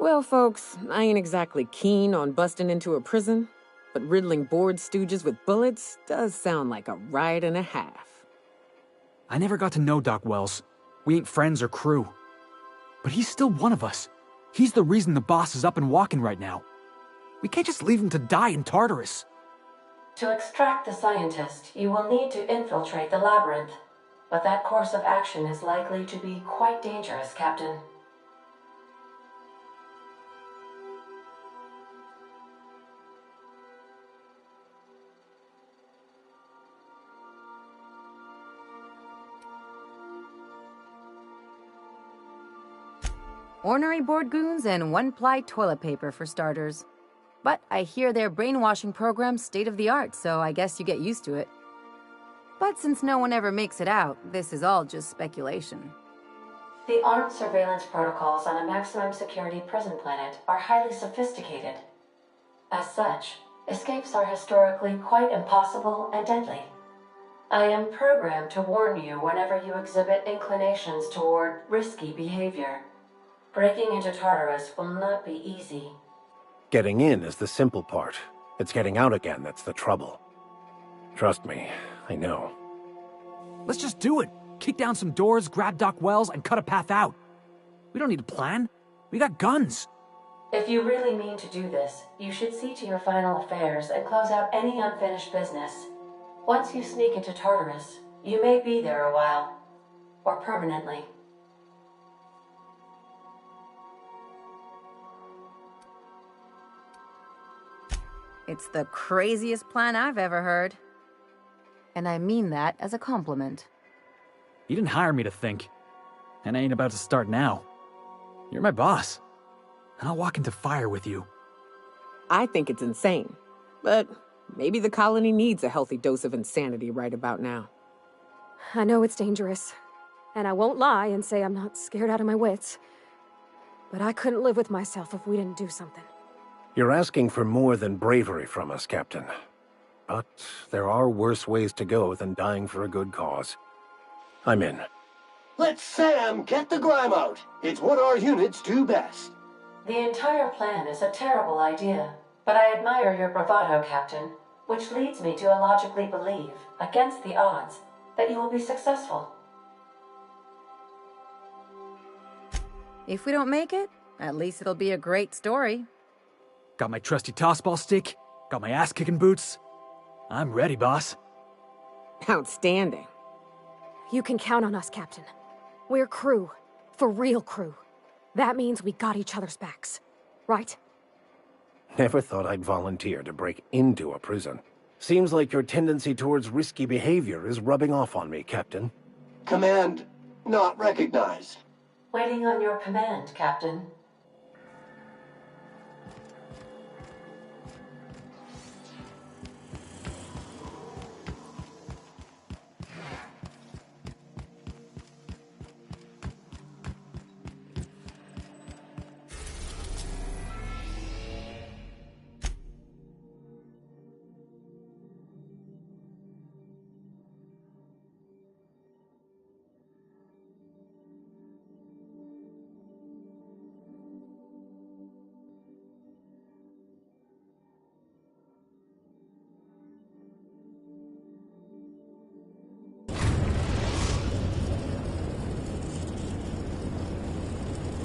Well, folks, I ain't exactly keen on busting into a prison, but riddling bored stooges with bullets does sound like a ride and a half. I never got to know Doc Wells. We ain't friends or crew. But he's still one of us. He's the reason the boss is up and walking right now. We can't just leave him to die in Tartarus. To extract the scientist, you will need to infiltrate the labyrinth. But that course of action is likely to be quite dangerous, Captain. Ornery board goons and one-ply toilet paper for starters. But I hear their brainwashing program's state-of-the-art, so I guess you get used to it. But since no one ever makes it out, this is all just speculation. The armed surveillance protocols on a maximum security prison planet are highly sophisticated. As such, escapes are historically quite impossible and deadly. I am programmed to warn you whenever you exhibit inclinations toward risky behavior. Breaking into Tartarus will not be easy. Getting in is the simple part. It's getting out again that's the trouble. Trust me, I know. Let's just do it. Kick down some doors, grab Doc Wells, and cut a path out. We don't need a plan. We got guns. If you really mean to do this, you should see to your final affairs and close out any unfinished business. Once you sneak into Tartarus, you may be there a while. Or permanently. It's the craziest plan I've ever heard. And I mean that as a compliment. You didn't hire me to think. And I ain't about to start now. You're my boss. And I'll walk into fire with you. I think it's insane. But maybe the colony needs a healthy dose of insanity right about now. I know it's dangerous. And I won't lie and say I'm not scared out of my wits. But I couldn't live with myself if we didn't do something. You're asking for more than bravery from us, Captain. But there are worse ways to go than dying for a good cause. I'm in. Let Sam get the grime out. It's what our units do best. The entire plan is a terrible idea, but I admire your bravado, Captain, which leads me to illogically believe, against the odds, that you will be successful. If we don't make it, at least it'll be a great story. Got my trusty tossball stick, got my ass-kicking boots. I'm ready, boss. Outstanding. You can count on us, Captain. We're crew. For real crew. That means we got each other's backs. Right? Never thought I'd volunteer to break into a prison. Seems like your tendency towards risky behavior is rubbing off on me, Captain. Command not recognized. Waiting on your command, Captain.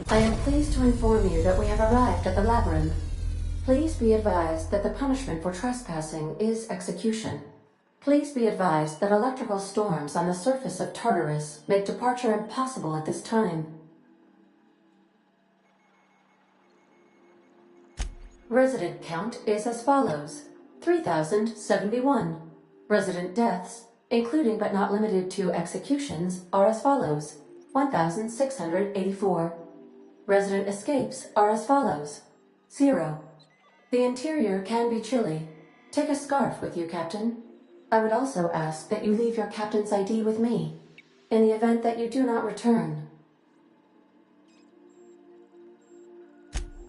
I am pleased to inform you that we have arrived at the labyrinth. Please be advised that the punishment for trespassing is execution. Please be advised that electrical storms on the surface of Tartarus make departure impossible at this time. Resident count is as follows: 3,071. Resident deaths, including but not limited to executions, are as follows: 1,684. Resident escapes are as follows: 0. The interior can be chilly. Take a scarf with you, Captain. I would also ask that you leave your captain's ID with me, in the event that you do not return.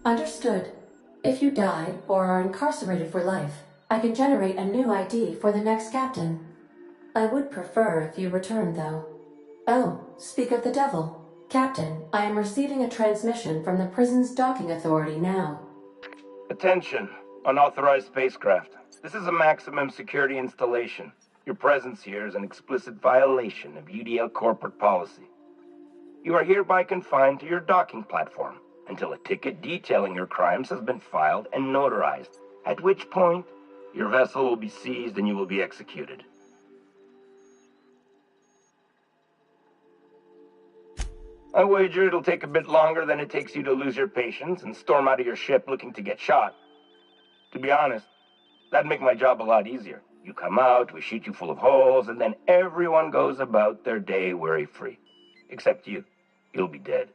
Understood. If you die or are incarcerated for life, I can generate a new ID for the next captain. I would prefer if you returned, though. Oh, speak of the devil. Captain, I am receiving a transmission from the prison's docking authority now. Attention, unauthorized spacecraft. This is a maximum security installation. Your presence here is an explicit violation of UDL corporate policy. You are hereby confined to your docking platform until a ticket detailing your crimes has been filed and notarized, at which point your vessel will be seized and you will be executed. I wager it'll take a bit longer than it takes you to lose your patience and storm out of your ship looking to get shot. To be honest, that'd make my job a lot easier. You come out, we shoot you full of holes, and then everyone goes about their day worry-free. Except you. You'll be dead.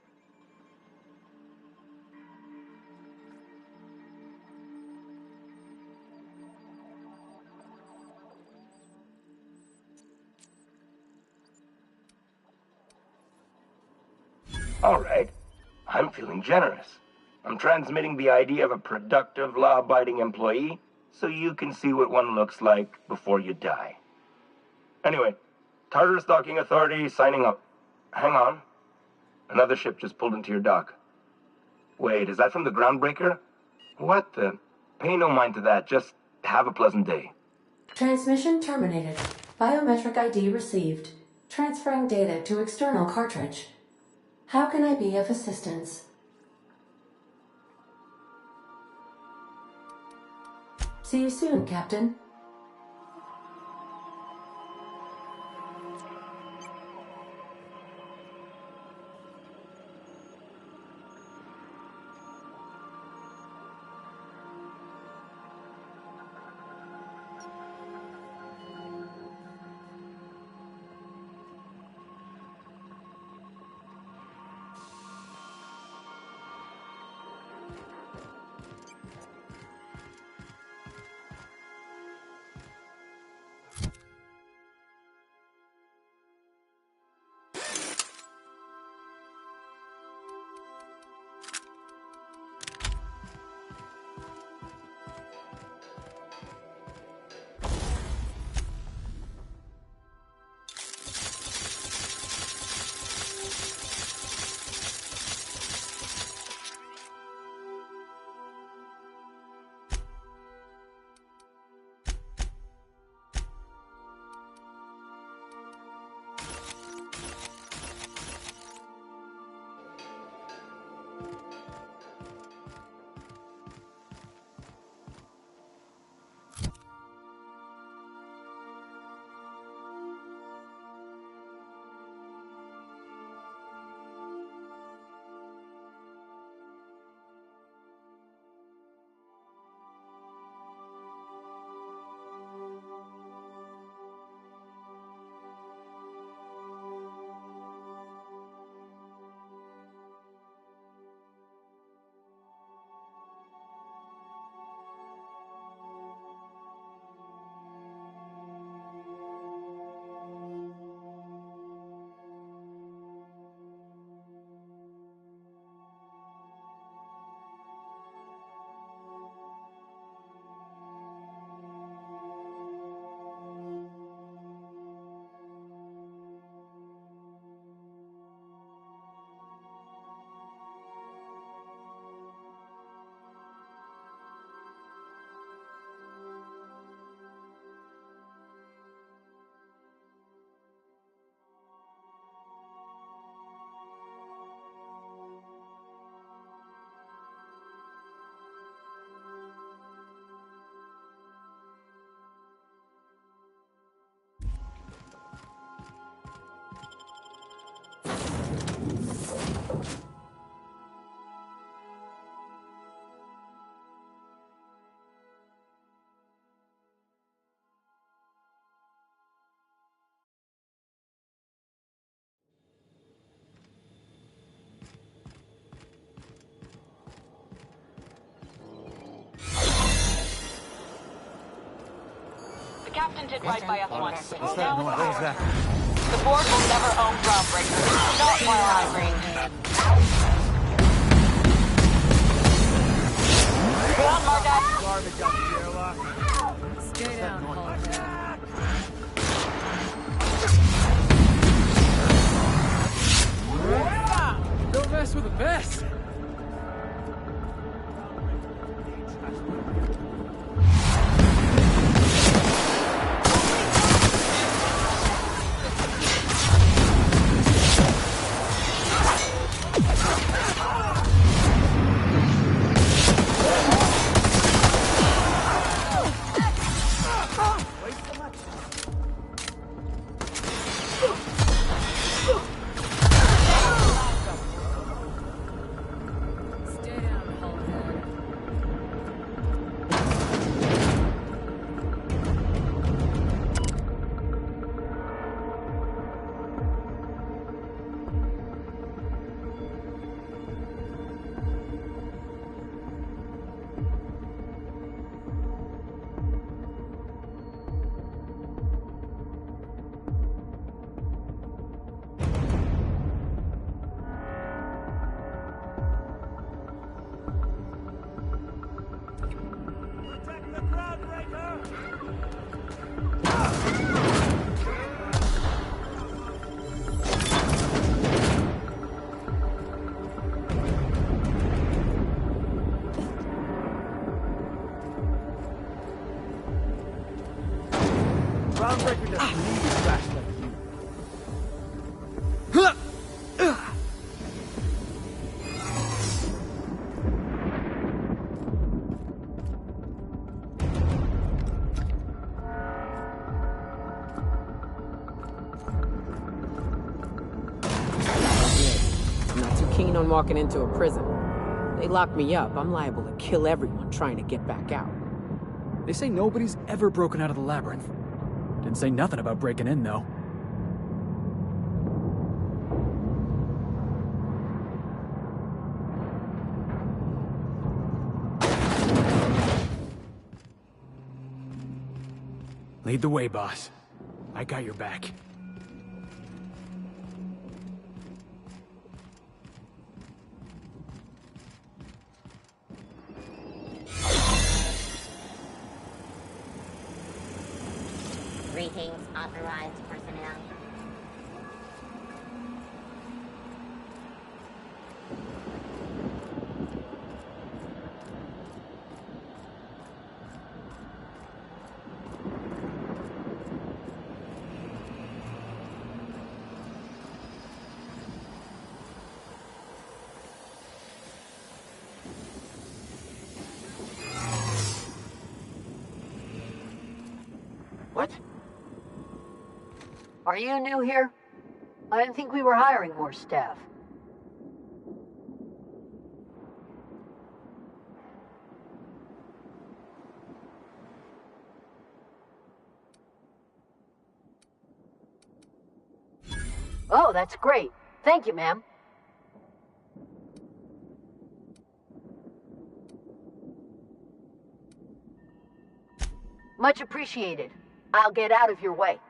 All right. I'm feeling generous. I'm transmitting the idea of a productive, law-abiding employee so you can see what one looks like before you die. Anyway, Tartarus Docking Authority signing up. Hang on. Another ship just pulled into your dock. Wait, is that from the Groundbreaker? What the? Pay no mind to that. Just have a pleasant day. Transmission terminated. Biometric ID received. Transferring data to external cartridge. How can I be of assistance? See you soon, Captain. captain did right by us once. What's that noise? What was that? The board will never own Groundbreaker. Not while I reign. Come on, Margot. Garbage out the airlock. Stay down, Don't mess with the best. Groundbreaker doesn't need to crash like you. I'm not too keen on walking into a prison. They lock me up, I'm liable to kill everyone trying to get back out. They say nobody's ever broken out of the labyrinth. Didn't say nothing about breaking in, though. Lead the way, boss. I got your back. Greetings, authorized personnel. What? Are you new here? I didn't think we were hiring more staff. Oh, that's great. Thank you, ma'am. Much appreciated. I'll get out of your way.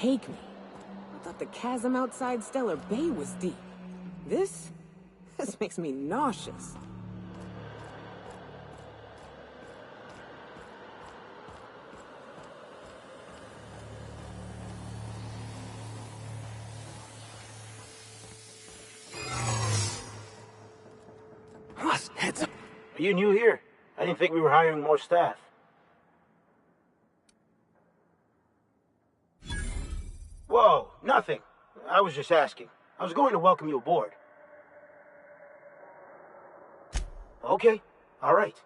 take me. I thought the chasm outside Stellar Bay was deep. This makes me nauseous. Are you new here? I didn't think we were hiring more staff. Whoa, nothing. I was just asking. I was going to welcome you aboard. Okay, all right.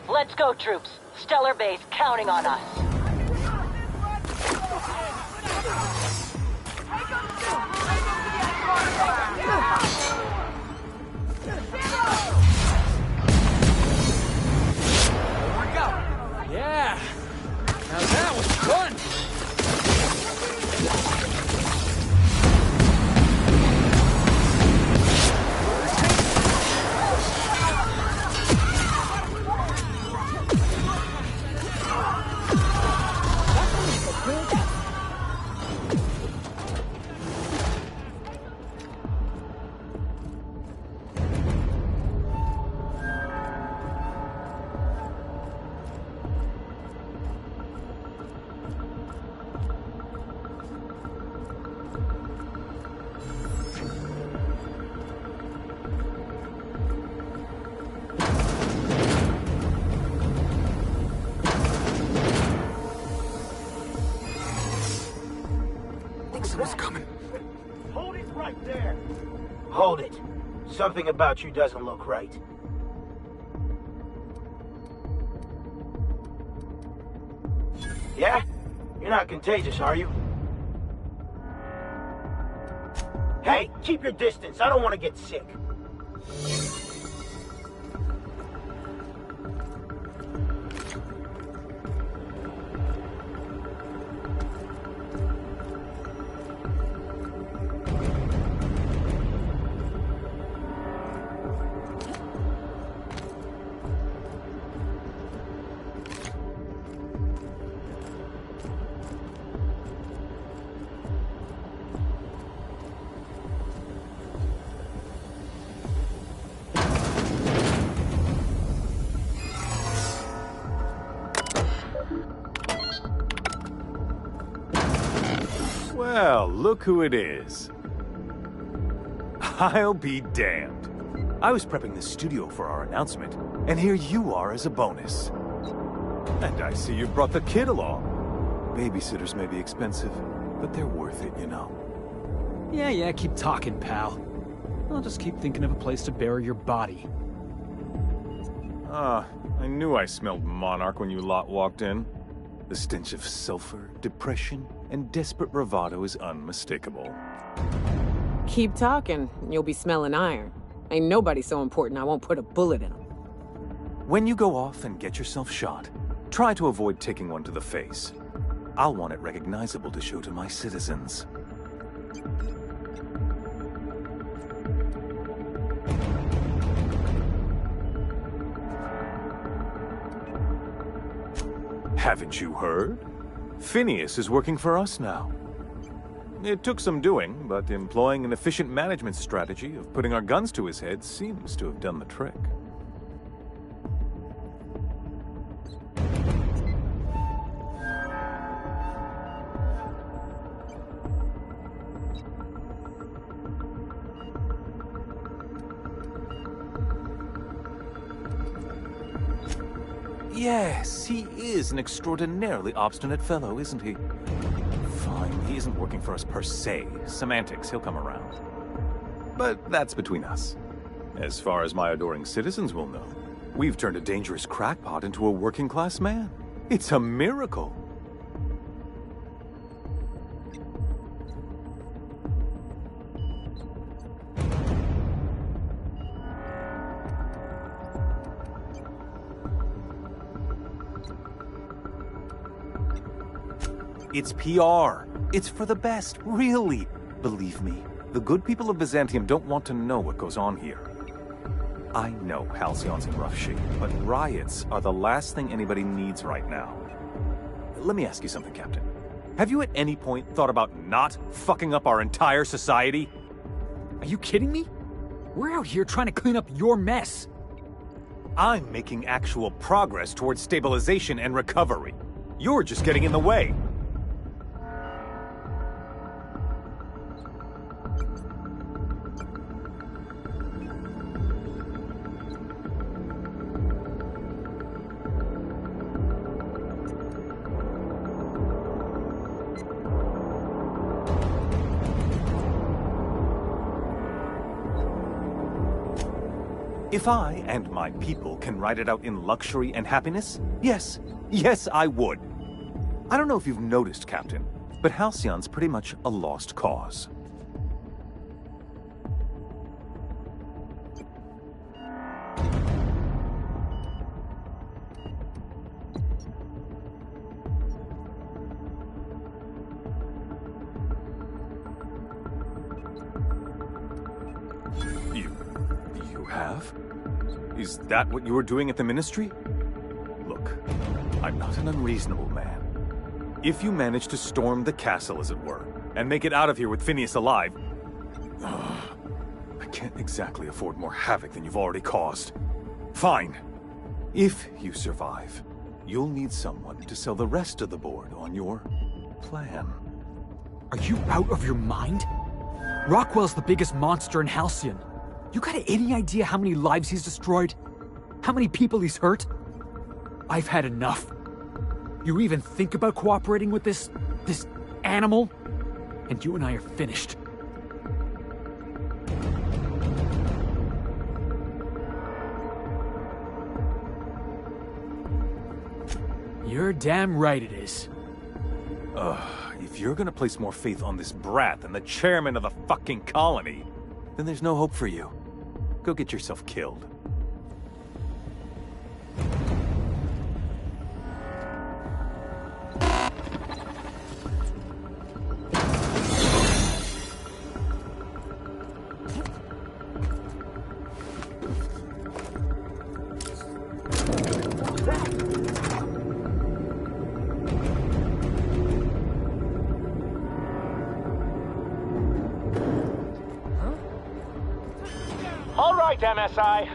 Let's go, troops. Stellar Base counting on us. Yeah! Now that was fun! Someone's coming. Hold it right there. Hold it. Something about you doesn't look right. Yeah? You're not contagious, are you? Hey, keep your distance. I don't want to get sick. Well, look who it is. I'll be damned. I was prepping the studio for our announcement, and here you are as a bonus. And I see you brought the kid along. Babysitters may be expensive, but they're worth it, you know. Yeah, keep talking, pal. I'll just keep thinking of a place to bury your body. Ah, I knew I smelled Monarch when you lot walked in. The stench of sulfur, depression, and desperate bravado is unmistakable. Keep talking, and you'll be smelling iron. Ain't nobody so important I won't put a bullet in him. When you go off and get yourself shot, try to avoid taking one to the face. I'll want it recognizable to show to my citizens. Haven't you heard? Phineas is working for us now. It took some doing, but employing an efficient management strategy of putting our guns to his head seems to have done the trick. Yes, he is an extraordinarily obstinate fellow, isn't he? Fine, he isn't working for us per se. Semantics, he'll come around. But that's between us. As far as my adoring citizens will know, We've turned a dangerous crackpot into a working-class man. It's a miracle. It's PR. It's for the best, really. Believe me, the good people of Byzantium don't want to know what goes on here. I know Halcyon's in rough shape, but riots are the last thing anybody needs right now. Let me ask you something, Captain. Have you at any point thought about not fucking up our entire society? Are you kidding me? We're out here trying to clean up your mess. I'm making actual progress towards stabilization and recovery. You're just getting in the way. If I and my people can ride it out in luxury and happiness, yes, I would. I don't know if you've noticed, Captain, but Halcyon's pretty much a lost cause. You have? Is that what you were doing at the Ministry? Look, I'm not an unreasonable man. If you manage to storm the castle, as it were, and make it out of here with Phineas alive, I can't exactly afford more havoc than you've already caused. Fine. If you survive, you'll need someone to sell the rest of the board on your plan. Are you out of your mind? Rockwell's the biggest monster in Halcyon. You got any idea how many lives he's destroyed? How many people he's hurt? I've had enough. You even think about cooperating with this animal? And you and I are finished. You're damn right it is. If you're gonna place more faith on this brat than the chairman of the fucking colony, then there's no hope for you. Go get yourself killed. All right, MSI.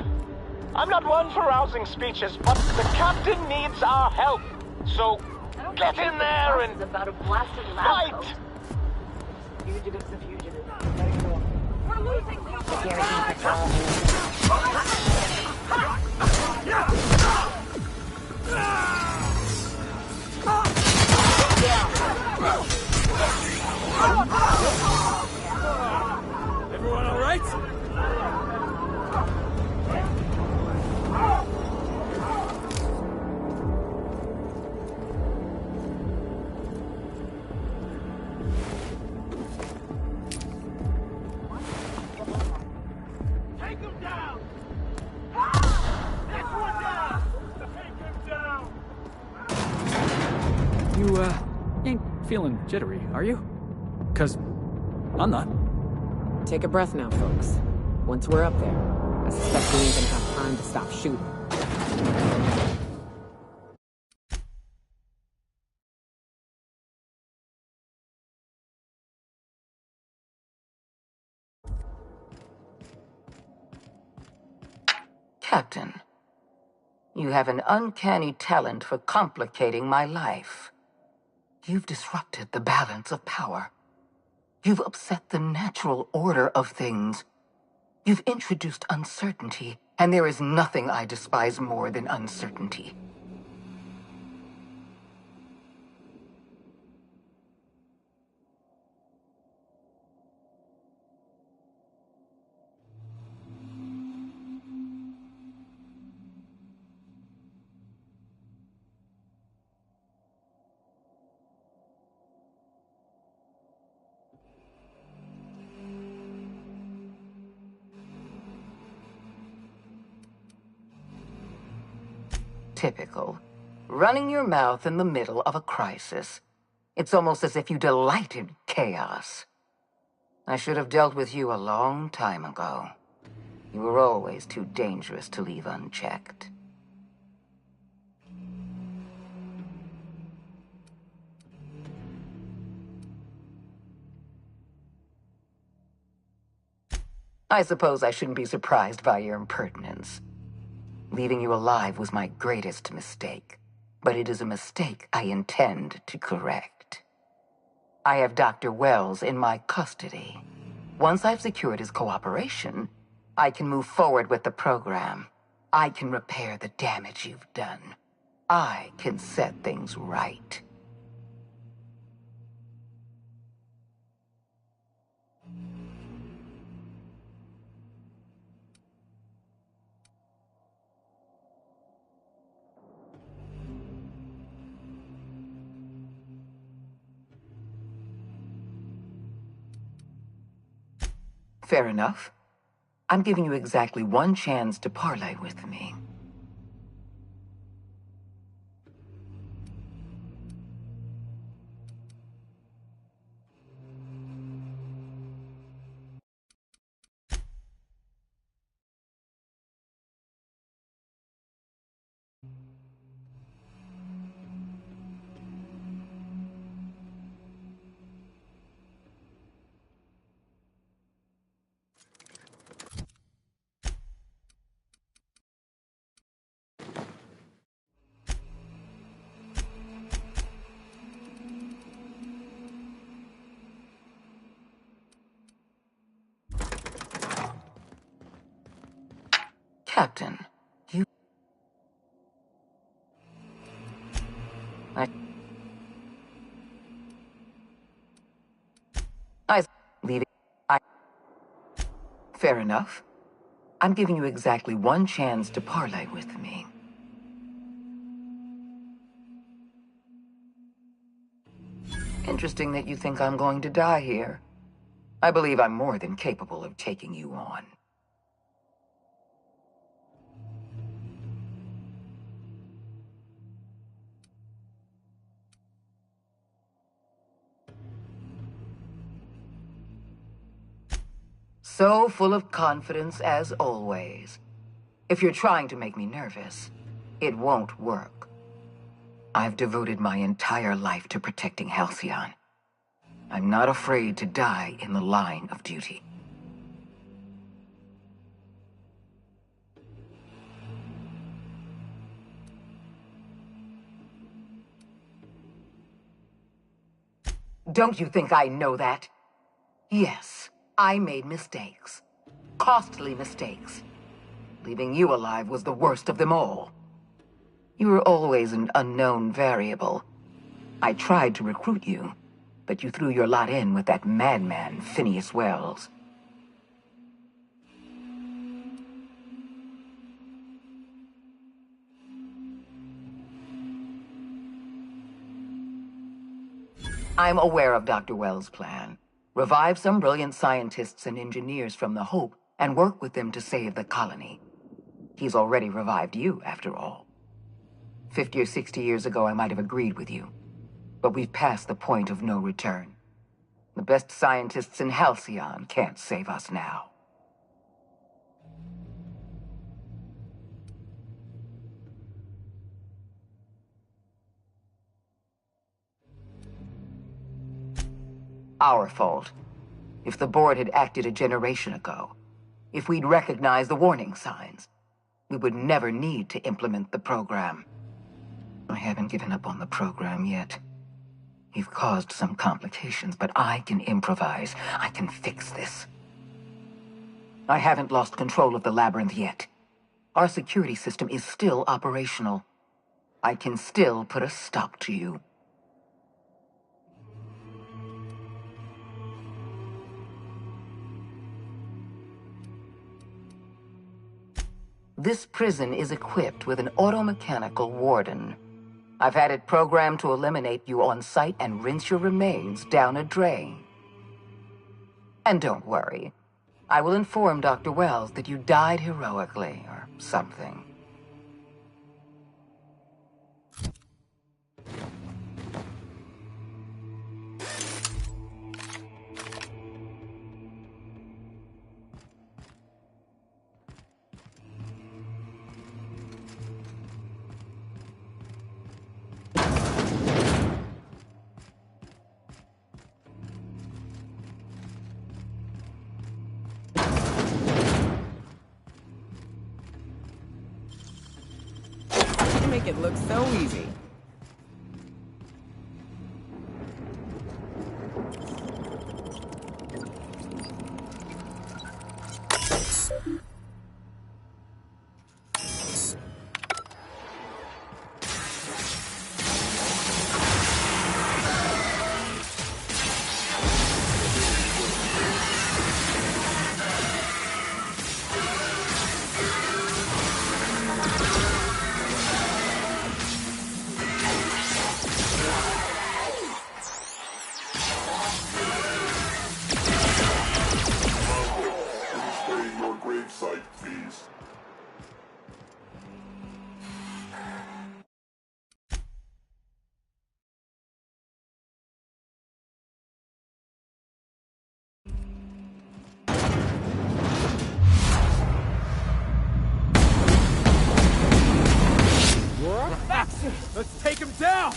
I'm not one for rousing speeches, but the captain needs our help. So, get in there and about a blasted fight! Fugitives the fugitive. Let it go. We're losing Security patrol. Everyone all right? Take him down! This one down! Take him down! You, ain't feeling jittery, are you? 'Cause I'm not. Take a breath now, folks. Once we're up there, I suspect we ain't gonna have time to stop shooting. Captain, you have an uncanny talent for complicating my life. You've disrupted the balance of power. You've upset the natural order of things. You've introduced uncertainty, and there is nothing I despise more than uncertainty. Typical. Running your mouth in the middle of a crisis. It's almost as if you delight in chaos. I should have dealt with you a long time ago. You were always too dangerous to leave unchecked. I suppose I shouldn't be surprised by your impertinence. Leaving you alive was my greatest mistake, but it is a mistake I intend to correct. I have Dr. Wells in my custody. Once I've secured his cooperation, I can move forward with the program. I can repair the damage you've done. I can set things right. Fair enough. I'm giving you exactly one chance to parley with me. Captain, you... Leaving... Fair enough. I'm giving you exactly one chance to parley with me. Interesting that you think I'm going to die here. I believe I'm more than capable of taking you on. So full of confidence as always. If you're trying to make me nervous, it won't work. I've devoted my entire life to protecting Halcyon. I'm not afraid to die in the line of duty. Don't you think I know that? Yes, I made mistakes. Costly mistakes. Leaving you alive was the worst of them all. You were always an unknown variable. I tried to recruit you, but you threw your lot in with that madman, Phineas Wells. I'm aware of Dr. Wells' plan. Revive some brilliant scientists and engineers from the Hope and work with them to save the colony. He's already revived you, after all. 50 or 60 years ago, I might have agreed with you. But we've passed the point of no return. The best scientists in Halcyon can't save us now. Our fault. If the board had acted a generation ago, if we'd recognized the warning signs, we would never need to implement the program. I haven't given up on the program yet. You've caused some complications, but I can improvise. I can fix this. I haven't lost control of the labyrinth yet. Our security system is still operational. I can still put a stop to you. This prison is equipped with an automechanical warden. I've had it programmed to eliminate you on sight and rinse your remains down a drain. And don't worry. I will inform Dr. Wells that you died heroically, or something. make it look so easy. Let's take him down!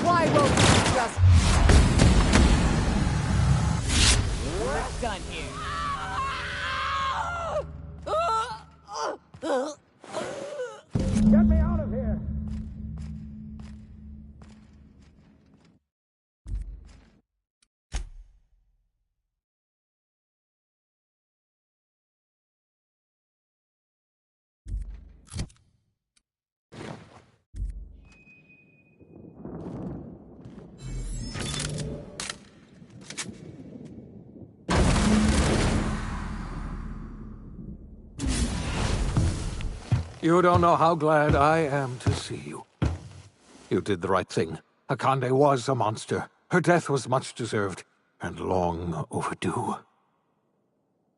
Why won't you just... We're done here. Get me out of here! You don't know how glad I am to see you. You did the right thing. Akande was a monster. Her death was much deserved, and long overdue.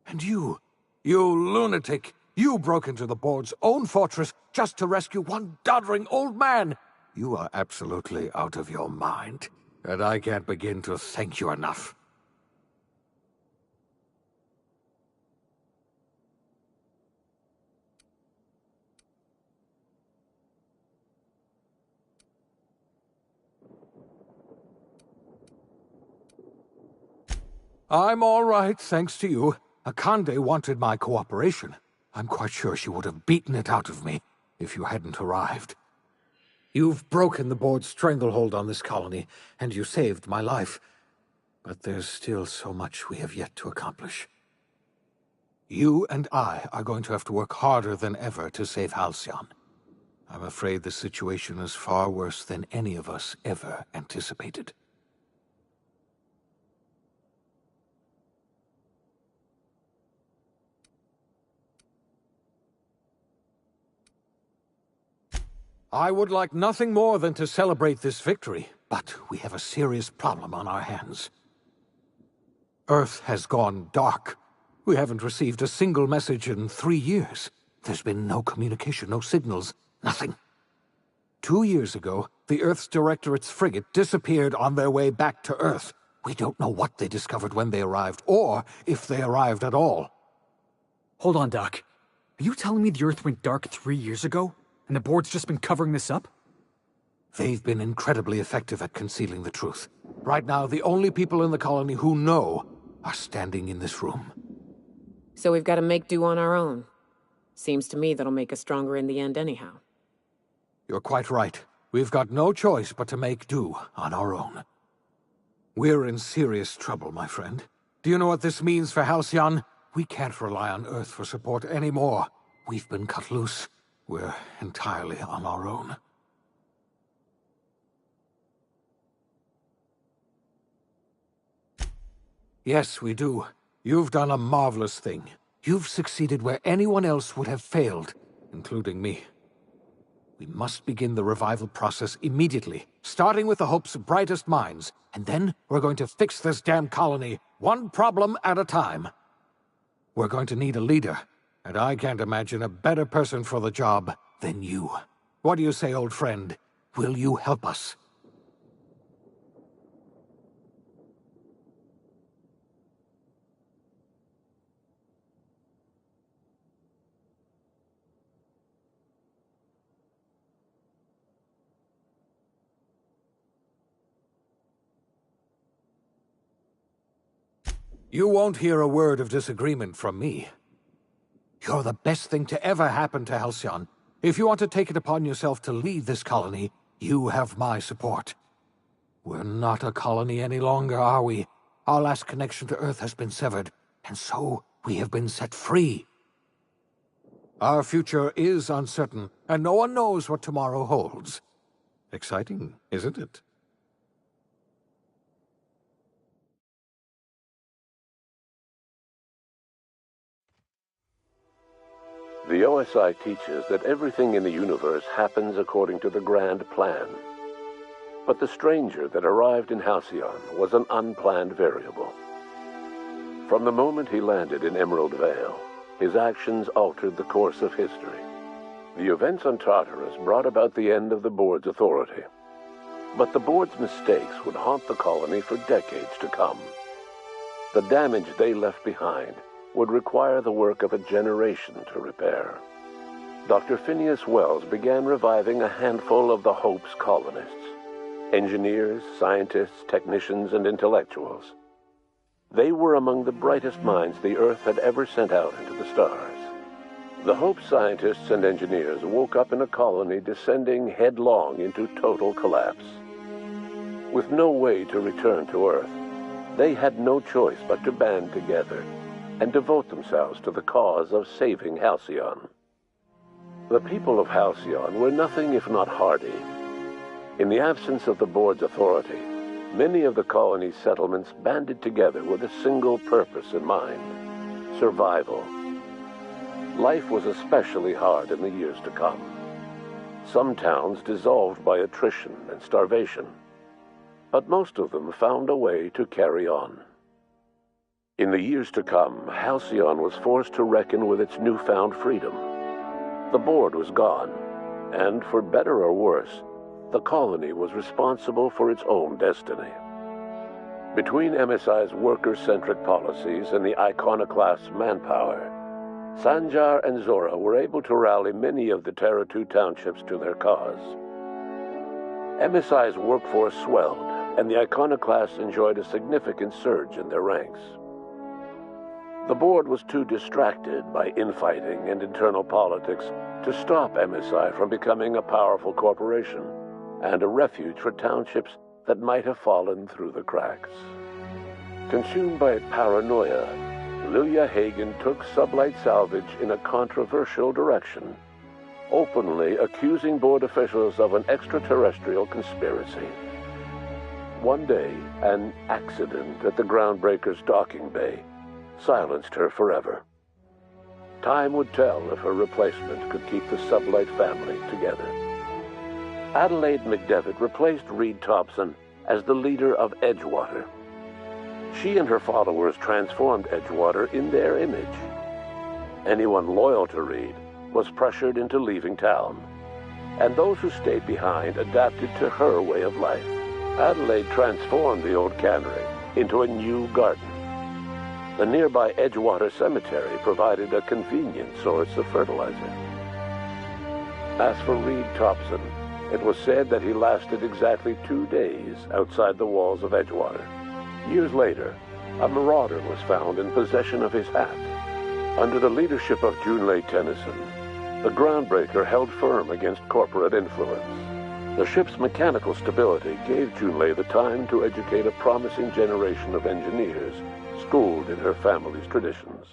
And you lunatic, you broke into the board's own fortress just to rescue one doddering old man. You are absolutely out of your mind, and I can't begin to thank you enough. I'm all right, thanks to you. Akande wanted my cooperation. I'm quite sure she would have beaten it out of me if you hadn't arrived. You've broken the board's stranglehold on this colony, and you saved my life. But there's still so much we have yet to accomplish. You and I are going to have to work harder than ever to save Halcyon. I'm afraid the situation is far worse than any of us ever anticipated. I would like nothing more than to celebrate this victory, but we have a serious problem on our hands. Earth has gone dark. We haven't received a single message in 3 years. There's been no communication, no signals, nothing. 2 years ago, the Earth's Directorate's frigate disappeared on their way back to Earth. We don't know what they discovered when they arrived, or if they arrived at all. Hold on, Doc. Are you telling me the Earth went dark 3 years ago? And the board's just been covering this up? They've been incredibly effective at concealing the truth. Right now, the only people in the colony who know are standing in this room. So we've got to make do on our own. Seems to me that'll make us stronger in the end anyhow. You're quite right. We've got no choice but to make do on our own. We're in serious trouble, my friend. Do you know what this means for Halcyon? We can't rely on Earth for support anymore. We've been cut loose. We're entirely on our own. Yes, we do. You've done a marvelous thing. You've succeeded where anyone else would have failed, including me. We must begin the revival process immediately, starting with the Hope's brightest minds, and then we're going to fix this damn colony, one problem at a time. We're going to need a leader, and I can't imagine a better person for the job than you. What do you say, old friend? Will you help us? You won't hear a word of disagreement from me. You're the best thing to ever happen to Halcyon. If you want to take it upon yourself to lead this colony, you have my support. We're not a colony any longer, are we? Our last connection to Earth has been severed, and so we have been set free. Our future is uncertain, and no one knows what tomorrow holds. Exciting, isn't it? The OSI teaches that everything in the universe happens according to the grand plan. But the stranger that arrived in Halcyon was an unplanned variable. From the moment he landed in Emerald Vale, his actions altered the course of history. The events on Tartarus brought about the end of the board's authority. But the board's mistakes would haunt the colony for decades to come. The damage they left behind would require the work of a generation to repair. Dr. Phineas Wells began reviving a handful of the Hope's colonists. Engineers, scientists, technicians, and intellectuals. They were among the brightest minds the Earth had ever sent out into the stars. The Hope scientists and engineers woke up in a colony descending headlong into total collapse. With no way to return to Earth, they had no choice but to band together and devote themselves to the cause of saving Halcyon. The people of Halcyon were nothing if not hardy. In the absence of the board's authority, many of the colony's settlements banded together with a single purpose in mind: survival. Life was especially hard in the years to come. Some towns dissolved by attrition and starvation, but most of them found a way to carry on. In the years to come, Halcyon was forced to reckon with its newfound freedom. The board was gone, and for better or worse, the colony was responsible for its own destiny. Between MSI's worker-centric policies and the iconoclast's manpower, Sanjar and Zora were able to rally many of the Terra 2 townships to their cause. MSI's workforce swelled, and the iconoclasts enjoyed a significant surge in their ranks. The board was too distracted by infighting and internal politics to stop MSI from becoming a powerful corporation and a refuge for townships that might have fallen through the cracks. Consumed by paranoia, Lilia Hagen took Sublight Salvage in a controversial direction, openly accusing board officials of an extraterrestrial conspiracy. One day, an accident at the Groundbreaker's docking bay silenced her forever. Time would tell if her replacement could keep the Sublight family together. Adelaide McDevitt replaced Reed Thompson as the leader of Edgewater. She and her followers transformed Edgewater in their image. Anyone loyal to Reed was pressured into leaving town, and those who stayed behind adapted to her way of life. Adelaide transformed the old cannery into a new garden. The nearby Edgewater Cemetery provided a convenient source of fertilizer. As for Reed Thompson, it was said that he lasted exactly 2 days outside the walls of Edgewater. Years later, a marauder was found in possession of his hat. Under the leadership of Junlei Tennyson, the Groundbreaker held firm against corporate influence. The ship's mechanical stability gave Junlei the time to educate a promising generation of engineers schooled in her family's traditions.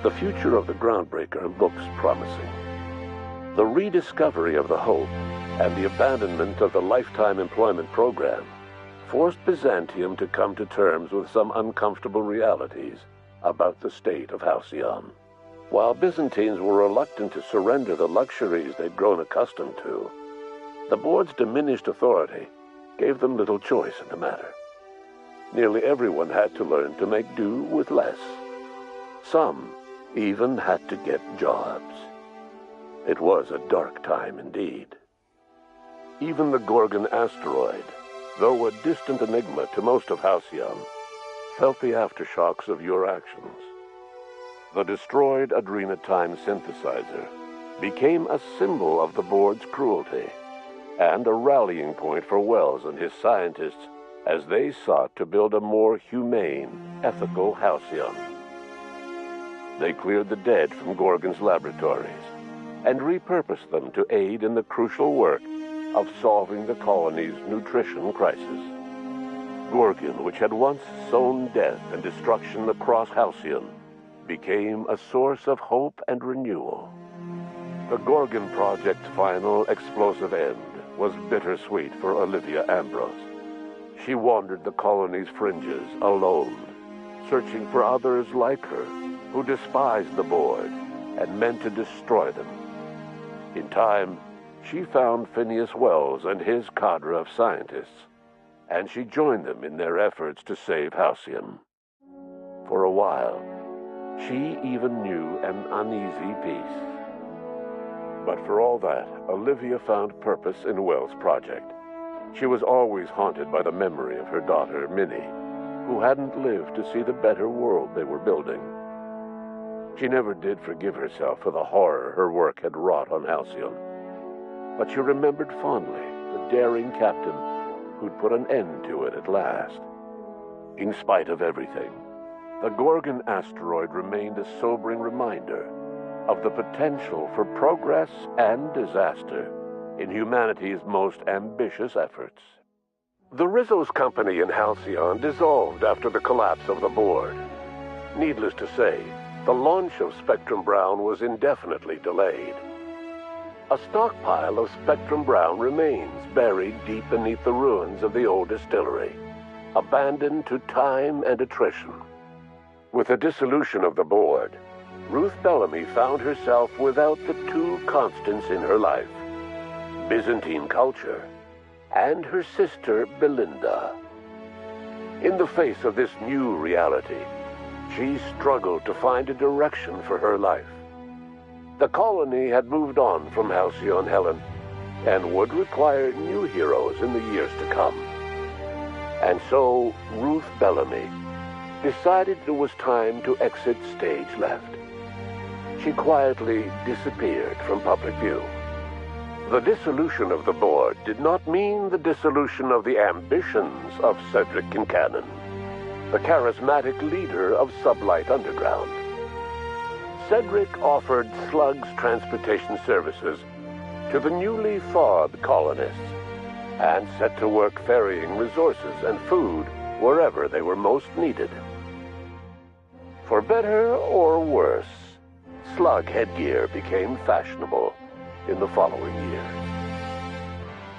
The future of the Groundbreaker looks promising. The rediscovery of the Hope and the abandonment of the lifetime employment program forced Byzantium to come to terms with some uncomfortable realities about the state of Halcyon. While Byzantines were reluctant to surrender the luxuries they'd grown accustomed to, the board's diminished authority gave them little choice in the matter. Nearly everyone had to learn to make do with less. Some even had to get jobs. It was a dark time indeed. Even the Gorgon asteroid, though a distant enigma to most of Halcyon, felt the aftershocks of your actions. The destroyed Adrenatime synthesizer became a symbol of the board's cruelty and a rallying point for Wells and his scientists as they sought to build a more humane, ethical Halcyon. They cleared the dead from Gorgon's laboratories and repurposed them to aid in the crucial work of solving the colony's nutrition crisis. Gorgon, which had once sown death and destruction across Halcyon, became a source of hope and renewal. The Gorgon Project's final explosive end was bittersweet for Olivia Ambrose. She wandered the colony's fringes alone, searching for others like her who despised the board and meant to destroy them. In time, she found Phineas Wells and his cadre of scientists, and she joined them in their efforts to save Halcyon. For a while, she even knew an uneasy peace. But for all that, Olivia found purpose in Wells' project. She was always haunted by the memory of her daughter, Minnie, who hadn't lived to see the better world they were building. She never did forgive herself for the horror her work had wrought on Halcyon, but she remembered fondly the daring captain who'd put an end to it at last. In spite of everything, the Gorgon asteroid remained a sobering reminder of the potential for progress and disaster in humanity's most ambitious efforts. The Rizzo's company in Halcyon dissolved after the collapse of the board. Needless to say, the launch of Spectrum Brown was indefinitely delayed. A stockpile of Spectrum Brown remains buried deep beneath the ruins of the old distillery, abandoned to time and attrition. With the dissolution of the board, Ruth Bellamy found herself without the two constants in her life, Byzantine culture and her sister Belinda. In the face of this new reality, she struggled to find a direction for her life. The colony had moved on from Halcyon Helen and would require new heroes in the years to come. And so Ruth Bellamy decided it was time to exit stage left. She quietly disappeared from public view. The dissolution of the board did not mean the dissolution of the ambitions of Cedric Kincannon, the charismatic leader of Sublight Underground. Cedric offered Slug's transportation services to the newly thawed colonists and set to work ferrying resources and food wherever they were most needed. For better or worse, Slug headgear became fashionable in the following year.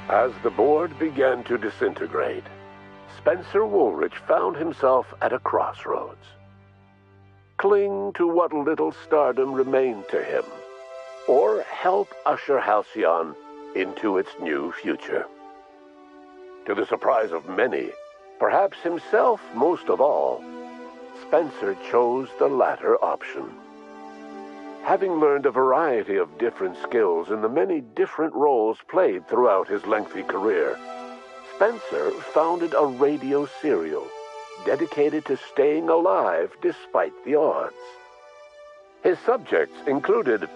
As the board began to disintegrate, Spencer Woolrich found himself at a crossroads. Cling to what little stardom remained to him, or help usher Halcyon into its new future. To the surprise of many, perhaps himself most of all, Spencer chose the latter option. Having learned a variety of different skills in the many different roles played throughout his lengthy career, Spencer founded a radio serial dedicated to staying alive despite the odds. His subjects included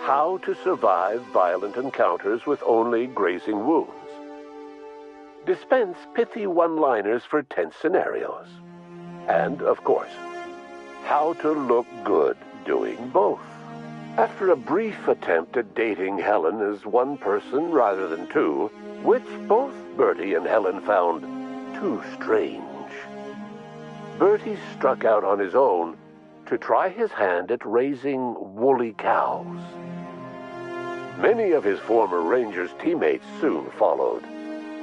how to survive violent encounters with only grazing wounds, dispense pithy one-liners for tense scenarios, and, of course, how to look good doing both. After a brief attempt at dating Helen as one person rather than two, which both Bertie and Helen found too strange, Bertie struck out on his own to try his hand at raising woolly cows. Many of his former Rangers teammates soon followed,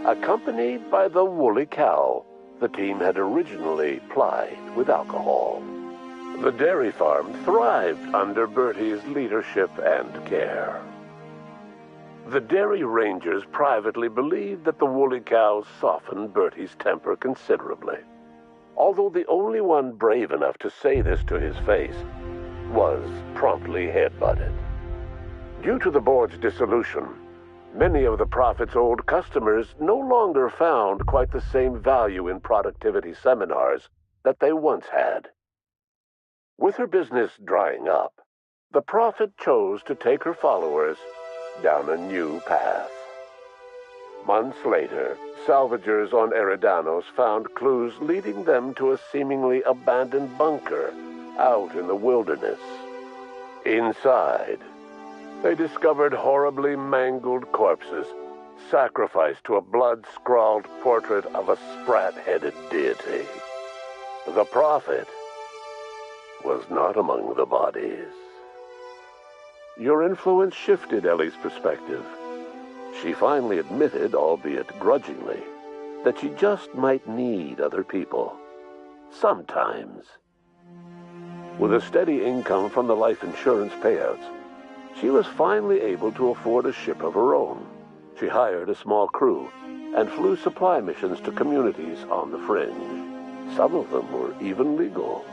Accompanied by the woolly cow the team had originally plied with alcohol. The dairy farm thrived under Bertie's leadership and care. The dairy rangers privately believed that the woolly cow softened Bertie's temper considerably, although the only one brave enough to say this to his face was promptly headbutted. Due to the board's dissolution, many of the Prophet's old customers no longer found quite the same value in productivity seminars that they once had. With her business drying up, the Prophet chose to take her followers down a new path. Months later, salvagers on Eridanos found clues leading them to a seemingly abandoned bunker out in the wilderness. Inside, they discovered horribly mangled corpses, sacrificed to a blood-scrawled portrait of a sprat-headed deity. The Prophet was not among the bodies. Your influence shifted Ellie's perspective. She finally admitted, albeit grudgingly, that she just might need other people. Sometimes. With a steady income from the life insurance payouts, she was finally able to afford a ship of her own. She hired a small crew and flew supply missions to communities on the fringe. Some of them were even legal.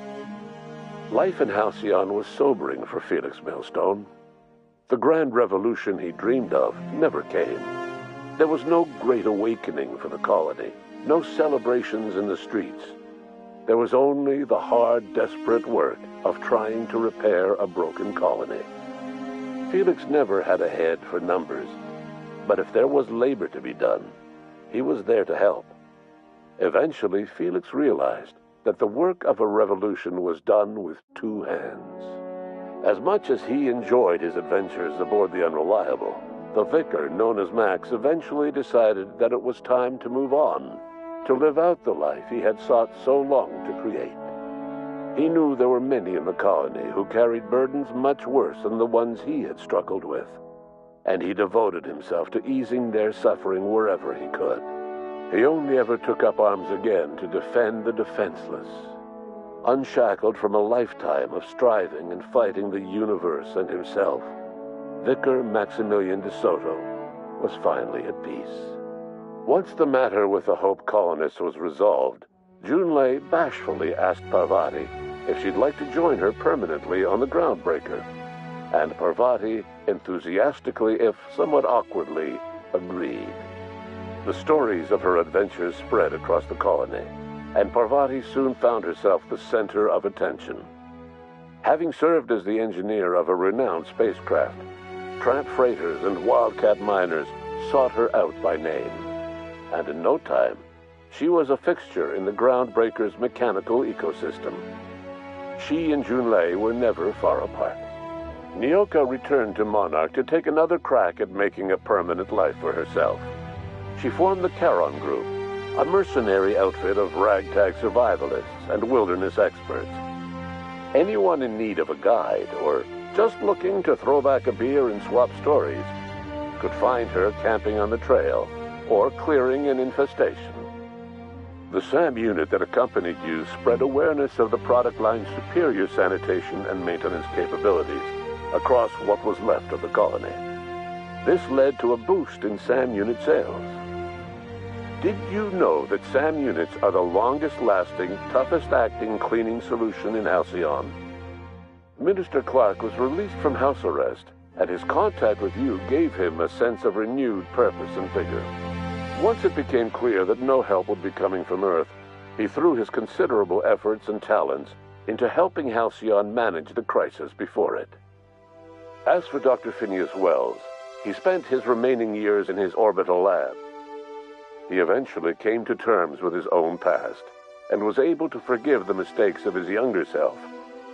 Life in Halcyon was sobering for Felix Millstone. The grand revolution he dreamed of never came. There was no great awakening for the colony, no celebrations in the streets. There was only the hard, desperate work of trying to repair a broken colony. Felix never had a head for numbers, but if there was labor to be done, he was there to help. Eventually, Felix realized that the work of a revolution was done with two hands. As much as he enjoyed his adventures aboard the Unreliable, the vicar, known as Max, eventually decided that it was time to move on, to live out the life he had sought so long to create. He knew there were many in the colony who carried burdens much worse than the ones he had struggled with, and he devoted himself to easing their suffering wherever he could. He only ever took up arms again to defend the defenseless. Unshackled from a lifetime of striving and fighting the universe and himself, Vicar Maximilian de Soto was finally at peace. Once the matter with the Hope colonists was resolved, Junlei bashfully asked Parvati if she'd like to join her permanently on the Groundbreaker, and Parvati enthusiastically, if somewhat awkwardly, agreed. The stories of her adventures spread across the colony, and Parvati soon found herself the center of attention. Having served as the engineer of a renowned spacecraft, tramp freighters and wildcat miners sought her out by name, and in no time, she was a fixture in the Groundbreaker's mechanical ecosystem. She and Junlei were never far apart. Nyoka returned to Monarch to take another crack at making a permanent life for herself. She formed the Charon Group, a mercenary outfit of ragtag survivalists and wilderness experts. Anyone in need of a guide, or just looking to throw back a beer and swap stories, could find her camping on the trail or clearing an infestation. The SAM unit that accompanied you spread awareness of the product line's superior sanitation and maintenance capabilities across what was left of the colony. This led to a boost in SAM unit sales. Did you know that SAM units are the longest-lasting, toughest-acting cleaning solution in Halcyon? Minister Clark was released from house arrest, and his contact with you gave him a sense of renewed purpose and vigor. Once it became clear that no help would be coming from Earth, he threw his considerable efforts and talents into helping Halcyon manage the crisis before it. As for Dr. Phineas Wells, he spent his remaining years in his orbital lab. He eventually came to terms with his own past and was able to forgive the mistakes of his younger self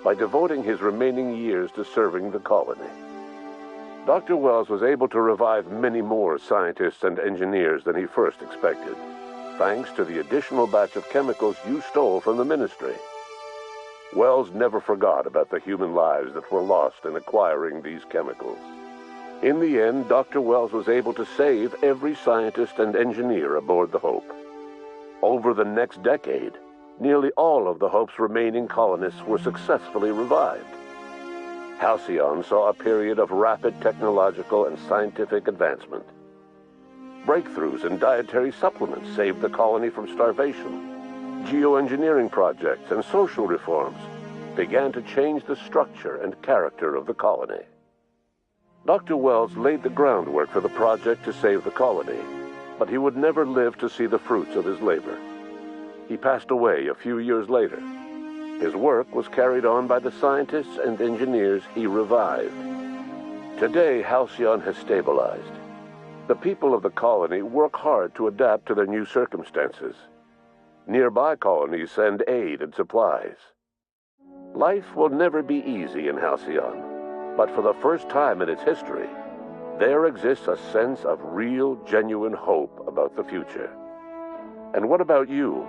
by devoting his remaining years to serving the colony. Dr. Wells was able to revive many more scientists and engineers than he first expected, thanks to the additional batch of chemicals you stole from the Ministry. Wells never forgot about the human lives that were lost in acquiring these chemicals. In the end, Dr. Wells was able to save every scientist and engineer aboard the Hope. Over the next decade, nearly all of the Hope's remaining colonists were successfully revived. Halcyon saw a period of rapid technological and scientific advancement. Breakthroughs in dietary supplements saved the colony from starvation. Geoengineering projects and social reforms began to change the structure and character of the colony. Dr. Wells laid the groundwork for the project to save the colony, but he would never live to see the fruits of his labor. He passed away a few years later. His work was carried on by the scientists and engineers he revived. Today, Halcyon has stabilized. The people of the colony work hard to adapt to their new circumstances. Nearby colonies send aid and supplies. Life will never be easy in Halcyon. But for the first time in its history, there exists a sense of real, genuine hope about the future. And what about you,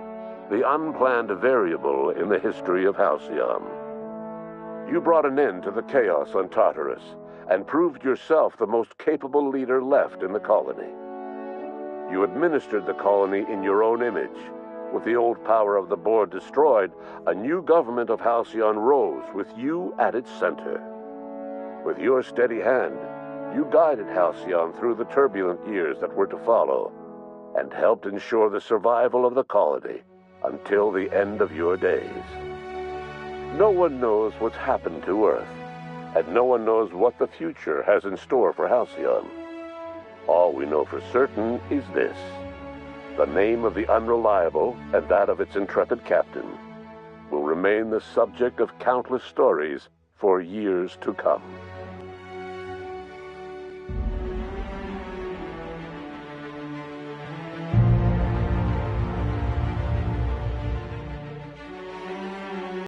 the unplanned variable in the history of Halcyon? You brought an end to the chaos on Tartarus and proved yourself the most capable leader left in the colony. You administered the colony in your own image. With the old power of the board destroyed, a new government of Halcyon rose with you at its center. With your steady hand, you guided Halcyon through the turbulent years that were to follow, and helped ensure the survival of the colony until the end of your days. No one knows what's happened to Earth, and no one knows what the future has in store for Halcyon. All we know for certain is this: the name of the Unreliable and that of its intrepid captain will remain the subject of countless stories for years to come.